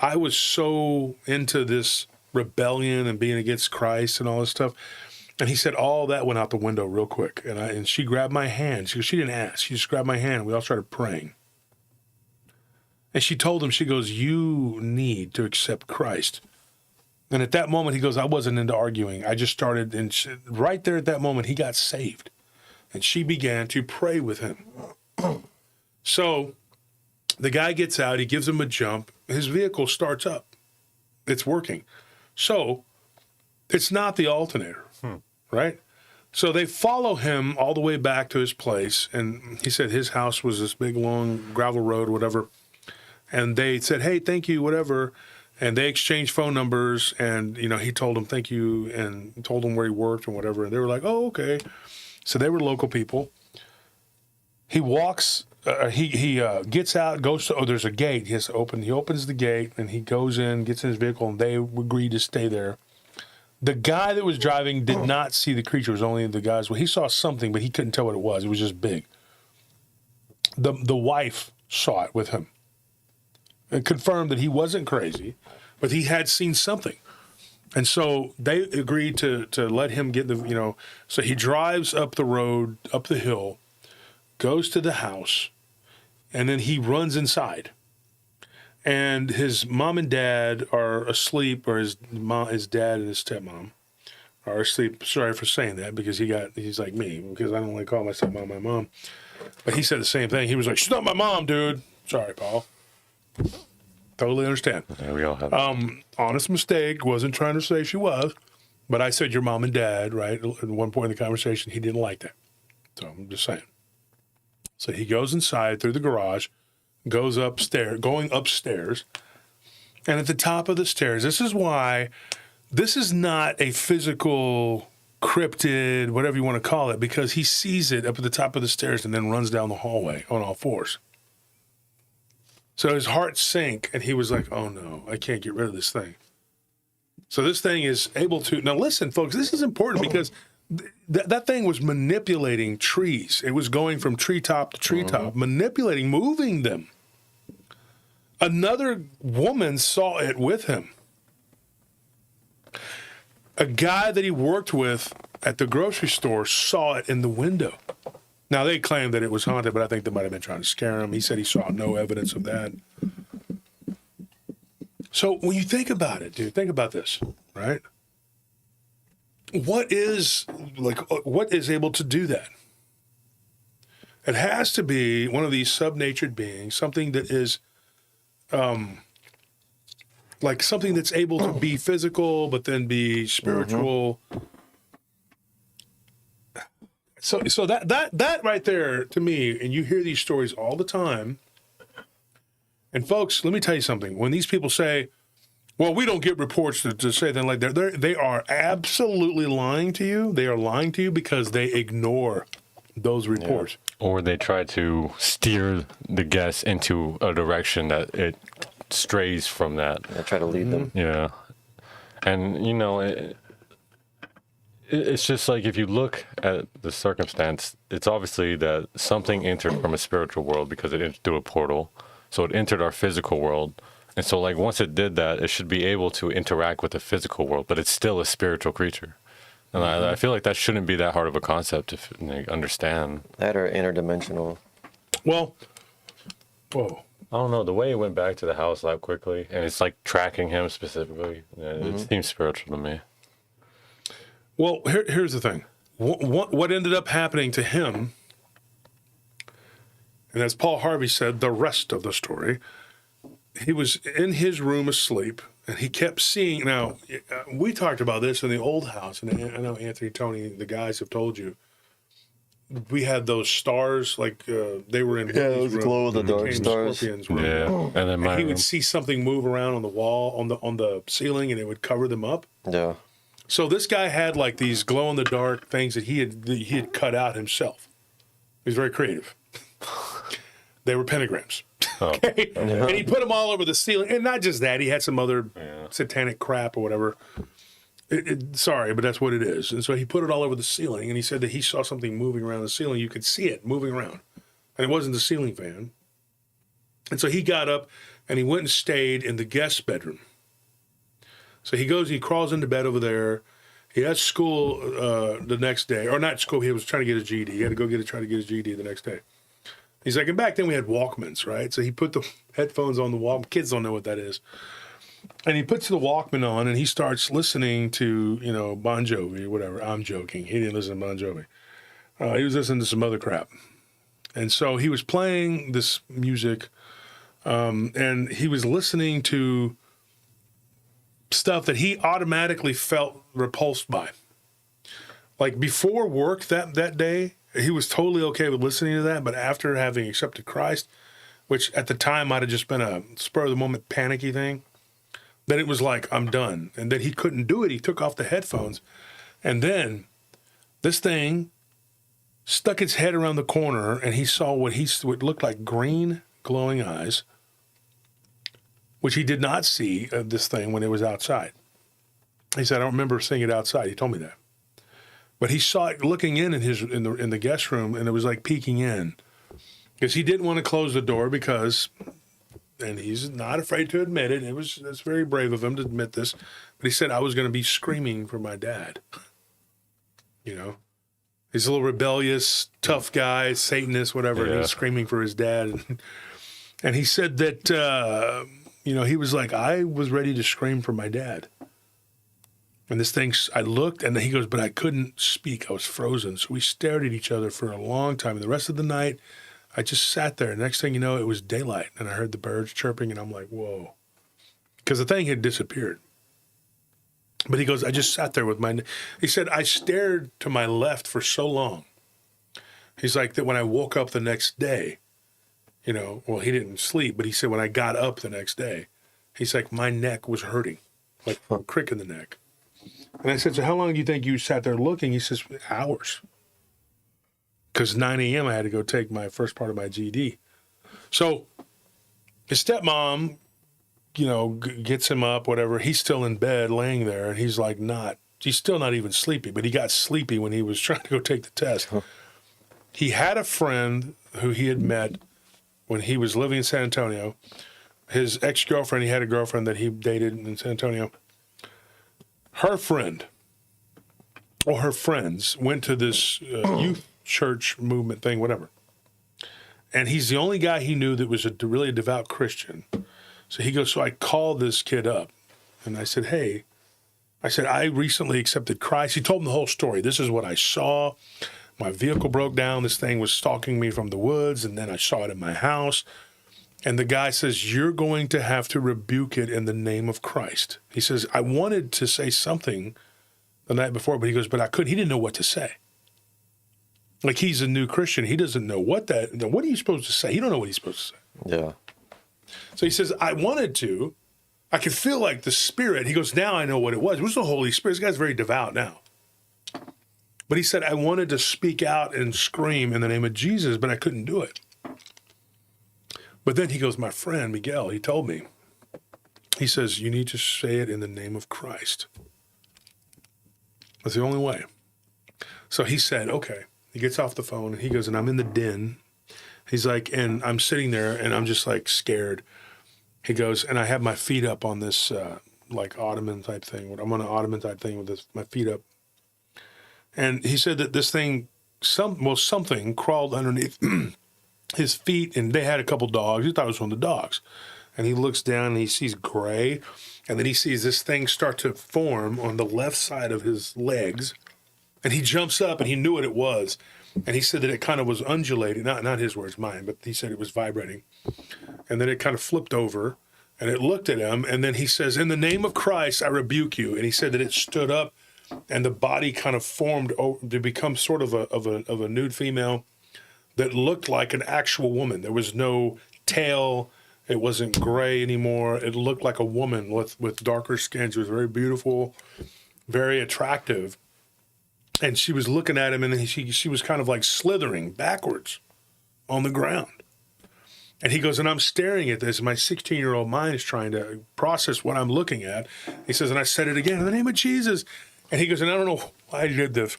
I was so into this rebellion and being against Christ and all this stuff. And he said all that went out the window real quick. And she grabbed my hand. She didn't ask. She just grabbed my hand. We all started praying. And she told him, she goes, you need to accept Christ. And at that moment, he goes, I wasn't into arguing. I just started, and right there at that moment, he got saved. and she began to pray with him. So the guy gets out, he gives him a jump, his vehicle starts up. It's working. So it's not the alternator, right? So they follow him all the way back to his place, and he said his house was this big, long gravel road, whatever. And they said, hey, thank you, whatever. And they exchanged phone numbers, and, you know, he told them thank you and told them where he worked and whatever. And they were like, oh, okay. So they were local people. He walks, he gets out, goes to, there's a gate he has to open. He opens the gate, and he goes in, gets in his vehicle, and they agreed to stay there. The guy that was driving did not see the creature. It was only the guys. Well, he saw something, but he couldn't tell what it was. It was just big. The wife saw it with him and confirmed that he wasn't crazy, but he had seen something. And so they agreed to let him get the, you know, so he drives up the road, up the hill, goes to the house, and then he runs inside. And his mom and dad are asleep, or his dad and his stepmom are asleep. Sorry for saying that, because he's like me, because I don't like call my stepmom my mom. But he said the same thing. He was like, she's not my mom, dude. Sorry, Paul. Totally understand. Yeah, we all have that. Honest mistake. Wasn't trying to say she was. But I said your mom and dad, right? At one point in the conversation, he didn't like that. So I'm just saying. So he goes inside through the garage, going upstairs, and at the top of the stairs, this is why this is not a physical cryptid, whatever you want to call it, because he sees it up at the top of the stairs and then runs down the hallway on all fours. So his heart sank, and he was like, oh no, I can't get rid of this thing. So this thing is able to, now listen, folks, this is important because that thing was manipulating trees. It was going from treetop to treetop, manipulating, moving them. Another woman saw it with him. A guy that he worked with at the grocery store saw it in the window. Now, they claimed that it was haunted, but I think they might have been trying to scare him. He said he saw no evidence of that. So when you think about it, dude, think about this, right? What is able to do that? It has to be one of these subnatured beings, something that is like something that's able to be physical, but then be spiritual. So that right there, to me, and you hear these stories all the time. And folks, let me tell you something. When these people say, well, we don't get reports to say that, like they are absolutely lying to you. They are lying to you because they ignore those reports. Yeah. Or they try to steer the guests into a direction that it strays from that. I try to lead them. Yeah. And, you know, it's just like if you look at the circumstance, it's obviously that something entered from a spiritual world because it entered through a portal. So it entered our physical world. And so, like, once it did that, it should be able to interact with the physical world, but it's still a spiritual creature. And I feel like that shouldn't be that hard of a concept if they understand. That or interdimensional. Well, whoa. I don't know, the way it went back to the house that quickly, and it's like tracking him specifically, it seems spiritual to me. Well, here's the thing. What ended up happening to him, and as Paul Harvey said, the rest of the story, he was in his room asleep, and he kept seeing. Now, we talked about this in the old house, and I know Anthony, Tony, the guys have told you. We had those stars, like they were in. Yeah, those glow-in-the-dark stars. Scorpions Yeah, and then he would see something move around on the wall, on the ceiling, and it would cover them up. Yeah. So this guy had like these glow-in-the-dark things that he had cut out himself. He was very creative. They were pentagrams. Okay? And he put them all over the ceiling. And not just that, he had some other satanic crap or whatever. Sorry, but that's what it is. And so he put it all over the ceiling, and he said that he saw something moving around the ceiling. You could see it moving around. And it wasn't the ceiling fan. And so he got up, and he went and stayed in the guest bedroom. So he goes, he crawls into bed over there. He has school the next day. Or not school, he was trying to get his GED. He had to go try to get his GED the next day. He's like, and back then we had Walkmans, right? So he put the headphones on the Walkman. Kids don't know what that is. And he puts the Walkman on, and he starts listening to, Bon Jovi or whatever. I'm joking. He didn't listen to Bon Jovi. He was listening to some other crap. And so he was playing this music, and he was listening to stuff that he automatically felt repulsed by. Like before work that day, he was totally okay with listening to that, but after having accepted Christ, which at the time might have just been a spur-of-the-moment panicky thing, then it was like, I'm done. And then he couldn't do it. He took off the headphones. And then this thing stuck its head around the corner, and he saw what looked like green glowing eyes, which he did not see this thing when it was outside. He said, I don't remember seeing it outside. He told me that. But he saw it looking in the guest room, and it was like peeking in. Because he didn't want to close the door because, and he's not afraid to admit it, it's very brave of him to admit this, but he said, I was going to be screaming for my dad. You know? He's a little rebellious, tough guy, Satanist, whatever, and he's screaming for his dad. And he said that, he was like, I was ready to scream for my dad. And this thing, I looked, and he goes, but I couldn't speak. I was frozen. So we stared at each other for a long time. And the rest of the night, I just sat there. Next thing you know, it was daylight, and I heard the birds chirping, and I'm like, whoa. Because the thing had disappeared. But he goes, I just sat there with he said, I stared to my left for so long. He's like, that when I woke up the next day, he didn't sleep, but he said, when I got up the next day, he's like, my neck was hurting, like a crick in the neck. And I said, so how long do you think you sat there looking? He says, hours. Because 9 a.m. I had to go take my first part of my GED. So his stepmom, gets him up, whatever. He's still in bed laying there, and he's like he's still not even sleepy, but he got sleepy when he was trying to go take the test. He had a friend who he had met when he was living in San Antonio. His ex-girlfriend, he had a girlfriend that he dated in San Antonio. Her friend, or her friends, went to this youth church movement thing, whatever. And he's the only guy he knew that was a really devout Christian. So he goes, so I called this kid up, and I said, hey, I recently accepted Christ. He told him the whole story. This is what I saw. My vehicle broke down. This thing was stalking me from the woods, and then I saw it in my house. And the guy says, you're going to have to rebuke it in the name of Christ. He says, I wanted to say something the night before, but he goes, but I couldn't. He didn't know what to say. Like, he's a new Christian. He doesn't know what are you supposed to say? He don't know what he's supposed to say. Yeah. So he says, I wanted to. I could feel like the Spirit. He goes, now I know what it was. It was the Holy Spirit. This guy's very devout now. But he said, I wanted to speak out and scream in the name of Jesus, but I couldn't do it. But then he goes, my friend, Miguel, he told me, he says, you need to say it in the name of Christ. That's the only way. So he said, okay. He gets off the phone, and he goes, and I'm in the den. He's like, and I'm sitting there, and I'm just like scared. He goes, and I have my feet up on this like ottoman type thing. I'm on an ottoman type thing with my feet up. And he said that this thing, something crawled underneath his feet, and they had a couple dogs. He thought it was one of the dogs. And he looks down, and he sees gray, and then he sees this thing start to form on the left side of his legs. And he jumps up, and he knew what it was. And he said that it kind of was undulating, not his words, mine, but he said it was vibrating. And then it kind of flipped over, and it looked at him, and then he says, in the name of Christ, I rebuke you. And he said that it stood up, and the body kind of formed to become sort of a nude female that looked like an actual woman. There was no tail. It wasn't gray anymore. It looked like a woman with darker skin. She was very beautiful, very attractive. And she was looking at him, and then she was kind of like slithering backwards on the ground. And he goes, and I'm staring at this. My 16-year-old mind is trying to process what I'm looking at. He says, and I said it again, in the name of Jesus. And he goes, and I don't know why I did this.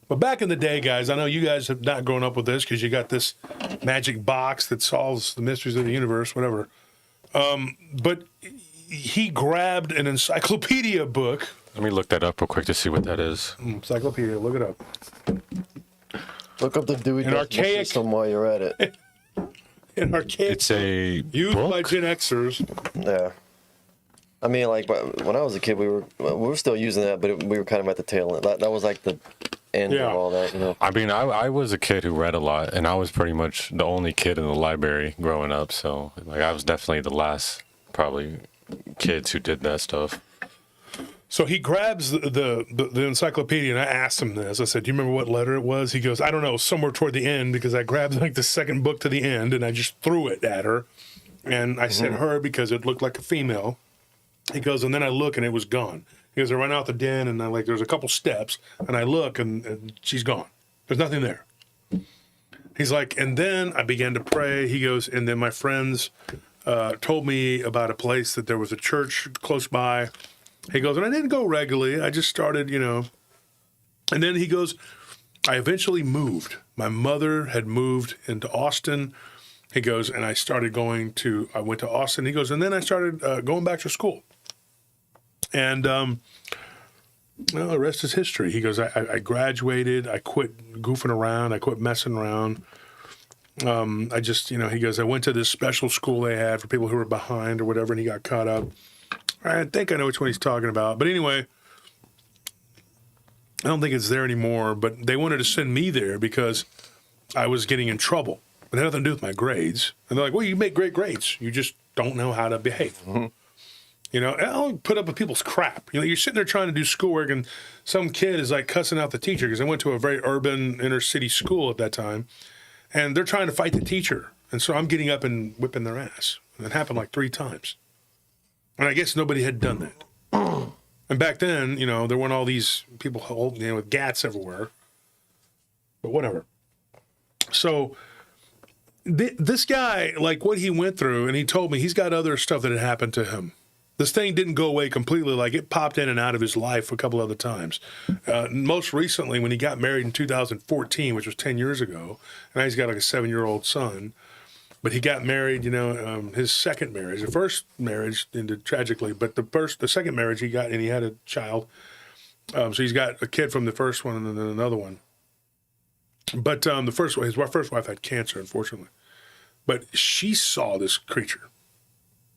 But back in the day, guys, I know you guys have not grown up with this because you got this magic box that solves the mysteries of the universe, whatever. But he grabbed an encyclopedia book. Let me look that up real quick to see what that is. Encyclopedia, look it up. Look up the Dewey Decimal System while you're at it. It's a used book? by Gen Xers. Yeah. I mean, like, when I was a kid, we were still using that, but we were kind of at the tail end. That was like the end Yeah. of all that, you know. I mean, I was a kid who read a lot, and I was pretty much the only kid in the library growing up. So, like, I was definitely the last, probably, kids who did that stuff. So he grabs the encyclopedia, and I asked him this. I said, "Do you remember what letter it was?" He goes, "I don't know, somewhere toward the end," because I grabbed like the second book to the end, and I just threw it at her. And I said her because it looked like a female. He goes, and then I look, and it was gone. He goes, I run out the den, and there's a couple steps, and I look, and she's gone. There's nothing there. He's like, and then I began to pray. He goes, and then my friends told me about a place that there was a church close by. He goes, and I didn't go regularly. I just started, you know. And then he goes, I eventually moved. My mother had moved into Austin. He goes, and I went to Austin. He goes, and then I started going back to school. And, well, the rest is history. He goes, I graduated. I quit goofing around. I quit messing around. I just, you know, he goes, I went to this special school they had for people who were behind or whatever, and he got caught up. I think I know which one he's talking about. But anyway, I don't think it's there anymore. But they wanted to send me there because I was getting in trouble. It had nothing to do with my grades. And they're like, well, you make great grades. You just don't know how to behave. Mm-hmm. You know, I'll put up with people's crap. You know, you're sitting there trying to do schoolwork, and some kid is like cussing out the teacher because I went to a very urban inner city school at that time, and they're trying to fight the teacher. And so I'm getting up and whipping their ass. And it happened like 3 times. And I guess nobody had done that. And back then, you know, there weren't all these people holding, you know, with gats everywhere. But whatever. So this guy, like what he went through, and he told me he's got other stuff that had happened to him. This thing didn't go away completely. Like, it popped in and out of his life a couple other times. Most recently, when he got married in 2014, which was 10 years ago, and now he's got like a 7-year-old son. But he got married, you know, his second marriage. The first marriage ended tragically, but the second marriage he got, and he had a child. So he's got a kid from the first one and then another one. But his first wife had cancer, unfortunately. But she saw this creature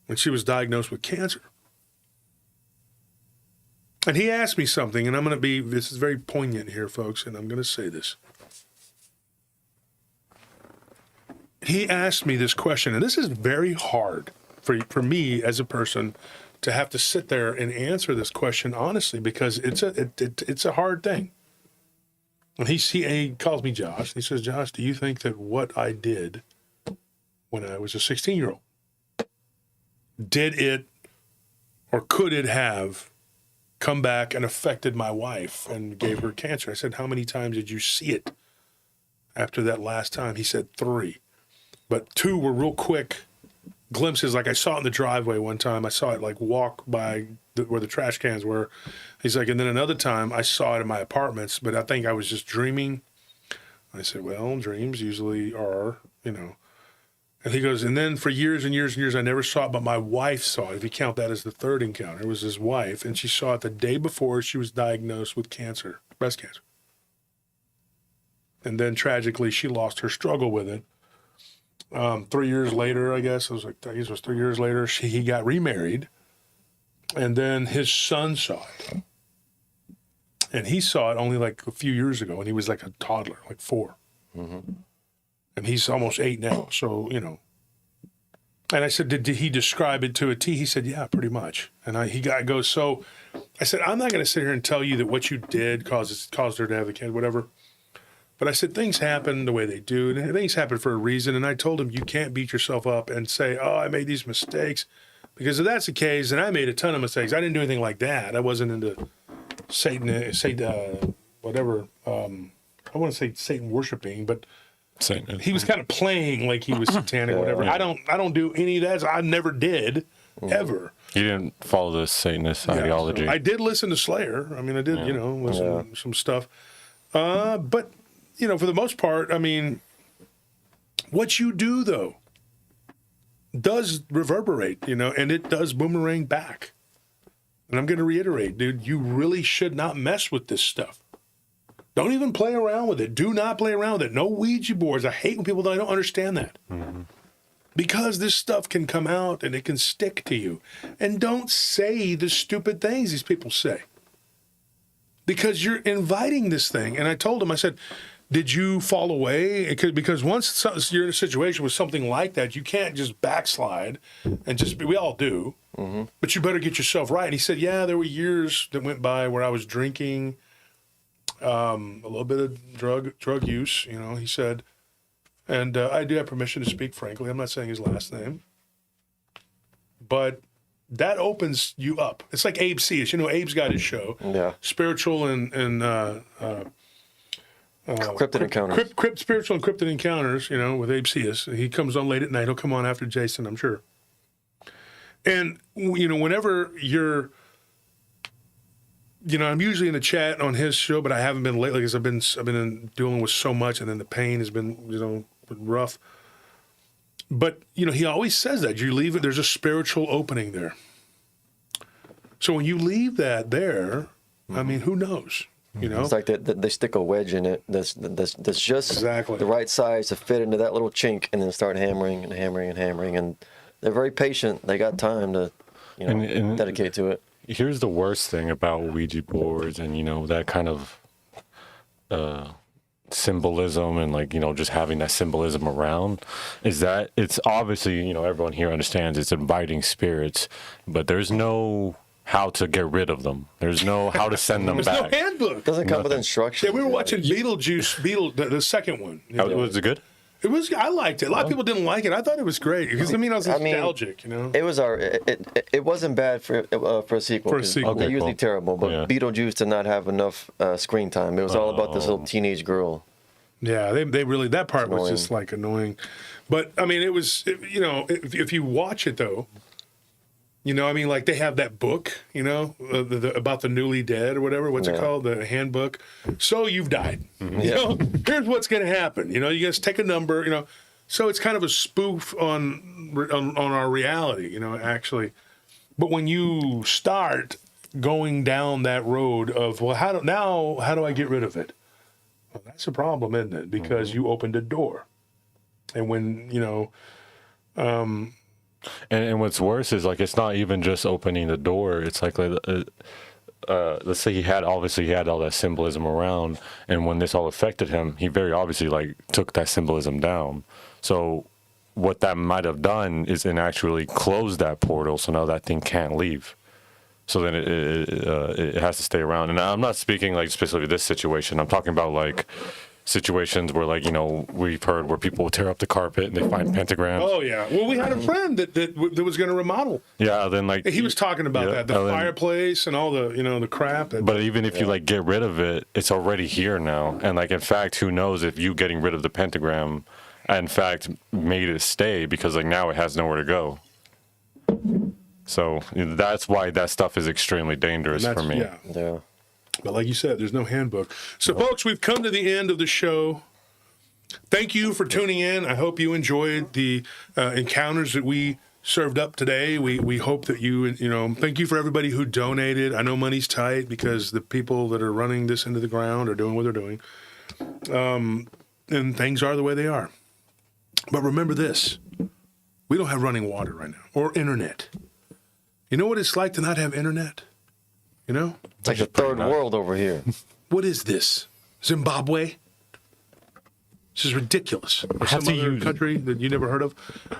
when she was diagnosed with cancer. And he asked me something, and this is very poignant here, folks, and I'm going to say this. He asked me this question, and this is very hard for me as a person to have to sit there and answer this question honestly, because it's a hard thing. And he calls me Josh. He says, Josh, do you think that what I did when I was a 16-year-old, did it or could it have come back and affected my wife and gave her cancer? I said, how many times did you see it after that last time? He said 3. But 2 were real quick glimpses. Like, I saw it in the driveway one time. I saw it like walk by where the trash cans were. He's like, and then another time I saw it in my apartments, but I think I was just dreaming. I said, well, dreams usually are, you know. And he goes, and then for years and years and years, I never saw it, but my wife saw it. If you count that as the third encounter, it was his wife, and she saw it the day before she was diagnosed with cancer, breast cancer. And then tragically, she lost her struggle with it. 3 years later, I guess it was 3 years later, he got remarried, and then his son saw it. And he saw it only like a few years ago, and he was like a toddler, like 4. Mm-hmm. And he's almost 8 now, so, you know. And I said, did he describe it to a T? He said, yeah, pretty much. And he goes, so I said, I'm not going to sit here and tell you that what you did caused her to have a kid, whatever. But I said, things happen the way they do, and things happen for a reason. And I told him, you can't beat yourself up and say, oh, I made these mistakes. Because if that's the case, and I made a ton of mistakes. I didn't do anything like that. I wasn't into Satan, whatever. I want to say Satan worshiping, but Satan. He was kind of playing like he was satanic or whatever. Yeah. I don't do any of that. I never did, ever. You didn't follow the Satanist ideology. So I did listen to Slayer. I mean, I did, listen to some stuff. But, for the most part, I mean, what you do, though, does reverberate, and it does boomerang back. And I'm going to reiterate, dude, you really should not mess with this stuff. Don't even play around with it. Do not play around with it. No Ouija boards. I hate when people don't understand that. Mm-hmm. Because this stuff can come out and it can stick to you. And don't say the stupid things these people say. because you're inviting this thing. And I told him, I said, did you fall away? Because once you're in a situation with something like that, you can't just backslide and just, we all do, but you better get yourself right. And he said, yeah, there were years that went by where I was drinking, a little bit of drug use, you know, he said, and I do have permission to speak frankly. I'm not saying his last name, but that opens you up. It's like Abe Sears. You know, Abe's got his show, Spiritual and Cryptid Encounters. Spiritual and Cryptid Encounters, you know, with Abe Sears. He comes on late at night. He'll come on after Jason, I'm sure. And, you know, whenever you're, you know, I'm usually in the chat on his show, but I haven't been lately because I've been dealing with so much, and then the pain has been, you know, rough. But, you know, he always says that. You leave it, there's a spiritual opening there. So when you leave that there, I mean, who knows? You know? It's like they stick a wedge in it that's just Exactly. the right size to fit into that little chink, and then start hammering and hammering and hammering. And they're very patient. They got time to, you know, And dedicate to it. Here's the worst thing about Ouija boards and, you know, that kind of symbolism and, like, you know, just having that symbolism around is that it's obviously, you know, everyone here understands it's inviting spirits, but there's no how to get rid of them. There's no how to send them There's back. no handbook. Doesn't come with instructions. Yeah, we were watching Beetlejuice, the second one. You know? Was it good? It was. I liked it. A lot of people didn't like it. I thought it was great because I was nostalgic. You know, It was it wasn't bad for a sequel. For a sequel. They're Okay, usually cool. terrible, but Yeah. Beetlejuice did not have enough screen time. It was all about this little teenage girl. yeah, they really, that part was annoying. just like annoying. But I mean, you know, if you watch it though, you know, I mean, like they have that book, you know, about the newly dead or whatever. What's it called? The handbook. So you've died. You know, here's what's going to happen. You know, you just take a number. You know, so it's kind of a spoof on our reality. You know, actually. But when you start going down that road of, well, how do I get rid of it? Well, that's a problem, isn't it? Because you opened a door, and when you know. And what's worse is, like, it's not even just opening the door. It's like let's say he had all that symbolism around, and when this all affected him, he very obviously, like, took that symbolism down. So what that might have done is actually closed that portal, so now that thing can't leave. So then it has to stay around. And I'm not speaking, like, specifically this situation. I'm talking about, like, situations where, like, you know, we've heard where people will tear up the carpet and they find pentagrams. Oh yeah. Well, we had a friend that was going to remodel. Yeah, then, like, He was talking about that, the fireplace and all the, you know, the crap. But even if you, like, get rid of it, it's already here now. And, like, in fact, who knows if you getting rid of the pentagram, in fact, made it stay, because, like, now it has nowhere to go. So that's why that stuff is extremely dangerous for me. Yeah. But like you said, there's no handbook. So, folks, we've come to the end of the show. Thank you for tuning in. I hope you enjoyed the encounters that we served up today. We hope that you know, thank you for everybody who donated. I know money's tight because the people that are running this into the ground are doing what they're doing. And things are the way they are. But remember this, we don't have running water right now or internet. You know what it's like to not have internet? You know? It's like the third world over here. What is this? Zimbabwe? This is ridiculous. Or some other country that you never heard of.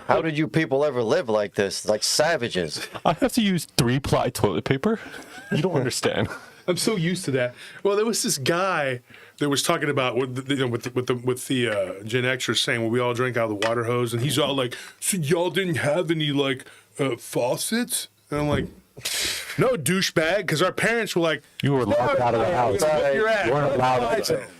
How did you people ever live like this? Like savages. I have to use 3-ply toilet paper? You don't understand. I'm so used to that. Well, there was this guy that was talking about with the Gen Xers saying, well, we all drank out of the water hose, and he's all like, so y'all didn't have any, like, faucets? And I'm like, no, douchebag, because our parents were like, You were locked out of the house. Whip your ass. You weren't allowed.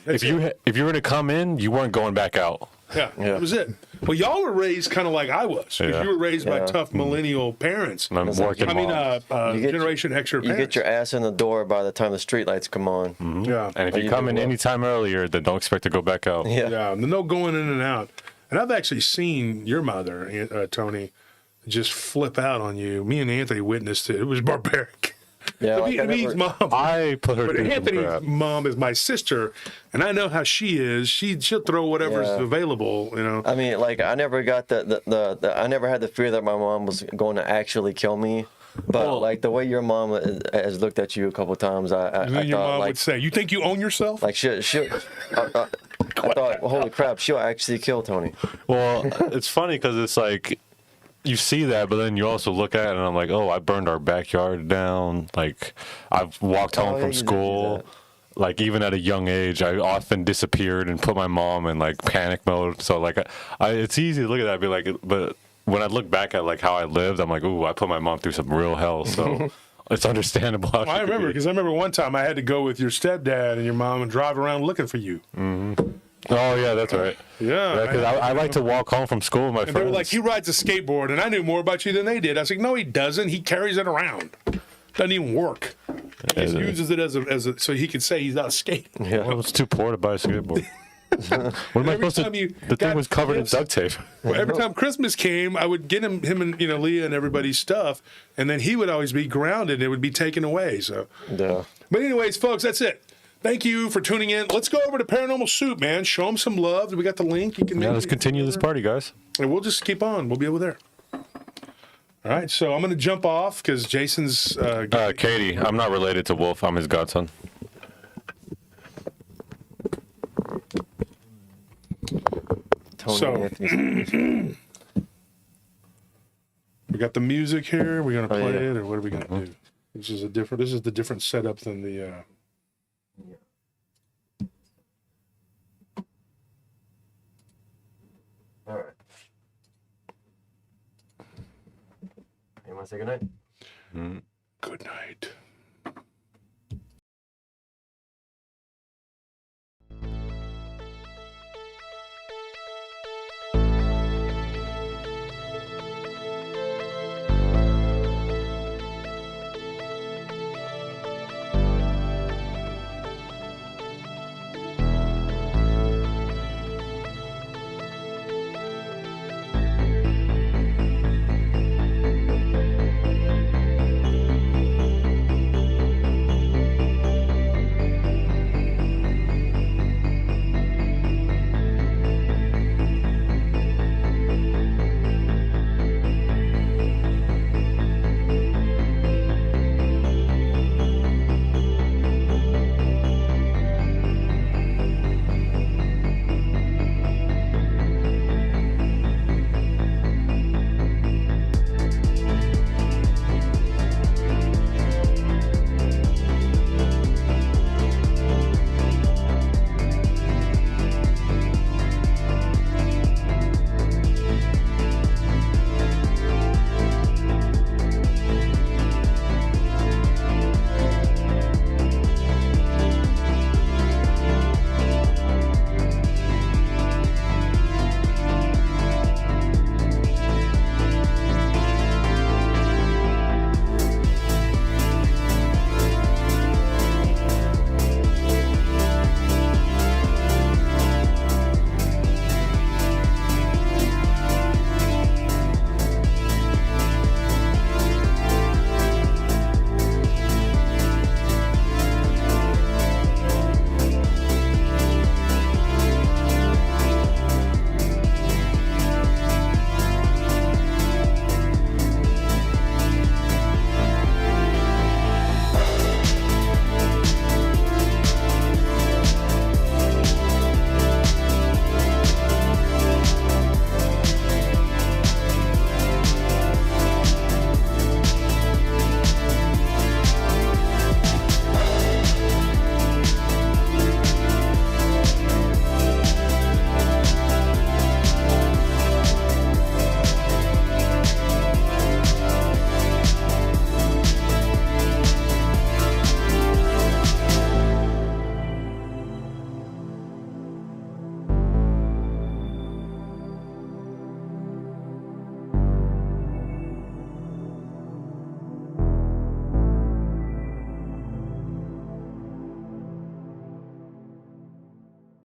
That's If you were to come in, you weren't going back out. Yeah, that was it. Well, y'all were raised kind of like I was. 'Cause Yeah. you were raised by tough millennial parents. And I'm working. Generation Xer parents. You get your ass in the door by the time the streetlights come on. Yeah. And if you come in any time earlier, then don't expect to go back out. Yeah. No going in and out. And I've actually seen your mother, Tony, just flip out on you. Me and Anthony witnessed it. It was barbaric. Yeah, Me's mom. I put her But through some Anthony's crap. mom is my sister, and I know how she is. She'll throw whatever's Yeah. available, you know. I mean, like, I never got I never had the fear that my mom was going to actually kill me. But like the way your mom has looked at you a couple times, And then I your thought mom like would say, "You think you own yourself?" like I thought, holy crap, she'll actually kill Tony. Well, it's funny because it's like you see that, but then you also look at it, and I'm like, oh, I burned our backyard down. Like I've walked home yeah, from you did do school. that. Like even at a young age, I often disappeared and put my mom in like panic mode. So like, it's easy to look at that and be like, but when I look back at like how I lived, I'm like, ooh, I put my mom through some real hell. So it's understandable. How Well, I remember because I remember one time I had to go with your stepdad and your mom and drive around looking for you. Oh yeah, that's right. Yeah, because I like to walk home from school with my and friends. they were like, "He rides a skateboard," and I knew more about you than they did. I was like, "No, he doesn't. He carries it around. Doesn't even work. He just uses it as a so he can say he's not skating." Yeah. Well, it's too poor to buy a skateboard. What am I Every supposed to? time you The thing got was covered in gifts- duct tape. Well, every time Christmas came, I would get him and Leah and everybody's stuff, and then he would always be grounded. And it would be taken away. So, Yeah. but anyways, folks, that's it. Thank you for tuning in. Let's go over to Paranormal Soup, man. Show them some love. We got the link. You can. Yeah, let's continue this party, guys. And we'll just keep on. We'll be over there. All right, so I'm going to jump off because Jason's. Katie, I'm not related to Wolf. I'm his godson. Tony So- Anthony. We got the music here. We're going to play yeah. it, or what are we going to do? This is the different setup than the. All right. You want to say goodnight? Good night.